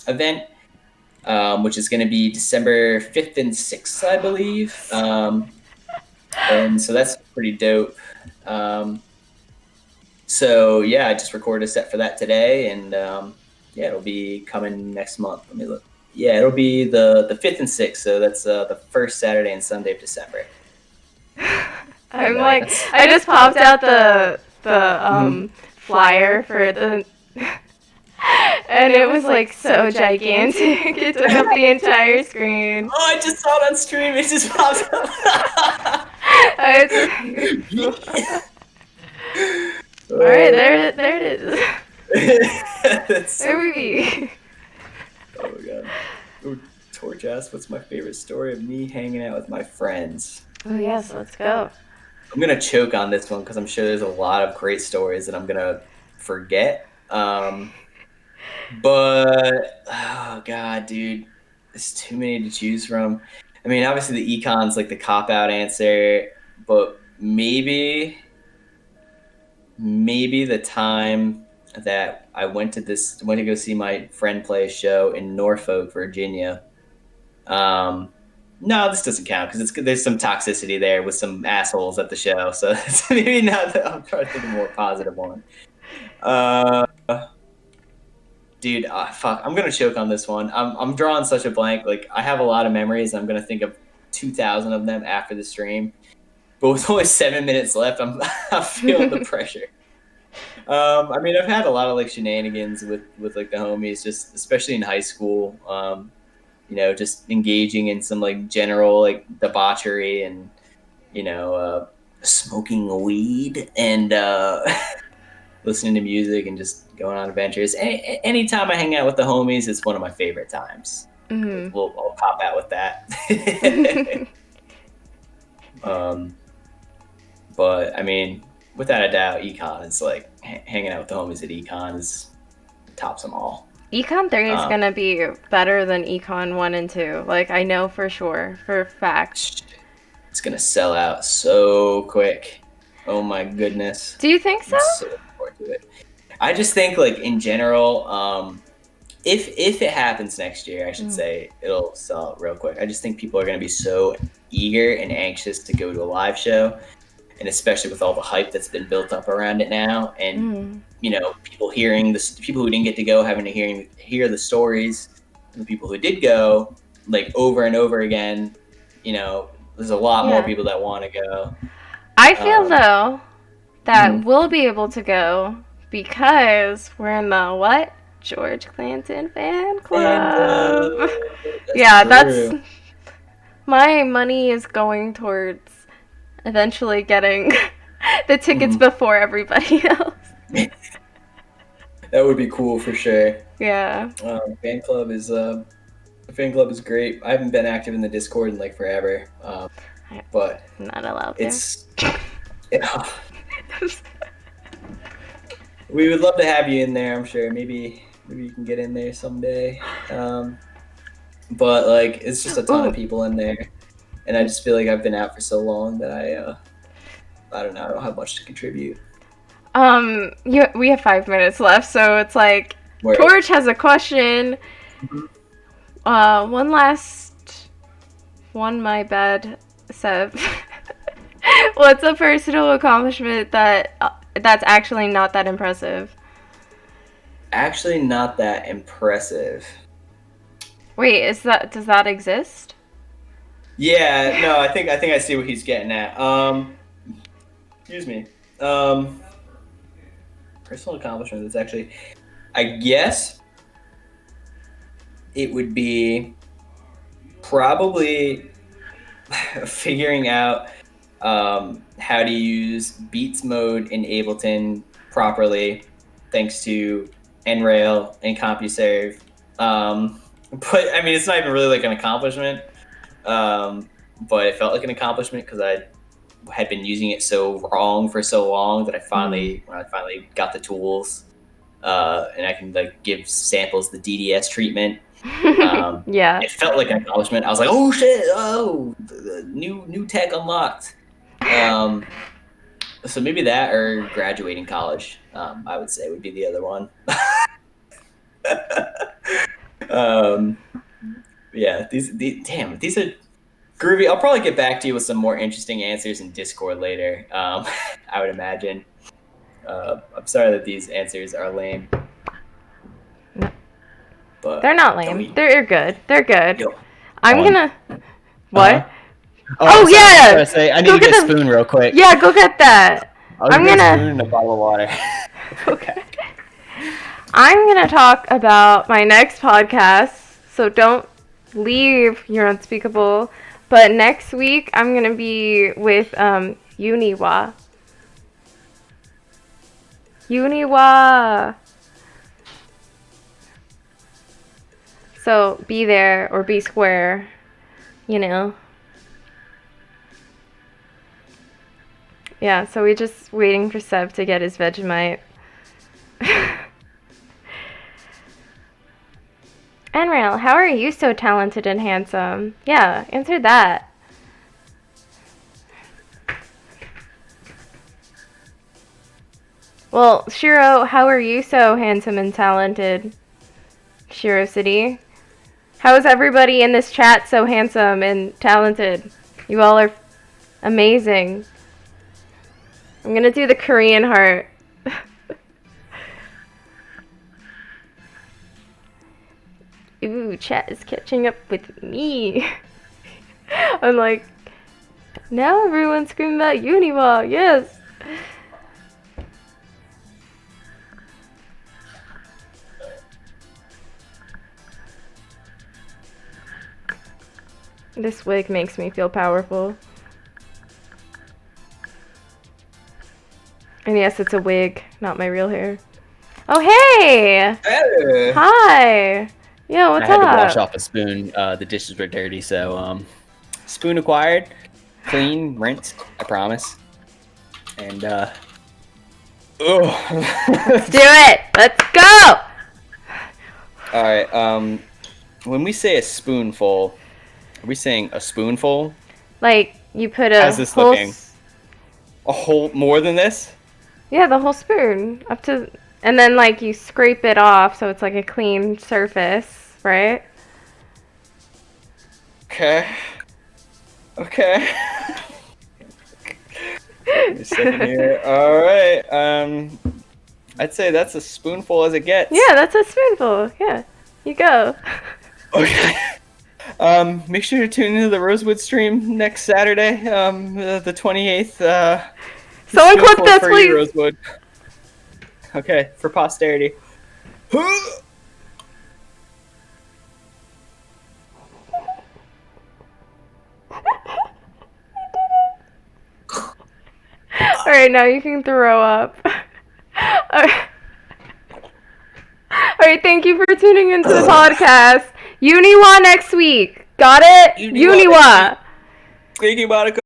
Speaker 2: event, which is going to be December 5th and 6th, I believe. And so that's pretty dope. So yeah, I just recorded a set for that today, and yeah, it'll be coming next month. Let me look. Yeah, it'll be the 5th and 6th, so that's the first Saturday and Sunday of December.
Speaker 1: I'm
Speaker 2: And,
Speaker 1: like
Speaker 2: that's
Speaker 1: I just popped out the
Speaker 2: Mhm.
Speaker 1: flyer for the and it was like so gigantic. It took up the entire screen.
Speaker 2: Oh, I just saw it on stream. It just popped up.
Speaker 1: All right, there it is.
Speaker 2: That's so
Speaker 1: There we
Speaker 2: funny.
Speaker 1: be.
Speaker 2: Oh my god. Ooh, Torch asked, what's my favorite story of me hanging out with my friends?
Speaker 1: Oh yes, let's go.
Speaker 2: I'm gonna choke on this one because I'm sure there's a lot of great stories that I'm gonna forget. But oh god, dude, there's too many to choose from. I mean, obviously the econ's like the cop out answer, but maybe the time that I went to go see my friend play a show in Norfolk, Virginia. No, this doesn't count because there's some toxicity there with some assholes at the show. So maybe not. I'm trying to think of a more positive one. Uh, Dude, fuck, I'm gonna choke on this one. I'm drawing such a blank. Like I have a lot of memories. I'm gonna think of 2,000 of them after the stream. But with only 7 minutes left, I'm feeling the pressure. I mean, I've had a lot of like shenanigans with like the homies, just especially in high school. Just engaging in some like general like debauchery and smoking weed and listening to music and just going on adventures. Anytime I hang out with the homies, it's one of my favorite times.
Speaker 1: Mhm.
Speaker 2: I'll cop out with that. But I mean, without a doubt, Econ is like hanging out with the homies at Econ is tops them all.
Speaker 1: Econ 3 is gonna be better than Econ 1 and 2. Like I know for sure, for a fact.
Speaker 2: It's gonna sell out so quick. Oh my goodness.
Speaker 1: Do you think so?
Speaker 2: I'm so looking forward to it. I just think like in general, if it happens next year, I should say it'll sell out real quick. I just think people are gonna be so eager and anxious to go to a live show. and especially with all the hype that's been built up around it now, and people hearing this, people who didn't get to go having to hear the stories, and the people who did go like over and over again. There's a lot more people that want to go.
Speaker 1: I feel though that we'll be able to go because we're in the what? George Clanton fan club. That's my money is going towards eventually getting the tickets before everybody else.
Speaker 2: That would be cool for sure.
Speaker 1: Yeah.
Speaker 2: Fan club is great. I haven't been active in the Discord in like forever, but
Speaker 1: I'm not allowed
Speaker 2: to. We would love to have you in there. I'm sure maybe you can get in there someday. But like it's just a ton of people in there, and I just feel like I've been out for so long that I don't know. I don't have much to contribute.
Speaker 1: We have 5 minutes left, so it's like Torch has a question. One last one. My bad, Seb. What's a personal accomplishment that's actually not that impressive?
Speaker 2: Actually, not that impressive.
Speaker 1: Wait, does that exist?
Speaker 2: Yeah, no, I think I see what he's getting at. Excuse me. Personal accomplishment that's actually, I guess it would be probably figuring out how to use Beats mode in Ableton properly, thanks to NRail and CompuServe. But I mean, it's not even really like an accomplishment, but it felt like an accomplishment because I had been using it so wrong for so long that when I finally got the tools, and I can like give samples the DDS treatment. It felt like an accomplishment. I was like, oh shit, new tech unlocked. So maybe that or graduating college, I would say would be the other one. These are groovy. I'll probably get back to you with some more interesting answers in Discord later. I would imagine. I'm sorry that these answers are lame. But
Speaker 1: they're not lame. They're good. They're good.
Speaker 2: Yo,
Speaker 1: I'm gonna. What?
Speaker 2: Uh-huh.
Speaker 1: Oh yeah.
Speaker 2: I say I need to get a spoon real quick.
Speaker 1: Yeah, go get that.
Speaker 2: I'm gonna spoon in a bottle of water.
Speaker 1: Okay. I'm gonna talk about my next podcast, so don't leave Your Unspeakable. But next week I'm gonna be with Uniwa. So be there or be square, Yeah, so we're just waiting for Seb to get his Vegemite. Enrail, how are you so talented and handsome? Yeah, answer that. Well, Shiro, how are you so handsome and talented? Shiro City. How is everybody in this chat so handsome and talented? You all are amazing. I'm gonna do the Korean heart. Ooh, chat is catching up with me. I'm like, now everyone's screaming about Uniwa, yes. This wig makes me feel powerful. And yes, it's a wig, not my real hair. Oh, hey!
Speaker 2: Hey.
Speaker 1: Hi! Yeah, what's up?
Speaker 2: I had to wash off a spoon. The dishes were dirty, so spoon acquired, clean, rinsed, I promise. And
Speaker 1: let's do it! Let's go!
Speaker 2: Alright, when we say a spoonful, are we saying a spoonful?
Speaker 1: Like, you put a
Speaker 2: How's this looking? A whole, more than this?
Speaker 1: Yeah, the whole spoon. Up to, and then like you scrape it off so it's like a clean surface, right?
Speaker 2: Okay. a second here. All right. I'd say that's a spoonful as it gets.
Speaker 1: Yeah, that's a spoonful. Yeah, you go.
Speaker 2: Okay. Make sure to tune into the Rosewood stream next Saturday, the 28th.
Speaker 1: Someone clip this,
Speaker 2: for
Speaker 1: please.
Speaker 2: you, Rosewood. Okay, for posterity.
Speaker 1: All right, now you can throw up. All right, thank you for tuning into the podcast. Uniwa next week. Got it? Uniwa.
Speaker 2: Thank you, Monica.